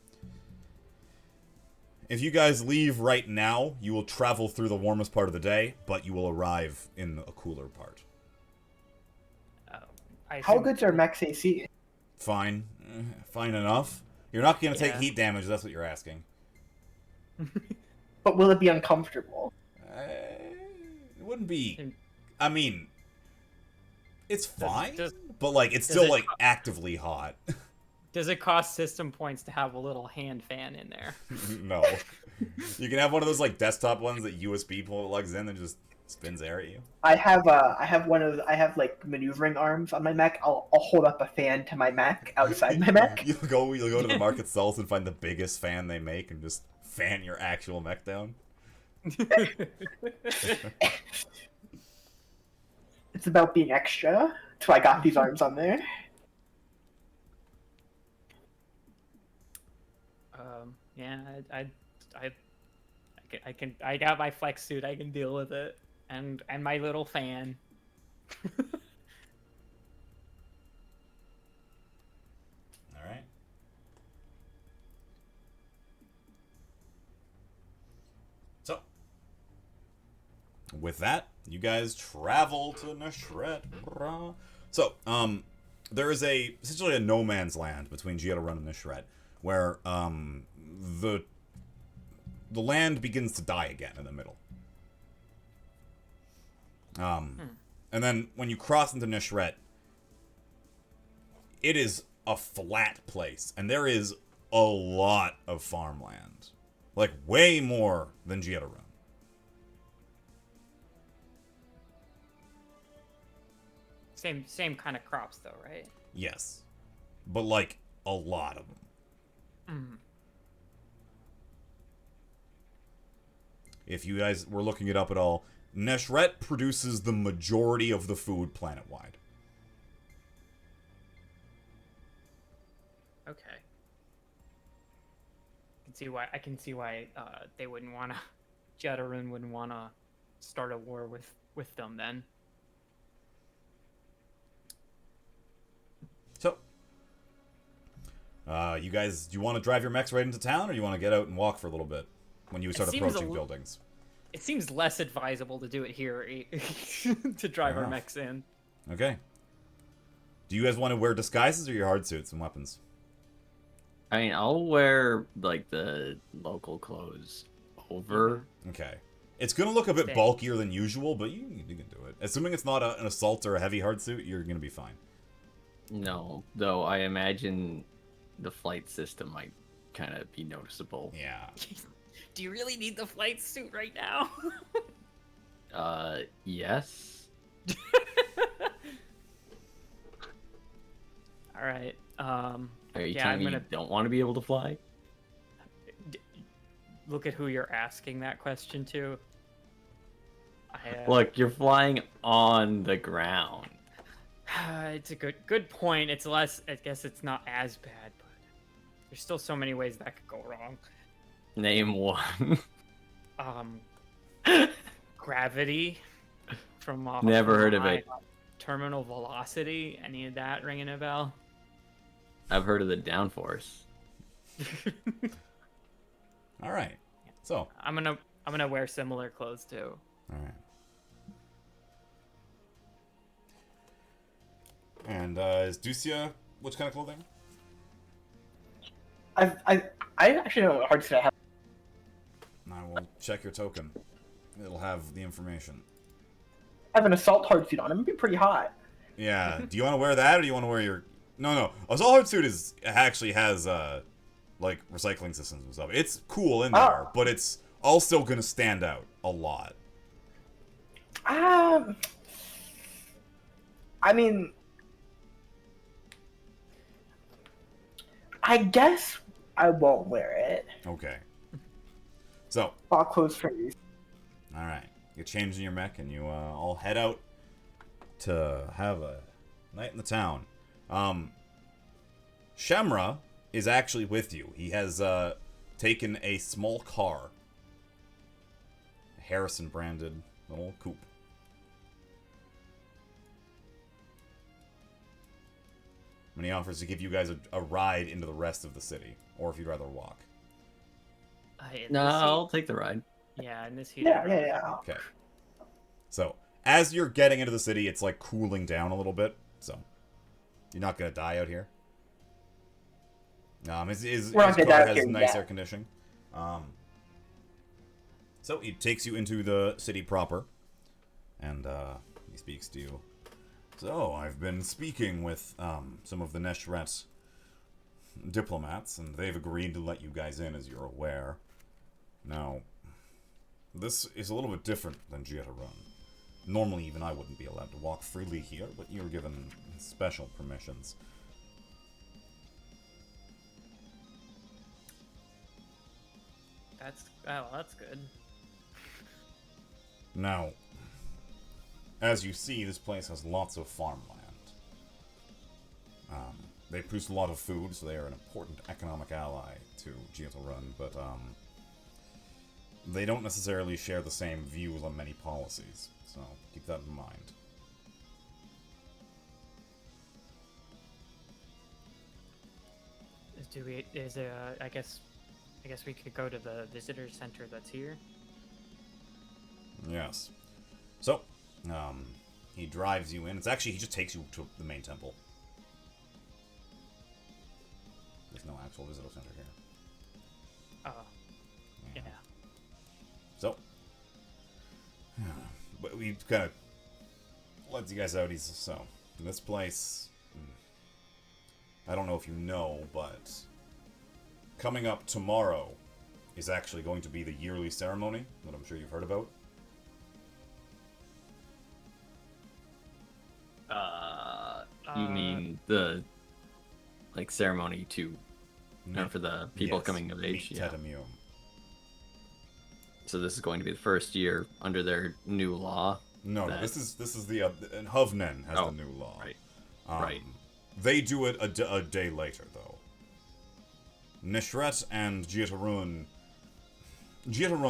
If you guys leave right now, you will travel through the warmest part of the day, but you will arrive in a cooler part. how good's our max AC? Fine. Fine enough. You're not going to take Yeah. heat damage, that's what you're asking. But will it be uncomfortable? It wouldn't be... I mean... It's fine, does- but, like, it's does still, it- like, actively hot. Does it cost system points to have a little hand fan in there? No. You can have one of those, like, desktop ones that USB plugs in and just spins air at you. I have like maneuvering arms on my Mac. I'll hold up a fan to my Mac outside my Mac. You'll go to the market stalls and find the biggest fan they make and just fan your actual mech down. It's about being extra, so I got these arms on there. Yeah, I got my flex suit. I can deal with it, and my little fan. All right. So, with that, you guys travel to Neshret. So, there is essentially a no man's land between Geoda Run and Neshret, where the land begins to die again in the middle. And then when you cross into Neshret, it is a flat place, and there is a lot of farmland, like way more than Geoda Run. Same kind of crops though, right? Yes, but like a lot of them. Mm. If you guys were looking it up at all, Neshret produces the majority of the food planet-wide. Okay. I can see why they wouldn't want to. Jedarun wouldn't want to start a war with them then. So, you guys, do you want to drive your mechs right into town, or do you want to get out and walk for a little bit when you start seems approaching buildings? It seems less advisable to do it here to drive our enough. mechs in. Okay. Do you guys want to wear disguises or your hard suits and weapons? I mean, I'll wear like the local clothes over. Okay. It's going to look a bit Stay. bulkier than usual, but you can do it. Assuming it's not an assault or a heavy hard suit, you're going to be fine. No, though I imagine the flight system might kind of be noticeable. Yeah. Do you really need the flight suit right now? Yes. All right. Are you Yeah, telling I'm me gonna- you don't want to be able to fly? Look at who you're asking that question to. Look, you're flying on the ground. It's a good point. It's less. I guess it's not as bad, but there's still so many ways that could go wrong. Name one. Gravity from Never from heard of it. Terminal velocity. Any of that ringing a bell? I've heard of the downforce. All right. So, I'm gonna wear similar clothes too. all right. And is Ducia which kind of clothing? I actually don't know hard to say. I will check your token. It'll have the information. I have an assault hard suit on. I'm gonna be pretty hot. Yeah. Do you want to wear that, or do you want to wear your? No. Assault hard suit actually has like recycling systems and stuff. It's cool in there, but it's also gonna stand out a lot. I mean, I guess I won't wear it. Okay. So, All clothes for you. all right. You change in your mech, and you all head out to have a night in the town. Shamra is actually with you. He has taken a small car, a Harrison branded little coupe. And he offers to give you guys a ride into the rest of the city, or if you'd rather walk. In No, this I'll take the ride. Yeah, in this heat. Yeah. Okay. So, as you're getting into the city, it's like cooling down a little bit. So, you're not gonna die out here. His We're not car gonna die out has here nice yet. air conditioning. So he takes you into the city proper, and he speaks to you. So I've been speaking with some of the Neshret diplomats, and they've agreed to let you guys in, as you're aware. Now, this is a little bit different than Jiatarun. Normally, even I wouldn't be allowed to walk freely here, but you're given special permissions. That's good. Now, as you see, this place has lots of farmland. They produce a lot of food, so they are an important economic ally to Jiatarun, but they don't necessarily share the same views on many policies, so keep that in mind. I guess we could go to the visitor center that's here. Yes. So, he drives you in. It's actually, he just takes you to the main temple. There's no actual visitor center here. Oh, yeah. So, but we kind of lets you guys out. So, in this place, I don't know if you know, but coming up tomorrow is actually going to be the yearly ceremony that I'm sure you've heard about. You mean the ceremony to for the people Yes, coming of age? Meet Yeah. Tetamuum. So this is going to be the first year under their new law. No, that- this is the and Hovnen has Oh, the new law. right. Right. They do it a day later, though. Neshret and Jiatarun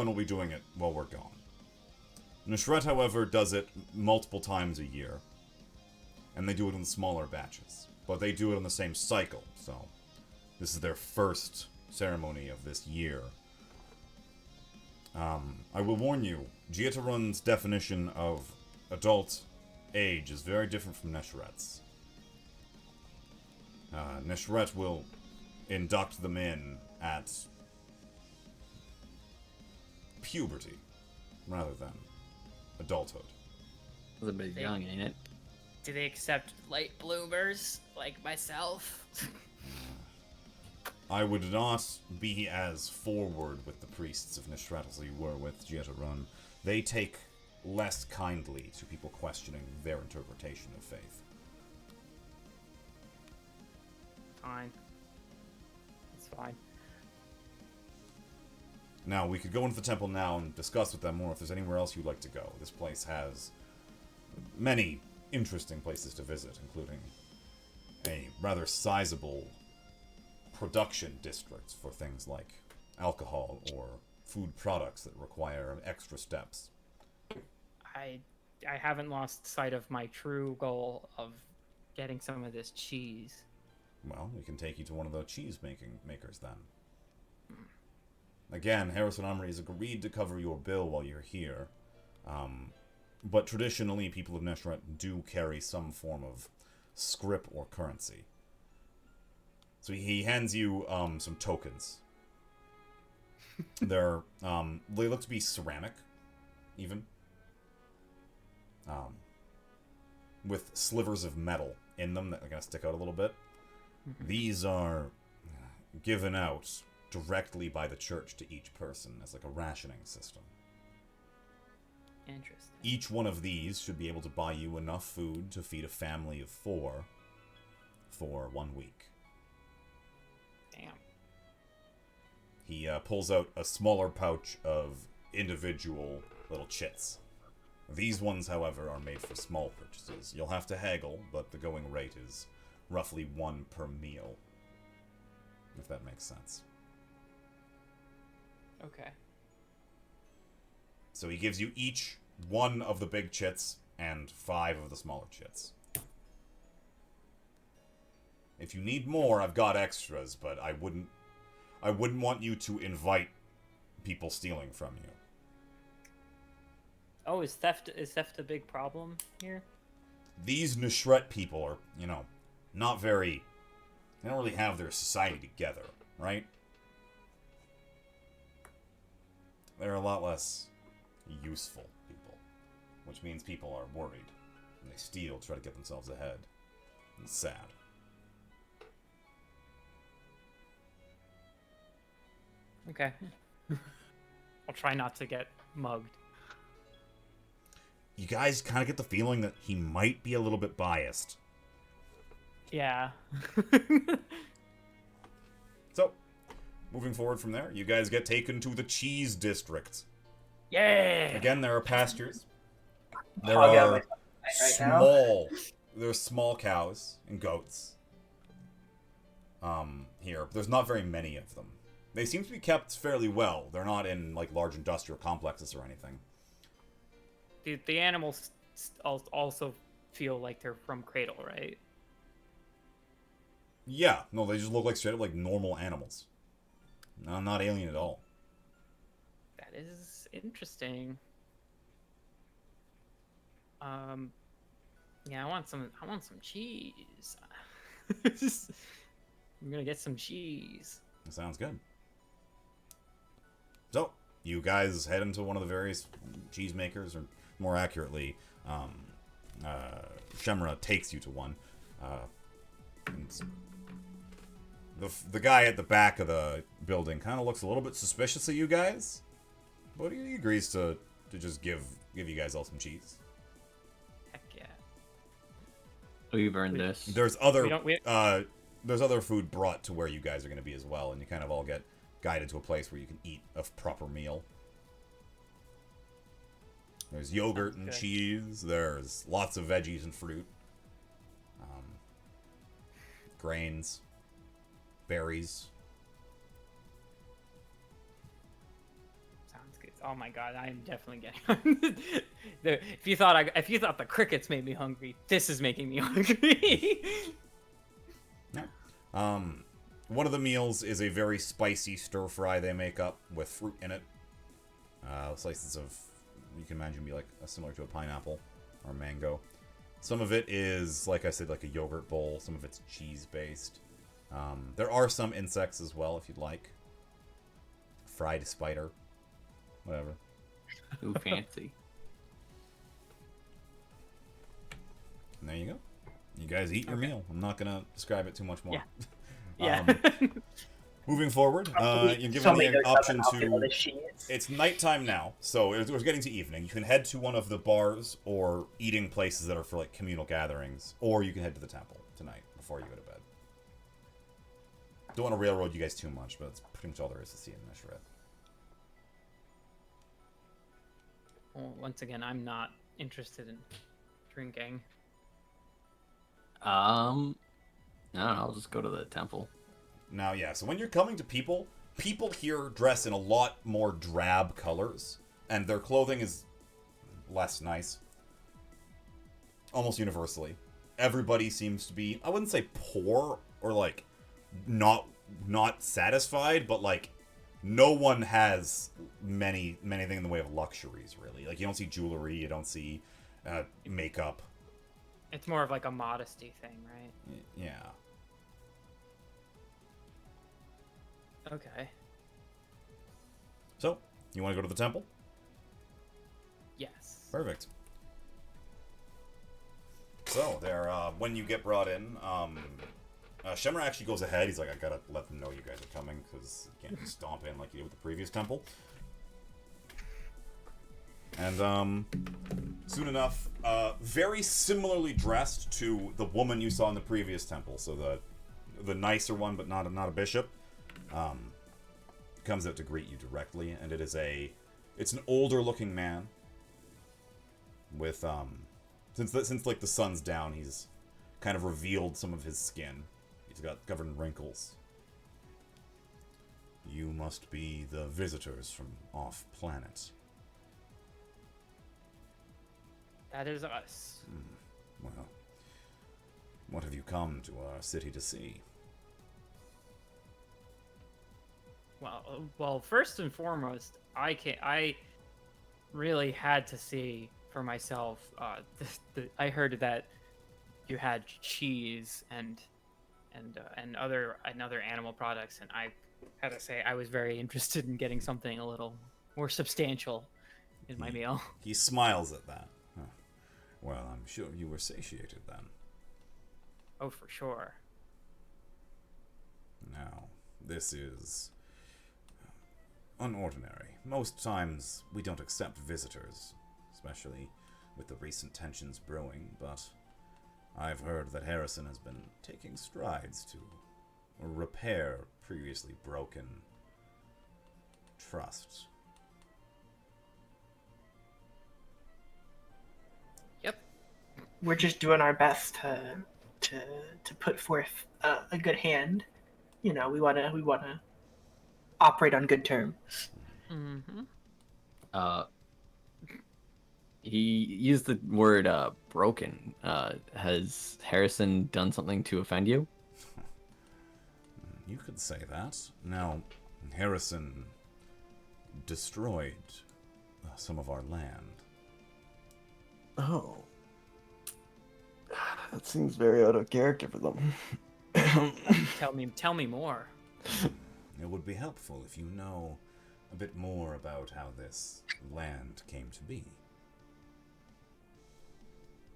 will be doing it while we're gone. Neshret, however, does it multiple times a year. And they do it in smaller batches. But they do it on the same cycle, so this is their first ceremony of this year. I will warn you, Jiatarun's definition of adult age is very different from Neshret's. Neshret will induct them in at puberty rather than adulthood. It's a bit young, ain't it? Do they accept late bloomers like myself? I would not be as forward with the priests of Neshret as you were with Jiatarun. They take less kindly to people questioning their interpretation of faith. Fine. It's fine. Now, we could go into the temple now and discuss with them more if there's anywhere else you'd like to go. This place has many interesting places to visit, including a rather sizable production district for things like alcohol or food products that require extra steps. I haven't lost sight of my true goal of getting some of this cheese. Well, we can take you to one of the cheese makers then. Again, Harrison Omri has agreed to cover your bill while you're here. But traditionally, people of Neshret do carry some form of scrip or currency. So he hands you some tokens. They look to be ceramic, even. With slivers of metal in them that are going to stick out a little bit. These are given out directly by the church to each person as like a rationing system. Interesting. Each one of these should be able to buy you enough food to feed a family of 4 for 1 week. Damn. He pulls out a smaller pouch of individual little chits. These ones, however, are made for small purchases. You'll have to haggle, but the going rate is roughly 1 per meal. If that makes sense. Okay. So he gives you each 1 of the big chits and 5 of the smaller chits. If you need more, I've got extras, but I wouldn't want you to invite people stealing from you. Oh, is theft a big problem here? These Neshret people are, not very... They don't really have their society together, right? They're a lot less useful people, which means people are worried, and they steal to try to get themselves ahead. It's sad. Okay. I'll try not to get mugged. You guys kind of get the feeling that he might be a little bit biased. Yeah. So, moving forward from there, you guys get taken to the cheese district. Yeah. Again, there are pastures. There Hog out are my right now. there's small cows and goats. Here. There's not very many of them. They seem to be kept fairly well. They're not in, like, large industrial complexes or anything. The animals also feel like they're from Cradle, right? Yeah, no, they just look like straight up like normal animals. No, not alien at all. That is interesting. Yeah, I want some cheese. I'm gonna get some cheese. Sounds good. So, you guys head into one of the various cheese makers, or more accurately, Shemra takes you to one. The guy at the back of the building kind of looks a little bit suspicious of you guys, but he agrees to just give you guys all some cheese. Heck yeah. We've earned this. There's other food brought to where you guys are going to be as well, and you kind of all get guided to a place where you can eat a proper meal. There's yogurt and cheese. There's lots of veggies and fruit. Grains. Berries. Sounds good. Oh my god, I am definitely getting. If you thought the crickets made me hungry, this is making me hungry. Yeah. One of the meals is a very spicy stir fry they make up with fruit in it. Slices of, you can imagine, be like similar to a pineapple or a mango. Some of it is, like I said, like a yogurt bowl. Some of it's cheese based. There are some insects as well, if you'd like. Fried spider. Whatever. Ooh, fancy. And there you go. You guys eat your meal. I'm not going to describe it too much more. Yeah. Moving forward, you're given the option to... It's nighttime now, so we're getting to evening. You can head to one of the bars or eating places that are for like communal gatherings, or you can head to the temple tonight before you go to bed. Don't want to railroad you guys too much, but that's pretty much all there is to see in Neshret. Well, once again, I'm not interested in drinking. I don't know, I'll just go to the temple. Now, yeah, so when you're coming to people here dress in a lot more drab colors, and their clothing is less nice. Almost universally. Everybody seems to be, I wouldn't say poor or like not satisfied, but like no one has many things in the way of luxuries, really. Like, you don't see jewelry, you don't see makeup. It's more of like a modesty thing, right? Yeah. Okay. So, you want to go to the temple? Yes. Perfect. So, there, when you get brought in, Shemra actually goes ahead. He's like, I gotta let them know you guys are coming, because you can't just stomp in like you did with the previous temple. And, soon enough, very similarly dressed to the woman you saw in the previous temple, so the nicer one, but not a bishop, comes out to greet you directly, and it's an older looking man with, since like the sun's down, he's kind of revealed some of his skin. He's got covered in wrinkles. You must be the visitors from off planet. That is us. Well, what have you come to our city to see? Well, first and foremost, I really had to see for myself. I heard that you had cheese and other animal products, and I had to say I was very interested in getting something a little more substantial in my meal. He smiles at that. Huh. Well, I'm sure you were satiated then. Oh, for sure. Now, this is unordinary. Most times we don't accept visitors, especially with the recent tensions brewing, but I've heard that Harrison has been taking strides to repair previously broken trust. Yep. We're just doing our best to put forth a good hand. You know, we wanna operate on good terms. Mm-hmm. He used the word broken. Has Harrison done something to offend you? You could say that. Now, Harrison destroyed some of our land. Oh. That seems very out of character for them. Tell me more. It would be helpful if you know a bit more about how this land came to be.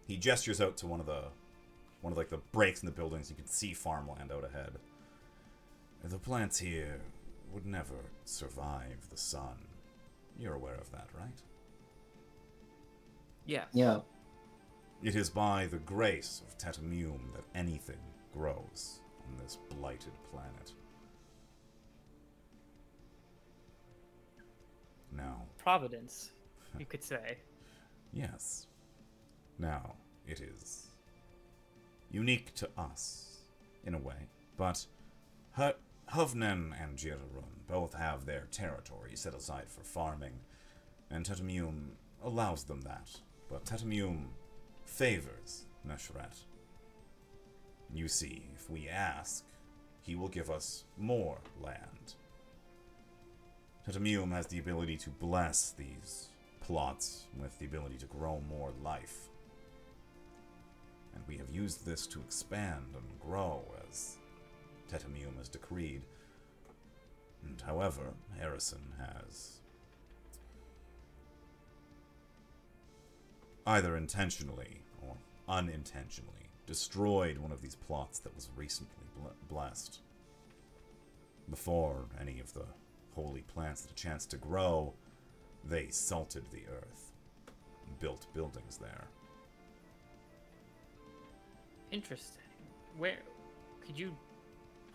He gestures out to one of like the breaks in the buildings. You can see farmland out ahead. The plants here would never survive the sun. You're aware of that, right? Yes. Yeah. It is by the grace of Tetamume that anything grows on this blighted planet. Now, Providence, you could say. yes. Now, it is unique to us, in a way, but Hovnen and Jirarun both have their territory set aside for farming, and Tetamume allows them that, but Tetamume favors Neshret. You see, if we ask, he will give us more land. Tetamume has the ability to bless these plots with the ability to grow more life. And we have used this to expand and grow as Tetamume has decreed. And however, Harrison has either intentionally or unintentionally destroyed one of these plots that was recently blessed. Before any of the holy plants had a chance to grow, they salted the earth and built buildings there. Interesting. Where could you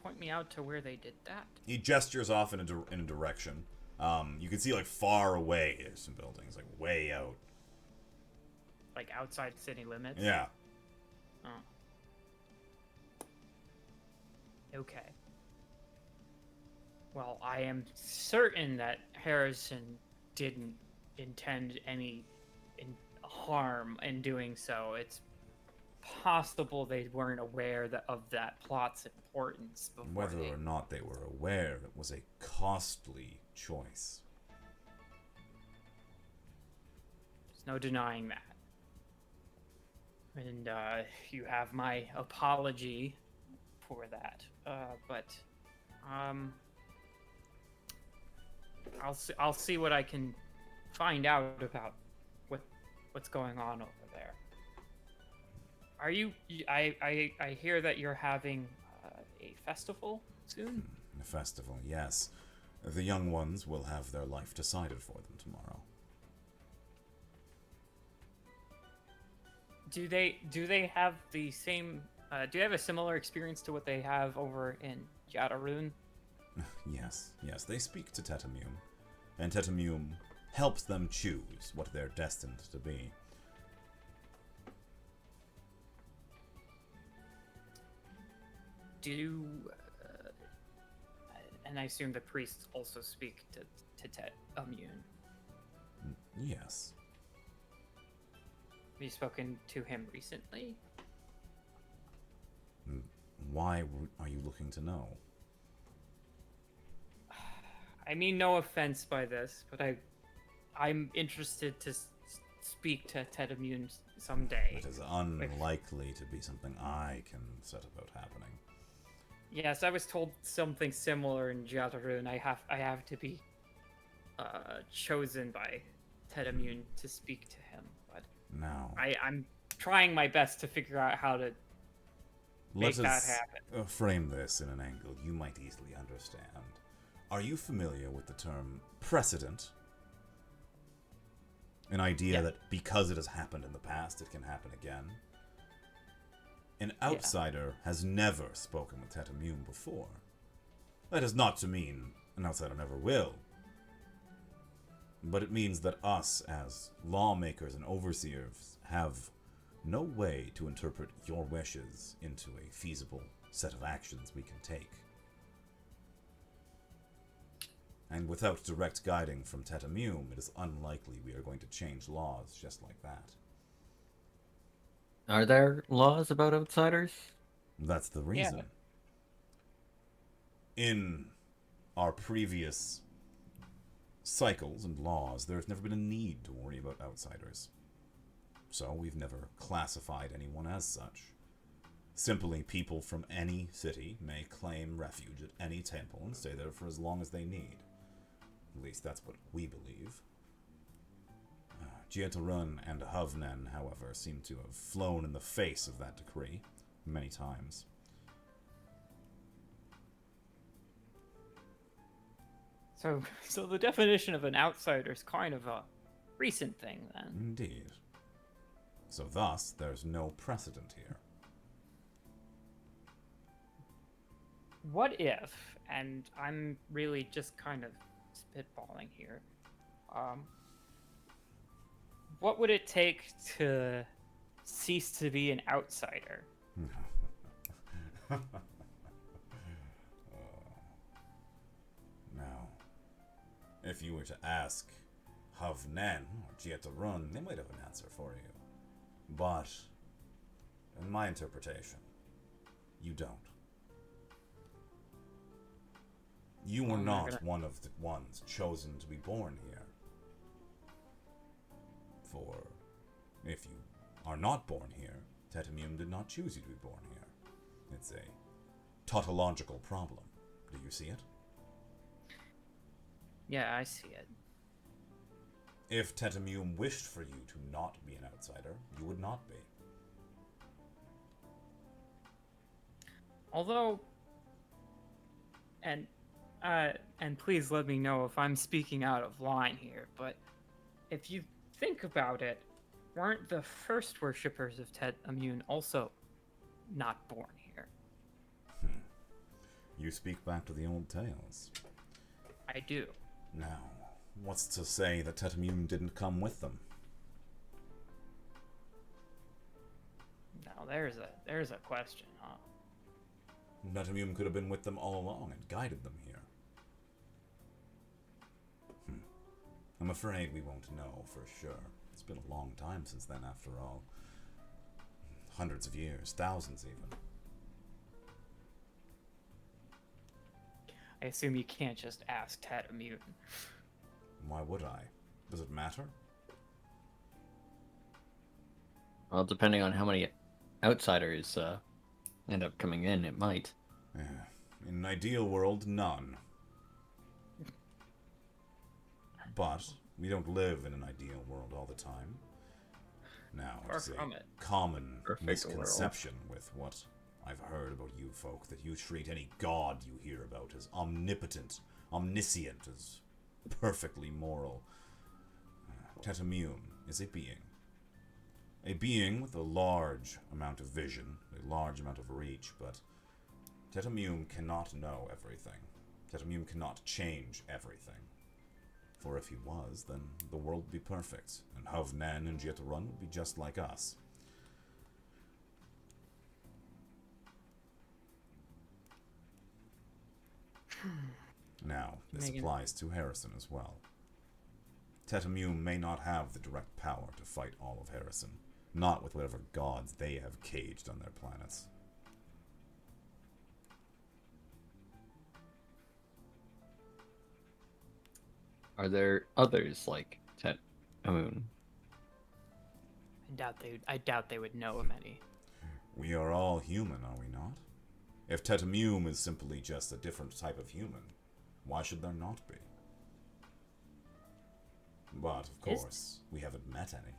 point me out to where they did that? He gestures off in a direction. You can see like far away there's some buildings, like way out. Like outside city limits? Yeah. Oh. Okay. Well, I am certain that Harrison didn't intend any harm in doing so. It's possible they weren't aware of that plot's importance before Whether they... or not they were aware, it was a costly choice. There's no denying that. And you have my apology for that. But I'll see what I can find out about what's going on over there. Are you? I hear that you're having a festival soon. A festival, yes. The young ones will have their life decided for them tomorrow. Do they have the same? Do they have a similar experience to what they have over in Yadaroon? Yes, they speak to Tetamune, and Tetamune helps them choose what they're destined to be. And I assume the priests also speak to Tetamune. Yes. Have you spoken to him recently? Why are you looking to know? I mean no offense by this, but I'm interested to speak to Tetamune someday. It is unlikely to be something I can set about happening. Yes, I was told something similar in Jataroon. I have to be chosen by Tetamune to speak to him, but Now, I'm trying my best to figure out how to make let that us happen. frame this in an angle you might easily understand. Are you familiar with the term precedent? An idea Yeah. that because it has happened in the past, it can happen again? An outsider has never spoken with Tetamune before. That is not to mean an outsider never will. But it means that us, as lawmakers and overseers, have no way to interpret your wishes into a feasible set of actions we can take. And without direct guiding from Tetamune, it is unlikely we are going to change laws just like that. Are there laws about outsiders? That's the reason. In our previous cycles and laws, there's never been a need to worry about outsiders. So we've never classified anyone as such. Simply, people from any city may claim refuge at any temple and stay there for as long as they need. At least that's what we believe. Jietarun and Hovnen, however, seem to have flown in the face of that decree many times. So the definition of an outsider is kind of a recent thing, then. Indeed. So thus, there's no precedent here. What if, and I'm really just kind of spitballing here, what would it take to cease to be an outsider? Now, if you were to ask Hovnen or Jietarun, they might have an answer for you. But, in my interpretation, you don't. You were not one of the ones chosen to be born here. For, if you are not born here, Tetamune did not choose you to be born here. It's a tautological problem. Do you see it? Yeah, I see it. If Tetamune wished for you to not be an outsider, you would not be. Although, and please let me know if I'm speaking out of line here, but if you think about it, weren't the first worshippers of Tetamune also not born here? You speak back to the old tales. I do. Now, what's to say that Tetamune didn't come with them? Now there's a question, huh? Tetamune could have been with them all along and guided them here. I'm afraid we won't know for sure. It's been a long time since then, after all. Hundreds of years, thousands even. I assume you can't just ask Tatamune. Why would I? Does it matter? Well, depending on how many outsiders end up coming in, it might. Yeah. In an ideal world, none. But we don't live in an ideal world all the time. Now, Far it's a from it. common Perfect misconception with what I've heard about you folk, that you treat any god you hear about as omnipotent, omniscient, as perfectly moral. Tatamune is a being. A being with a large amount of vision, a large amount of reach, but Tatamune cannot know everything. Tatamune cannot change everything. For if he was, then the world would be perfect, and Hovnen and Jietarun would be just like us. Now, this Megan. applies to Harrison as well. Tatamune may not have the direct power to fight all of Harrison, not with whatever gods they have caged on their planets. Are there others like Tatamune? I doubt they would know of any. We are all human, are we not? If Tatamune is simply just a different type of human, why should there not be? But, of course, we haven't met any.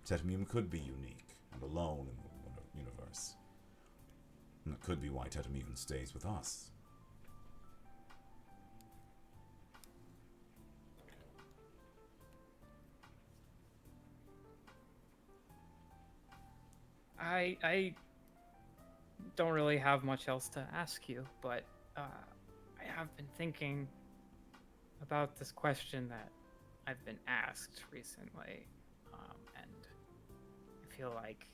Tatamune could be unique and alone in the universe. And that could be why Tatamune stays with us. I don't really have much else to ask you, but I have been thinking about this question that I've been asked recently, and I feel like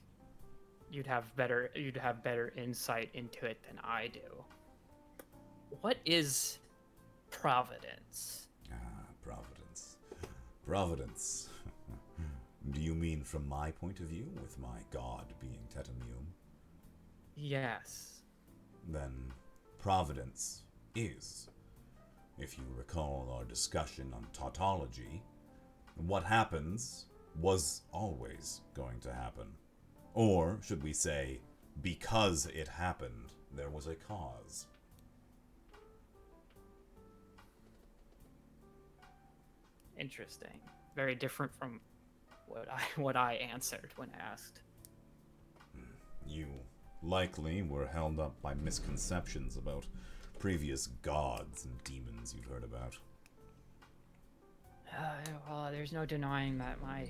you'd have better insight into it than I do. What is Providence? Providence. Providence. Do you mean from my point of view, with my god being Tatamune? Yes. Then Providence is, if you recall our discussion on tautology, what happens was always going to happen. Or, should we say, because it happened, there was a cause. Interesting. Very different from what I answered when asked. You likely were held up by misconceptions about previous gods and demons you've heard about. Well, there's no denying that my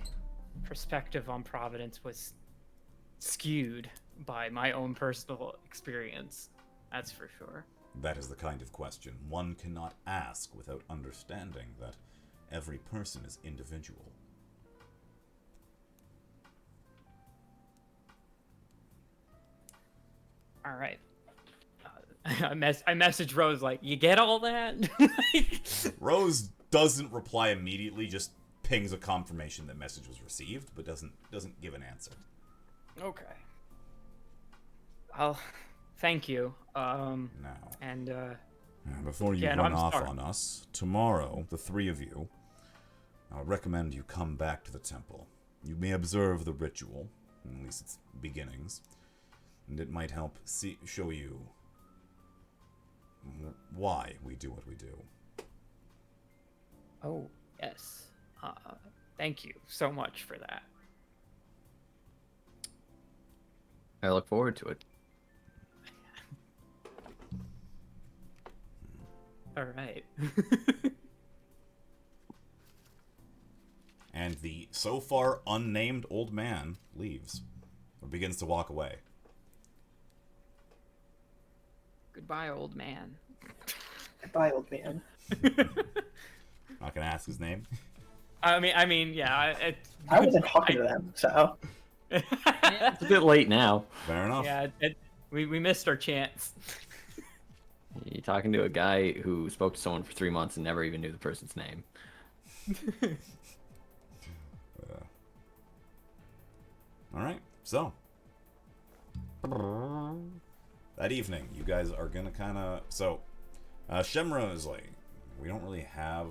perspective on Providence was skewed by my own personal experience. That's for sure. That is the kind of question one cannot ask without understanding that every person is individual. All right. I messaged Rose like, you get all that? Rose doesn't reply immediately, just pings a confirmation that message was received, but doesn't give an answer. Okay. Well, thank you. Now, And before you yeah, no, run I'm off sorry. on us, tomorrow, the three of you, I recommend you come back to the temple. You may observe the ritual, at least its beginnings, and it might help show you why we do what we do. oh, yes. Thank you so much for that. I look forward to it. All right. And the so far unnamed old man leaves, or begins to walk away. Goodbye, old man. Goodbye, old man. Not gonna ask his name. I mean, yeah. I wasn't talking to them, so It's a bit late now. Fair enough. Yeah, we missed our chance. You're talking to a guy who spoke to someone for 3 months and never even knew the person's name. All right, so that evening, you guys are gonna kind of Shemra is like, we don't really have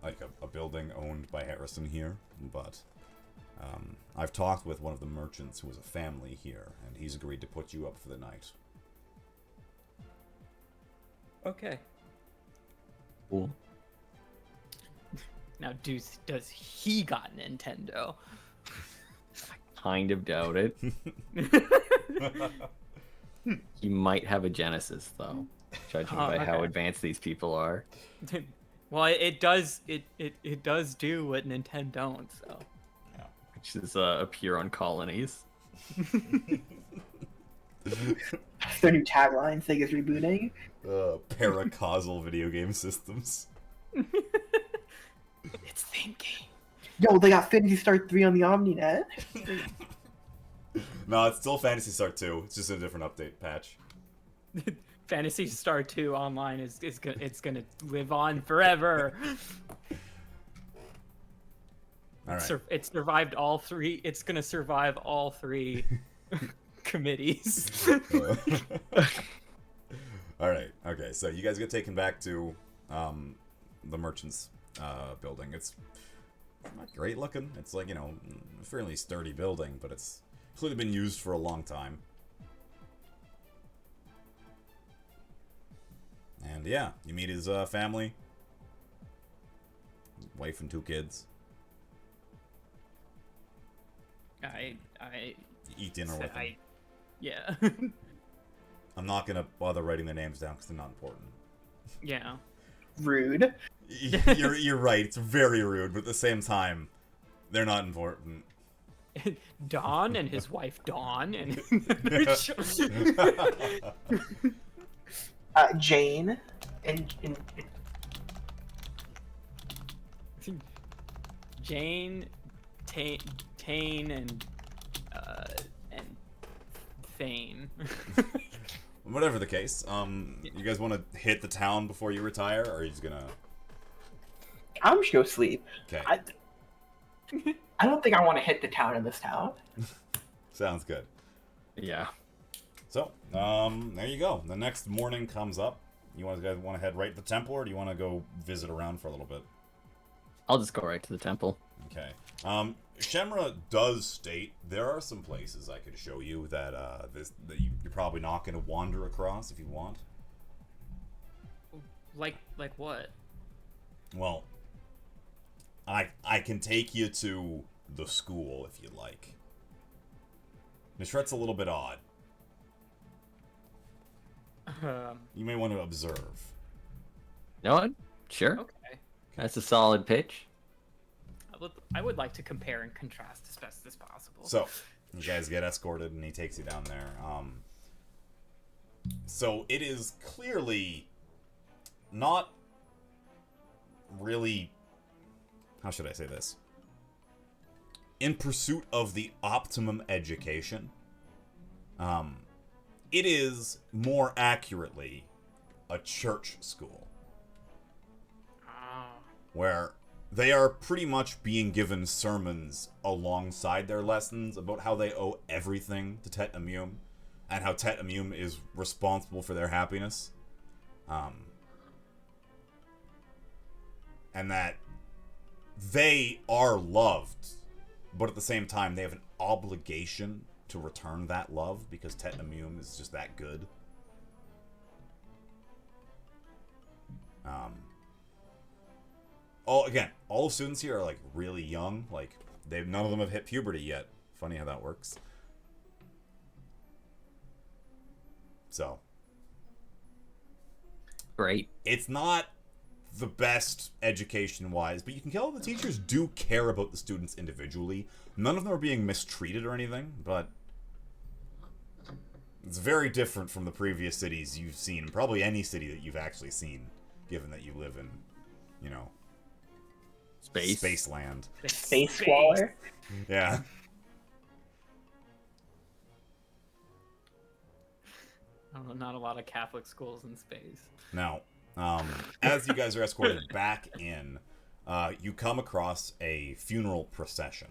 like a building owned by Harrison here, but I've talked with one of the merchants who has a family here, and he's agreed to put you up for the night. Okay. Cool. Now, does he got Nintendo? Kind of doubt it. He might have a Genesis, though, judging by how okay. advanced these people are. Well, it does do what Nintendo don't. So. Which is appear on colonies. Their new tagline, Sega's rebooting. Paracausal video game systems. It's thinking. Yo, they got Phantasy Star 3 on the OmniNet. No, it's still Phantasy Star 2. It's just a different update patch. Phantasy Star 2 online is gonna live on forever. All right. It survived all three. It's gonna survive all three committees. All right. Okay. So you guys get taken back to the merchant's building. It's not great looking. It's like, a fairly sturdy building, but it's clearly been used for a long time. And yeah, you meet his family, wife and 2 kids. I You eat dinner with them. yeah. I'm not gonna bother writing their names down because they're not important. Yeah. Rude. You're right. It's very rude, but at the same time, they're not important. Don and his wife Dawn and Jane and Jane, Tane, and Thane. Whatever the case, you guys want to hit the town before you retire, or are you just gonna? I'm just gonna sleep. Okay. I don't think I want to hit the town in this town. Sounds good. Yeah. So, there you go. The next morning comes up. You guys want to head right to the temple, or do you want to go visit around for a little bit? I'll just go right to the temple. Okay. Shemra does state there are some places I could show you that you're probably not going to wander across if you want. Like what? Well, I can take you to the school if you like. Nishret's a little bit odd. You may want to observe. You know what? Sure. Okay. That's a solid pitch. I would like to compare and contrast as best as possible. So, you guys get escorted, and he takes you down there. So it is clearly not really... How should I say this? In pursuit of the optimum education, it is more accurately a church school. Where they are pretty much being given sermons alongside their lessons about how they owe everything to Tet Amum, and how Tet Amum is responsible for their happiness. And that they are loved, but at the same time they have an obligation to return that love because Tet Amum is just that good. All the students here are like really young. Like none of them have hit puberty yet. Funny how that works. So Great. it's not the best education-wise, but you can tell the teachers do care about the students individually. None of them are being mistreated or anything, but it's very different from the previous cities you've seen. Probably any city that you've actually seen, given that you live in, Spaceland. Space Squalor. Yeah. Not a lot of Catholic schools in space. Now, as you guys are escorted back in, you come across a funeral procession.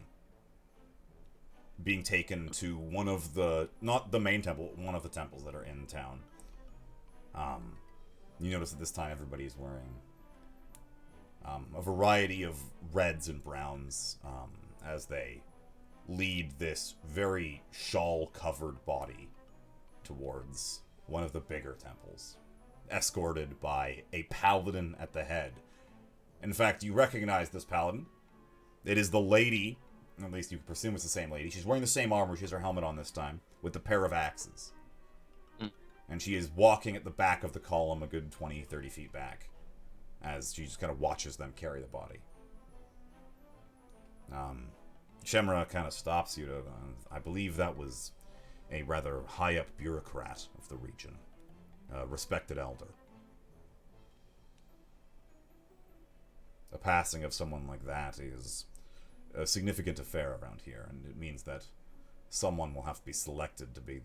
being taken to one of the, not the main temple, one of the temples that are in town. You notice at this time everybody's wearing a variety of reds and browns as they lead this very shawl-covered body towards one of the bigger temples, escorted by a paladin at the head. In fact, you recognize this paladin. It is the lady, at least you can presume it's the same lady. She's wearing the same armor, she has her helmet on this time, with the pair of axes. And she is walking at the back of the column a good 20, 30 feet back, as she just kind of watches them carry the body. Shemra kind of stops you to, I believe that was a rather high-up bureaucrat of the region, a respected elder. The passing of someone like that is a significant affair around here, and it means that someone will have to be selected to be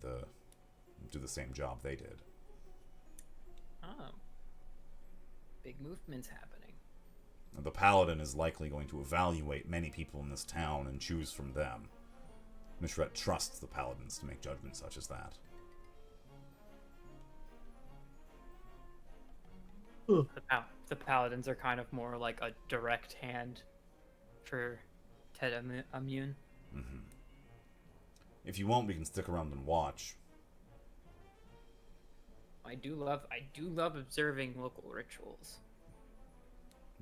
do the same job they did. Oh. Big movements happening. The paladin is likely going to evaluate many people in this town and choose from them. Mishret trusts the paladins to make judgments such as that. The paladins are kind of more like a direct hand for Ted Immune. Mm-hmm. If you won't, we can stick around and watch. I do love observing local rituals.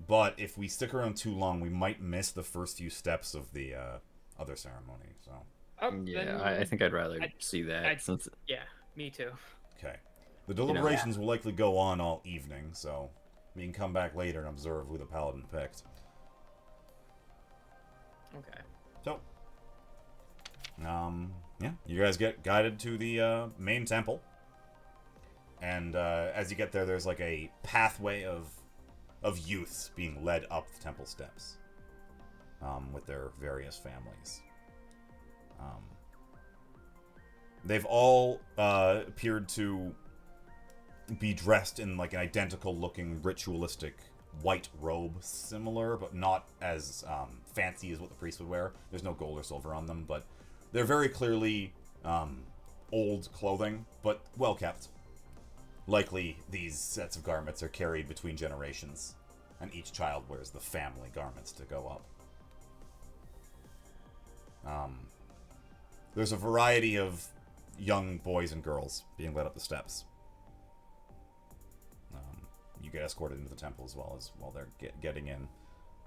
But if we stick around too long, we might miss the first few steps of the other ceremony. So. Yeah, I think I'd rather see that. Since yeah, me too. Okay. The deliberations will likely go on all evening, so we can come back later and observe who the paladin picked. Okay. So, yeah, you guys get guided to the main temple. And as you get there, there's like a pathway of youths being led up the temple steps with their various families. They've all appeared to be dressed in like an identical looking ritualistic white robe, similar but not as fancy as what the priest would wear. There's no gold or silver on them, but they're very clearly old clothing, but well kept. Likely these sets of garments are carried between generations, and each child wears the family garments to go up. There's a variety of young boys and girls being led up the steps. You get escorted into the temple as well as while they're getting in,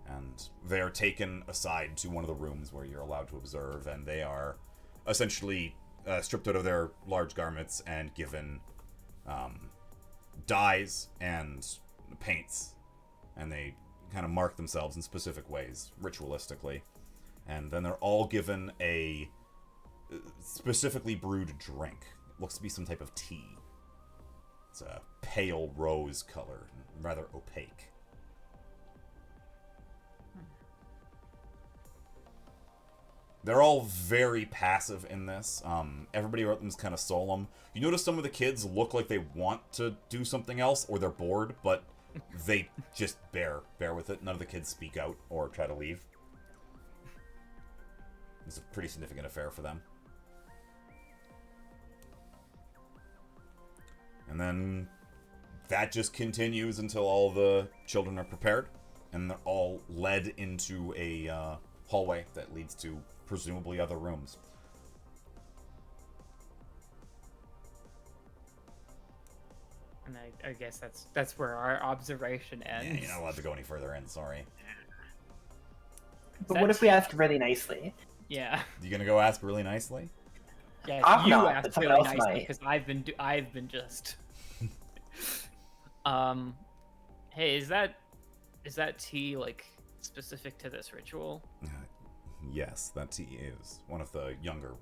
and they are taken aside to one of the rooms where you're allowed to observe, and they are essentially stripped out of their large garments and given dyes and paints, and they kind of mark themselves in specific ways ritualistically, and then they're all given a specifically brewed drink. It looks to be some type of tea. It's a pale rose color, rather opaque. They're all very passive in this. Everybody around them is kind of solemn. You notice some of the kids look like they want to do something else, or they're bored, but they just bear with it. None of the kids speak out or try to leave. It's a pretty significant affair for them. And then that just continues until all the children are prepared, and they're all led into a hallway that leads to presumably other rooms. And I guess that's where our observation ends. Yeah, you're not allowed to go any further in, sorry. But what if we asked really nicely? Yeah. You gonna go ask really nicely? Yeah, I'm you not, asked but someone really else nicely might. because I've been just. Hey, is that tea like specific to this ritual? Yes, that tea is. One of the younger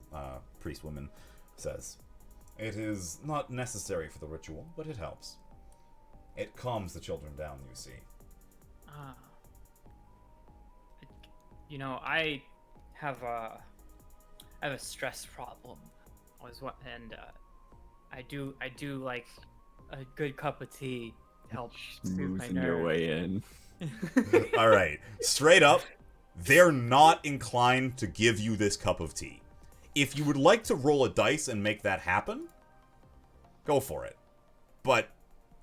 priest women says. It is not necessary for the ritual, but it helps. It calms the children down, you see. Ah. You know, I have a stress problem. And I do like a good cup of tea helps soothe my Smoothing your nerves. way in. Alright, straight up, they're not inclined to give you this cup of tea. if you would like to roll a dice and make that happen, go for it. But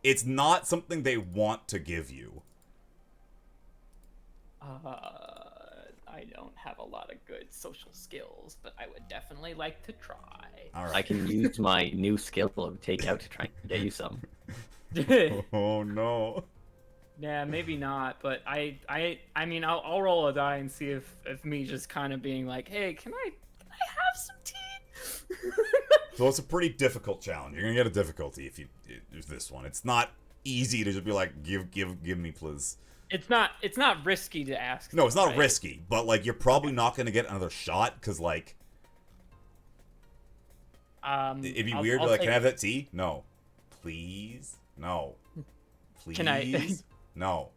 it's not something they want to give you. I don't have a lot of good social skills, but I would definitely like to try. All right. I can use my new skill of takeout to try and get you some. Oh no. Yeah, maybe not, but I mean, I'll roll a die and see if me just kind of being like, hey, can I have some tea? So it's a pretty difficult challenge. You're gonna get a difficulty if you do this one. It's not easy to just be like, give me, please. It's not risky to ask. No, it's not right? risky, but like you're probably not gonna get another shot because like it'd be weird. I'll Like, take- can I have that tea? No, please, no, please, Can I- no.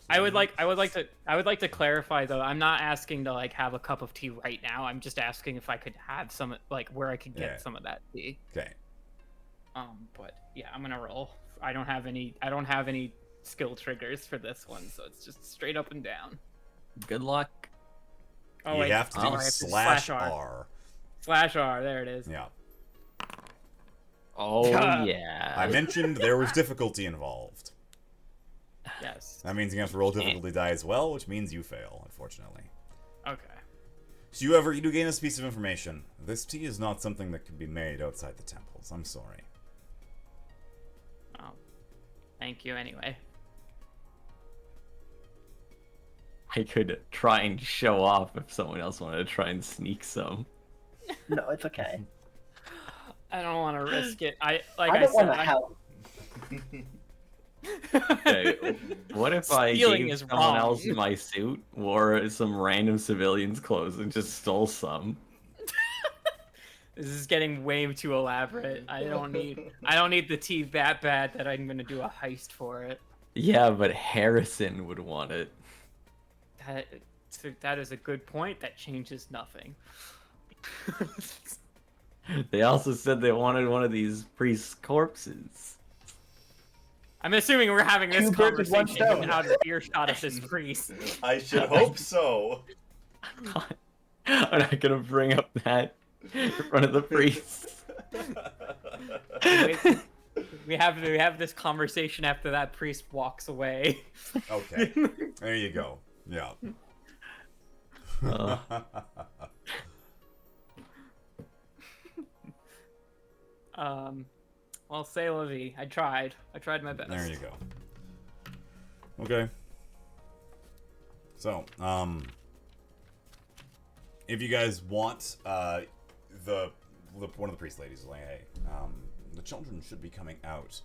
I would like to clarify though. I'm not asking to like have a cup of tea right now. I'm just asking if I could have some, like where I could get Yeah. some of that tea. Okay. But yeah, I'm gonna roll. I don't have any skill triggers for this one, so it's just straight up and down. Good luck. Oh You wait, have to do I have to slash R. Slash R. There it is. Yeah. Oh God. yeah. I mentioned there was difficulty involved. Yes. That means you have to roll difficulty die as well, which means you fail, unfortunately. Okay. So you do gain this piece of information. This tea is not something that can be made outside the temples. I'm sorry. Oh, thank you anyway. I could try and show off if someone else wanted to try and sneak some. No, it's okay. I don't want to risk it. I I don't want to said, help. Okay, what if I Stealing gave is someone wrong. else my suit, wore some random civilian's clothes, and just stole some? This is getting way too elaborate. I don't need the tea that bad that I'm gonna do a heist for it. Yeah, but Harrison would want it. That is a good point. That changes nothing. They also said they wanted one of these priest's corpses. I'm assuming we're having this Two birds with one conversation stone. out of earshot of this priest. I should hope so. I'm not gonna bring up that in front of the priest. We have this conversation after that priest walks away. Okay. There you go. Yeah. Uh, Well, say la vie. I tried my best. There you go. Okay. So, if you guys want, one of the priest ladies is like, hey, the children should be coming out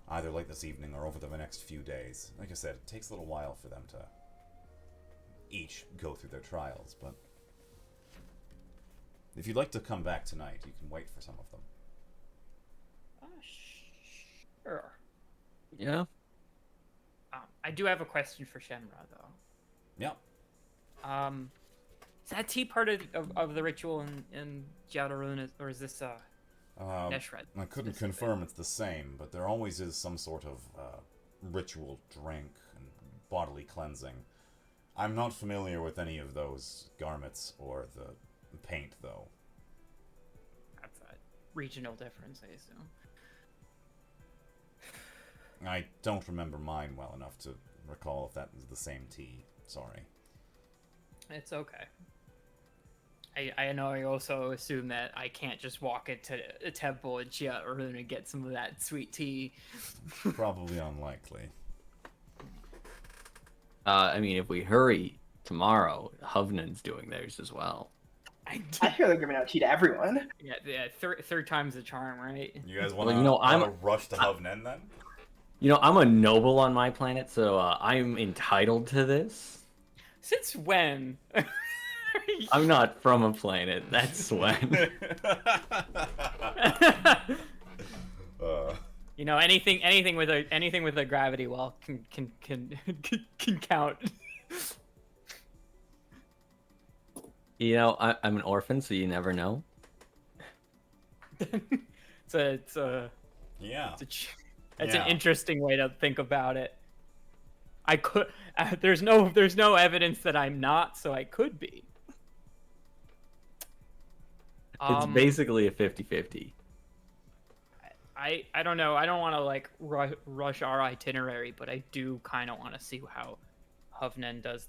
either late this evening or over the next few days. Like I said, it takes a little while for them to each go through their trials, but if you'd like to come back tonight, you can wait for some of them. Sure. yeah. I do have a question for Shenra though. Yeah. Is that tea part of the ritual in Jiadarun, or is this Neshred? I couldn't confirm it's the same, but there always is some sort of ritual drink and bodily cleansing. I'm not familiar with any of those garments or the paint, though. That's a regional difference, I assume. I don't remember mine well enough to recall if that was the same tea. Sorry. It's okay. I know I also assume that I can't just walk into a temple in Jiadarun and get some of that sweet tea. Probably unlikely. I mean, if we hurry tomorrow, Hovnan's doing theirs as well. I hear they're giving out tea to everyone. Yeah, third time's the charm, right? You guys want Well, you know, to I'm- rush to Hovnen then? You know, I'm a noble on my planet, so I'm entitled to this. Since when? I'm not from a planet. That's when. You know, anything with a gravity well can count. You know, I'm an orphan, so you never know. It's a yeah. That's Yeah. an interesting way to think about it. I could. There's no evidence that I'm not, so I could be. It's basically a 50-50. I don't know. I don't want to like rush our itinerary, but I do kind of want to see how Hovnen does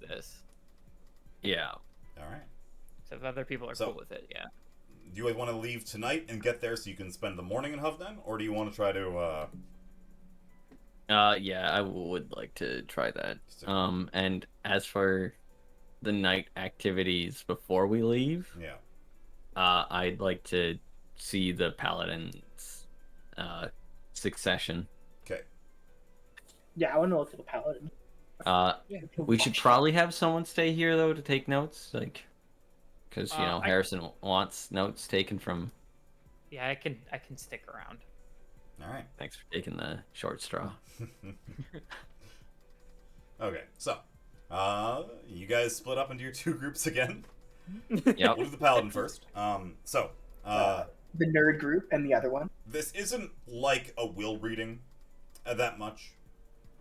this. Yeah. All right. So if other people are So- cool with it, yeah. Do you guys want to leave tonight and get there so you can spend the morning in Hovden, or do you want to try to? Yeah, I would like to try that. So- And as for the night activities before we leave, Yeah. I'd like to see the Paladin's succession. Okay. Yeah, I want to look at the paladin. We should probably have someone stay here though to take notes, like, because you know I- Harrison wants notes taken from. Yeah, I can stick around. All right. Thanks for taking the short straw. Okay. So, you guys split up into your two groups again. Yep. We'll do the paladin first. The nerd group and the other one. This isn't like a will reading that much,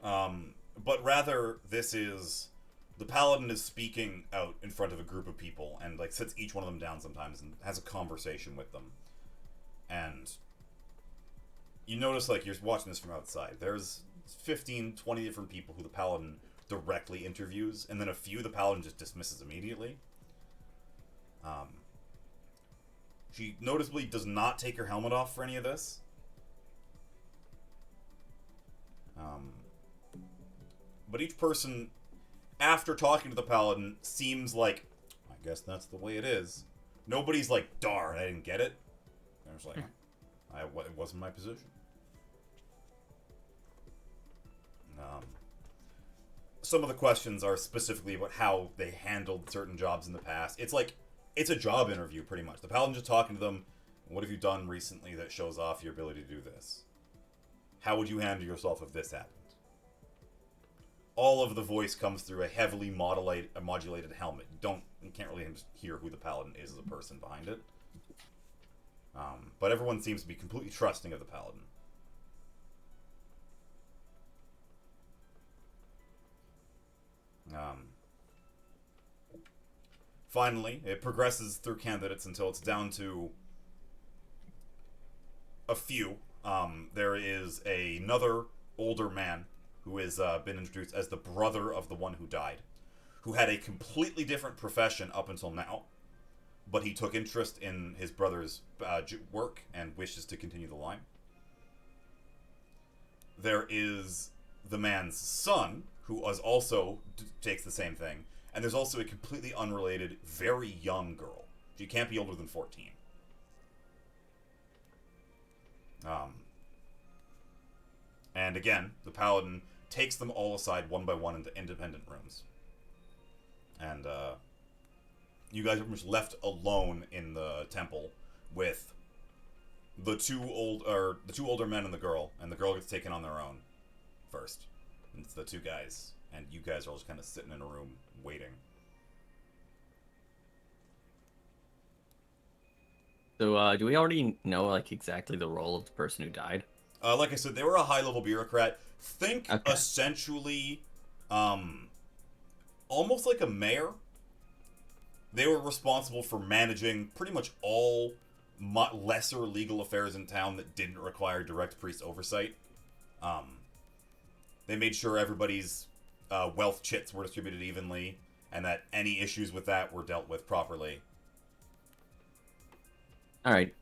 but rather this is the paladin is speaking out in front of a group of people and like sits each one of them down sometimes and has a conversation with them. And you notice, like, you're watching this from outside, there's 15, 20 different people who the paladin directly interviews, and then a few the paladin just dismisses immediately. She noticeably does not take her helmet off for any of this. But each person, after talking to the paladin, seems like, I guess that's the way it is. Nobody's like, darn, I didn't get it. They're just like, it wasn't my position. Some of the questions are specifically about how they handled certain jobs in the past. It's like, it's a job interview, pretty much. The paladin's just talking to them. What have you done recently that shows off your ability to do this? How would you handle yourself if this happened? All of the voice comes through a heavily modulated helmet. You can't really hear who the paladin is as a person behind it. But everyone seems to be completely trusting of the paladin. Finally, it progresses through candidates until it's down to a few. There is another older man who has been introduced as the brother of the one who died, who had a completely different profession up until now, but he took interest in his brother's work and wishes to continue the line. There is the man's son, who takes the same thing, and there's also a completely unrelated, very young girl. She can't be older than 14. And again, the paladin takes them all aside one by one into independent rooms. And you guys are pretty much left alone in the temple with the two older men and the girl gets taken on their own first. And it's the two guys, and you guys are all just kind of sitting in a room waiting. So, do we already know like exactly the role of the person who died? Like I said, they were a high-level bureaucrat. Think Okay. essentially, almost like a mayor. They were responsible for managing pretty much all lesser legal affairs in town that didn't require direct priest oversight. They made sure everybody's wealth chits were distributed evenly, and that any issues with that were dealt with properly. All right.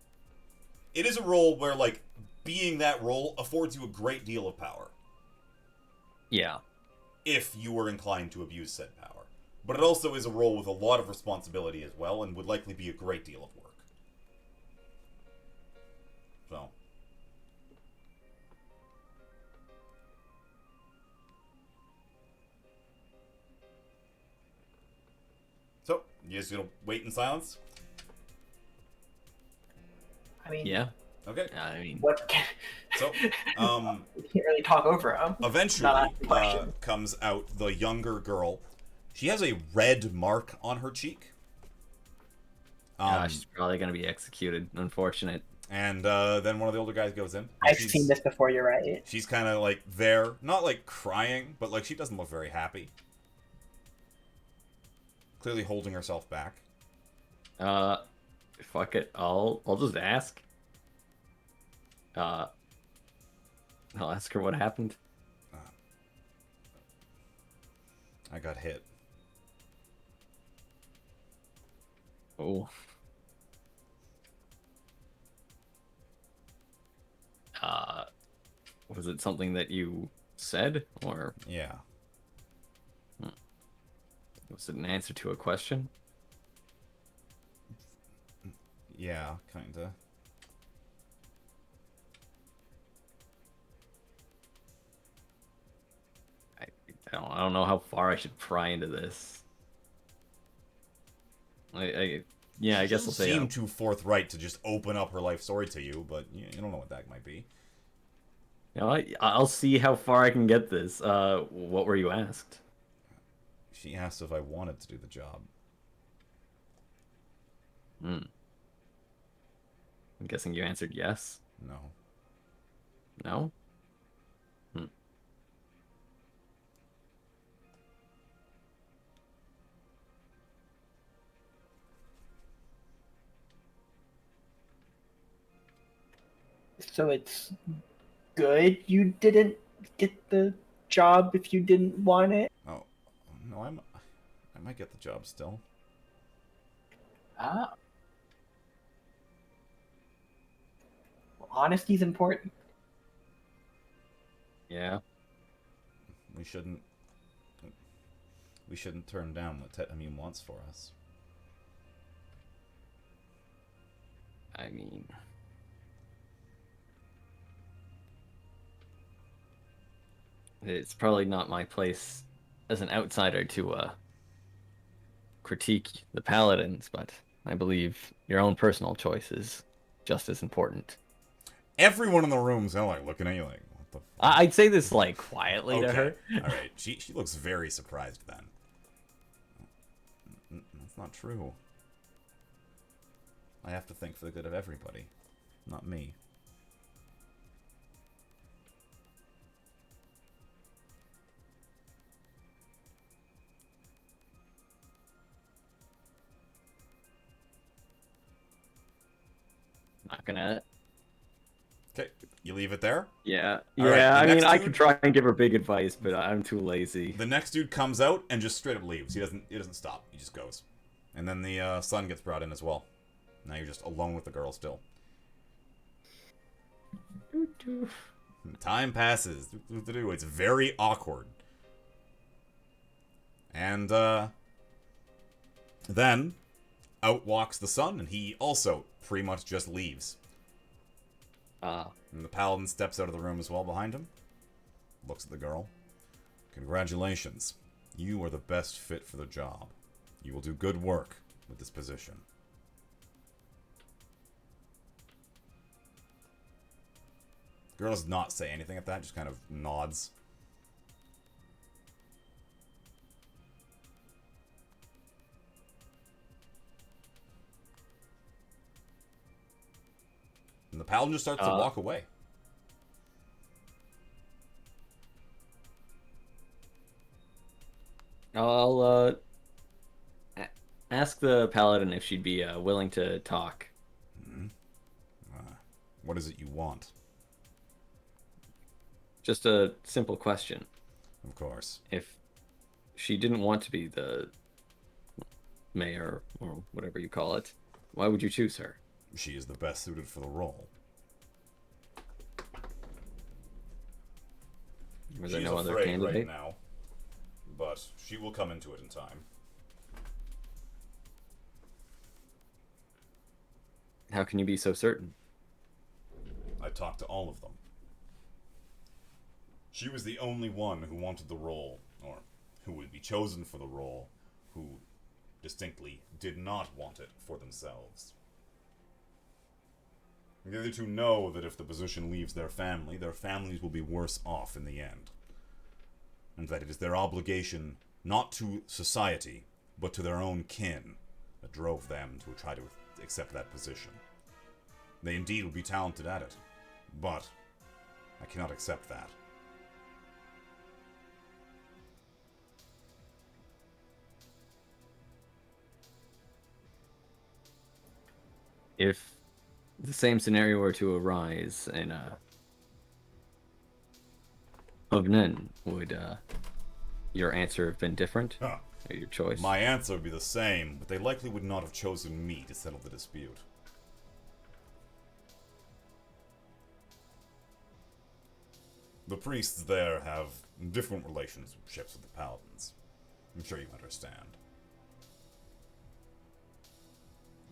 It is a role where, like, being that role affords you a great deal of power, Yeah. if you were inclined to abuse said power. But it also is a role with a lot of responsibility as well, and would likely be a great deal of work. So, you guys gonna wait in silence? I mean, Okay. I mean, what? So, We can't really talk over him. eventually, Not asking questions. comes out the younger girl. She has a red mark on her cheek. she's probably gonna be executed. Unfortunate. And then one of the older guys goes in. and I've she's- seen this before. You're right. She's kind of like there, not like crying, but like she doesn't look very happy. Clearly holding herself back. Fuck it. I'll just ask. Uh, I'll ask her what happened. I got hit. Oh. Uh, was it something that you said, or Yeah. was it an answer to a question? Yeah, kinda. I don't know how far I should pry into this. Yeah, I She guess I'll doesn't say. seem too forthright to just open up her life story to you, but you don't know what that might be. You know, I'll see how far I can get this. What were you asked? She asked if I wanted to do the job. Hmm. I'm guessing you answered yes. No. No. Hmm. So it's good you didn't get the job if you didn't want it. Oh, no, I might get the job still. Ah. Well, honesty's important. Yeah. We shouldn't. We shouldn't turn down what Tetamine wants for us. I mean, it's probably not my place as an outsider to critique the paladins, but I believe your own personal choice is just as important. Everyone in the room's kind of like looking at you like, what the. I'd say this like quietly to Okay, her. all right. She looks very surprised then. That's not true. I have to think for the good of everybody, not me. Not gonna. Okay, you leave it there. Yeah, All right, yeah. the I mean, next I dude- could try and give her big advice, but I'm too lazy. The next dude comes out and just straight up leaves. He doesn't stop. He just goes. And then the son gets brought in as well. Now you're just alone with the girl still. Time passes. It's very awkward. And then out walks the son, and he also pretty much just leaves. And the paladin steps out of the room as well behind him. Looks at the girl. Congratulations. You are the best fit for the job. You will do good work with this position. Girl does not say anything at that, just kind of nods. And the paladin just starts to walk away. I'll ask the paladin if she'd be willing to talk. What is it you want? Just a simple question. Of course. If she didn't want to be the mayor or whatever you call it, why would you choose her? She is the best suited for the role. Was there She's no other afraid candidate? right now, but she will come into it in time. How can you be so certain? I talked to all of them. She was the only one who wanted the role, or who would be chosen for the role, who distinctly did not want it for themselves. The other two know that if the position leaves their families will be worse off in the end. And that it is their obligation, not to society, but to their own kin, that drove them to try to accept that position. They indeed would be talented at it, but I cannot accept that. if the same scenario were to arise in Hovnen, would your answer have been different? Huh. Or your choice? My answer would be the same, but they likely would not have chosen me to settle the dispute. The priests there have different relationships with the paladins. I'm sure you understand.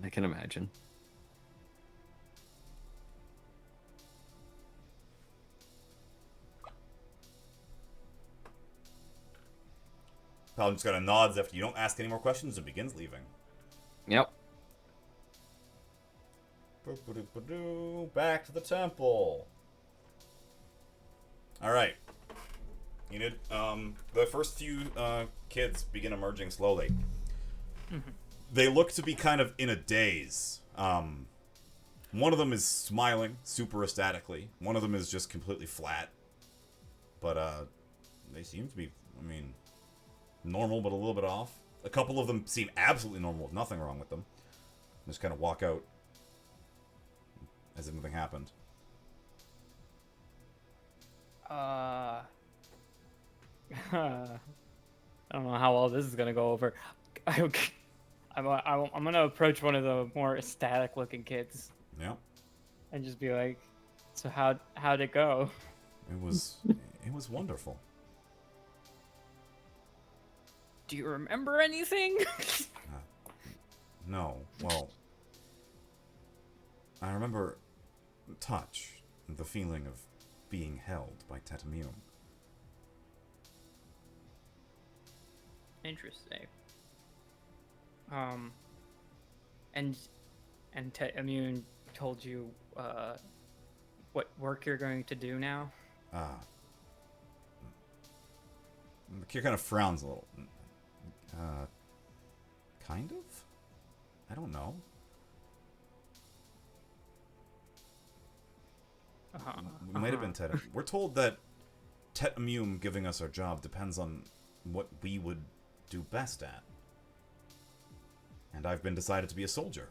I can imagine. Paladin just kind of nods after you don't ask any more questions and begins leaving. Yep. Back to the temple. Alright. Enid, the first few kids begin emerging slowly. They look to be kind of in a daze. One of them is smiling super ecstatically. One of them is just completely flat. But they seem to be, I mean, normal but a little bit off. A couple of them seem absolutely normal with nothing wrong with them. Just kind of walk out as if nothing happened. I don't know how all this is gonna go over. I'm gonna approach one of the more ecstatic-looking kids Yeah. and just be like, "So how'd it go?" It was wonderful. Do you remember anything? No, well, I remember touch, the feeling of being held by Tetamium. Interesting. And Immune told you what work you're going to do now? The kid kind of frowns a little. Kind of? I don't know. We might have been Tet. We're told that Tetamium giving us our job depends on what we would do best at. And I've been decided to be a soldier.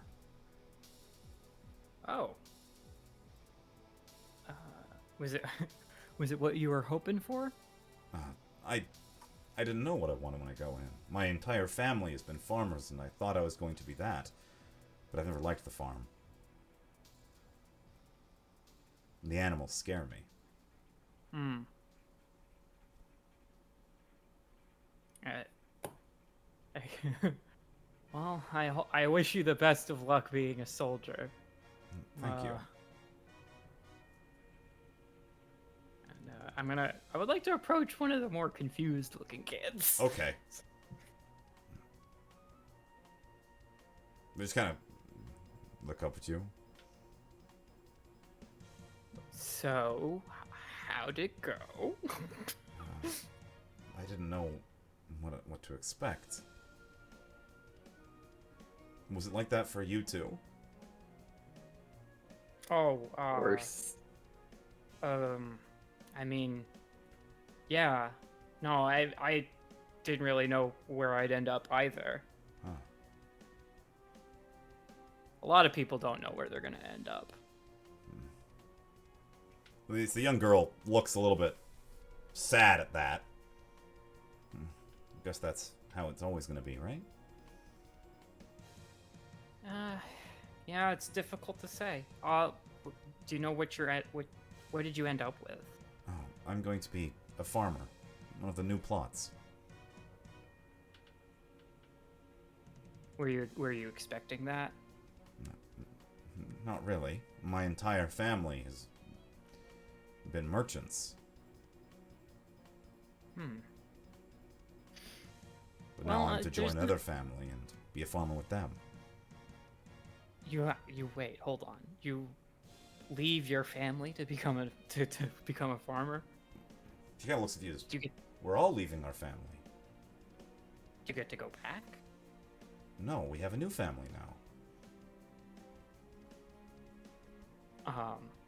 Oh. Was it was it what you were hoping for? I didn't know what I wanted when I go in. My entire family has been farmers, and I thought I was going to be that. But I've never liked the farm. The animals scare me. Well, I wish you the best of luck being a soldier. Thank you. And I would like to approach one of the more confused looking kids. Okay. They just kind of look up at you. So, how'd it go? I didn't know what to expect. Was it like that for you too? Oh, Worse. I mean, yeah. No, I didn't really know where I'd end up either. Huh. A lot of people don't know where they're gonna end up. The young girl looks a little bit sad at that. I guess that's how it's always going to be, right? Yeah, it's difficult to say. Do you know what you're at? What did you end up with? Oh, I'm going to be a farmer. One of the new plots. Were you expecting that? Not really. My entire family has been merchants. But now Well, I'm to join there's another family and be a farmer with them. You wait, hold on. You leave your family to become a farmer? She kind of looks at you as, Do you we're all leaving our family. get to go back? No, we have a new family now.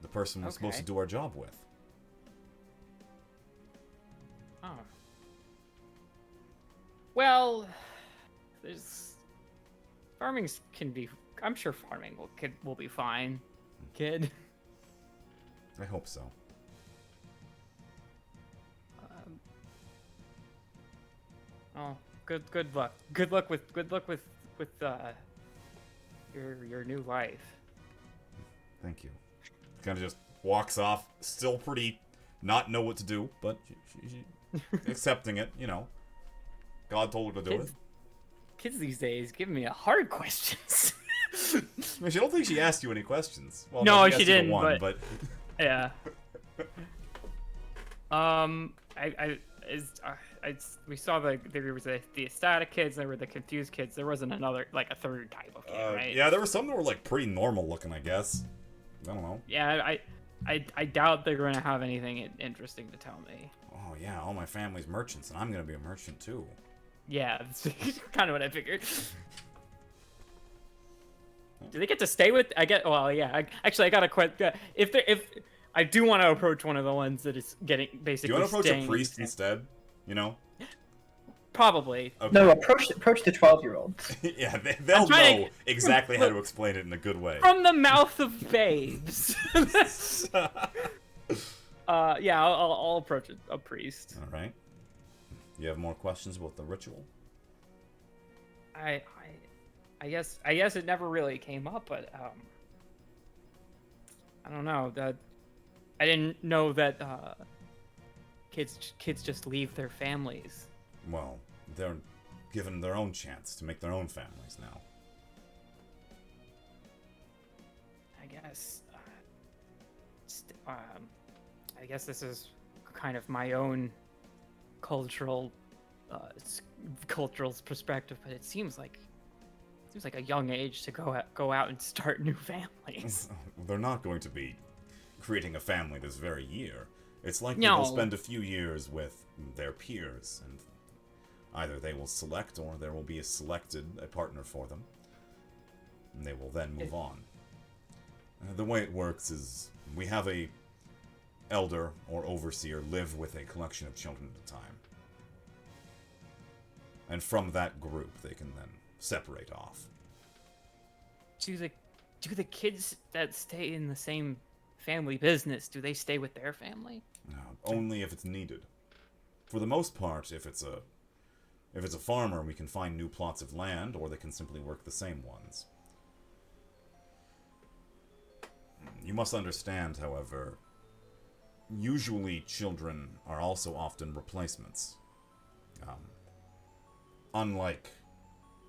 The person we're supposed to Okay. do our job with. Oh. Well, farming can be I'm sure farming will be fine, kid. I hope so. Oh, good luck. Good luck with your new life. Thank you. Kind of just walks off, still pretty not know what to do, but she accepting it, you know. God told her to do it. Kids these days give me a hard questions. I mean, I don't think she asked you any questions. Well, No, asked she you the didn't, one, but- yeah. We saw there was the ecstatic kids, there were the confused kids. There wasn't another like a third type of kid, right? Yeah, there were some that were like pretty normal looking, I guess. I don't know. Yeah, I doubt they're going to have anything interesting to tell me. Oh yeah, all my family's merchants, and I'm gonna be a merchant too. Yeah, that's kind of what I figured. Do they get to stay with? Well, yeah. I got to quit. If I do want to approach one of the ones that is getting basically. Do you want to approach a staying priest instead? You know. Probably. Okay. No, approach the 12-year-olds. Yeah, they'll trying know to- exactly how to explain it in a good way. From the mouth of babes. Yeah, I'll approach a priest. All right. You have more questions about the ritual? I guess it never really came up, but I don't know. I didn't know that kids just leave their families. Well, they're given their own chance to make their own families now. I guess this is kind of my own cultural perspective, but it seems like a young age to go out and start new families. They're not going to be creating a family this very year. It's likely No. they'll spend a few years with their peers, and either they will select or there will be a partner for them. And they will then move on. The way it works is we have a elder or overseer live with a collection of children at a time. And from that group, they can then separate off. Do the kids that stay in the same family business, do they stay with their family? Only if it's needed. For the most part, if it's a farmer, we can find new plots of land, or they can simply work the same ones. You must understand, however, usually children are also often replacements. Unlike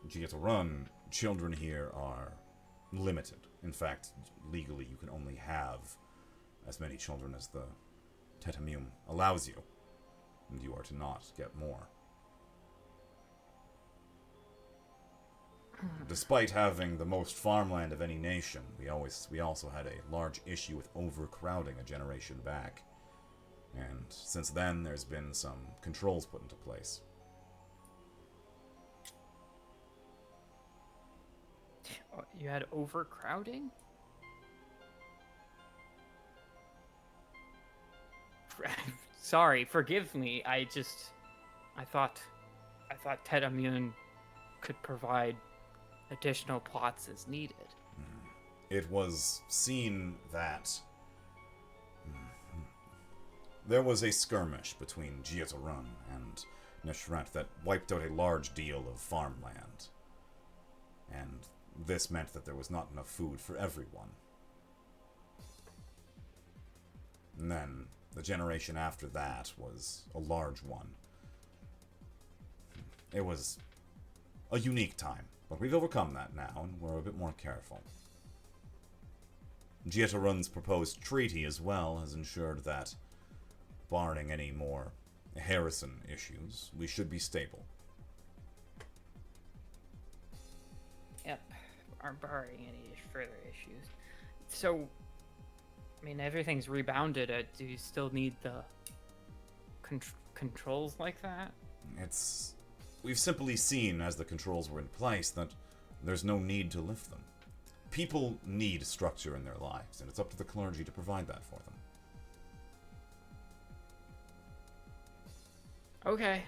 Gieta-Run, children here are limited. In fact, legally you can only have as many children as the Tetamum allows you, and you are to not get more. Despite having the most farmland of any nation, we also had a large issue with overcrowding a generation back. And since then, there's been some controls put into place. You had overcrowding? Sorry, forgive me. I thought Tetamune could provide additional plots as needed. It was seen that there was a skirmish between Gieta-Run and Neshret that wiped out a large deal of farmland. And this meant that there was not enough food for everyone. And then the generation after that was a large one. It was a unique time, but we've overcome that now, and we're a bit more careful. Gieta-Run's proposed treaty as well has ensured that, barring any more Harrison issues, we should be stable. Yep, aren't barring any further issues. So, I mean, everything's rebounded. Do you still need the controls like that? We've simply seen, as the controls were in place, that there's no need to lift them. People need structure in their lives, and it's up to the clergy to provide that for them. Okay.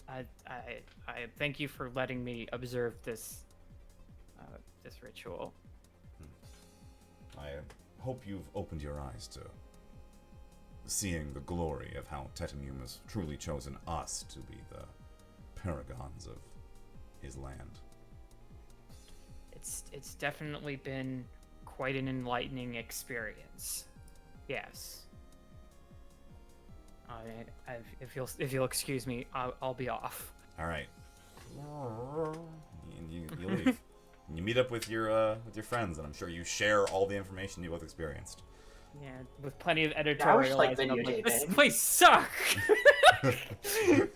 I thank you for letting me observe this this ritual. I hope you've opened your eyes to seeing the glory of how Tetanum has truly chosen us to be the paragons of his land. It's definitely been quite an enlightening experience. Yes. If you'll excuse me, I'll be off. All right. And you leave. And you meet up with your friends, and I'm sure you share all the information you both experienced. Yeah, with plenty of I was editorializing. like I'm like, this videotaping. place sucks.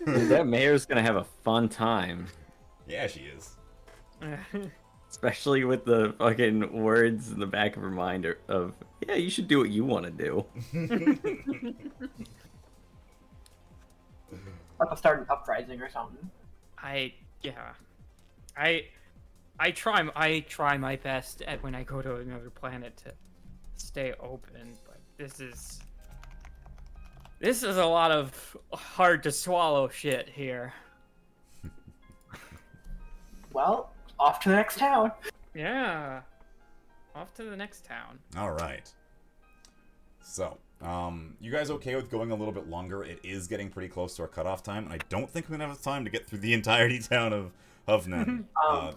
That mayor's gonna have a fun time. Yeah, she is. Especially with the fucking words in the back of her mind of, yeah, you should do what you want to do. Like I'll start an uprising or something. I try my best at when I go to another planet to stay open, but this is a lot of hard to swallow shit here. Well, off to the next town. Yeah. Off to the next town. All right. So, you guys okay with going a little bit longer? It is getting pretty close to our cutoff time, and I don't think we're gonna have time to get through the entirety town of Hovnen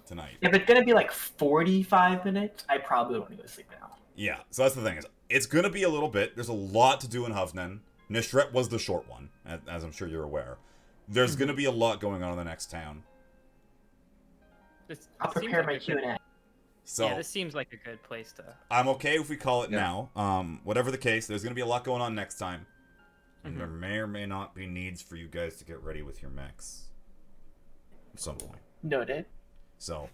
tonight. If it's gonna be like 45 minutes, I probably want to go to sleep now. Yeah, so that's the thing. It's gonna be a little bit. There's a lot to do in Hovnen. Nishret was the short one, as I'm sure you're aware. There's gonna be a lot going on in the next town. I'll prepare my Q&A. So Yeah, this seems like a good place to. I'm okay if we call it Yeah. now. Whatever the case, there's gonna be a lot going on next time. And there may or may not be needs for you guys to get ready with your mechs. At some point. Noted. So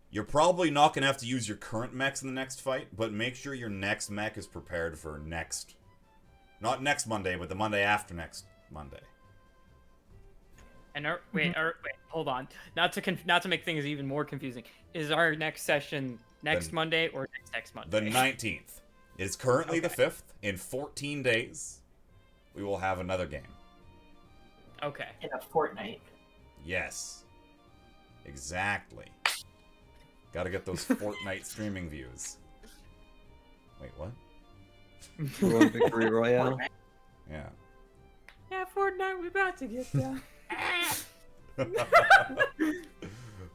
you're probably not gonna have to use your current mechs in the next fight, but make sure your next mech is prepared for not next Monday, but the Monday after next Monday. And wait, hold on. Not to make things even more confusing. Is our next session next Monday or next Monday? The 19th. It is currently the 5th. In 14 days, we will have another game. Okay. In a fortnight. Yes. Exactly. Gotta get those Fortnite streaming views. Wait, what? World Victory Royale. Fortnite. Yeah. Yeah, Fortnite, we're about to get there.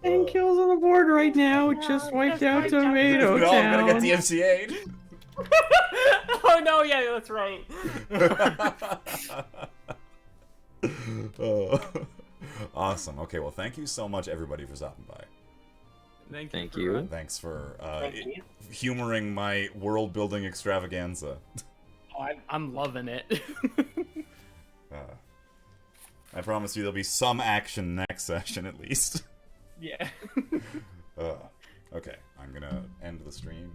10 kills on the board right now. Just wiped out Tomato No, I'm gonna Town. get DMCA'd. Oh no, yeah, that's right. Oh. Awesome. Okay, well, thank you so much, everybody, for stopping by. Thank you. Thanks for Thank you. humoring my world-building extravaganza. Oh, I'm loving it. I promise you there'll be some action next session, at least. Yeah. Okay, I'm gonna end the stream.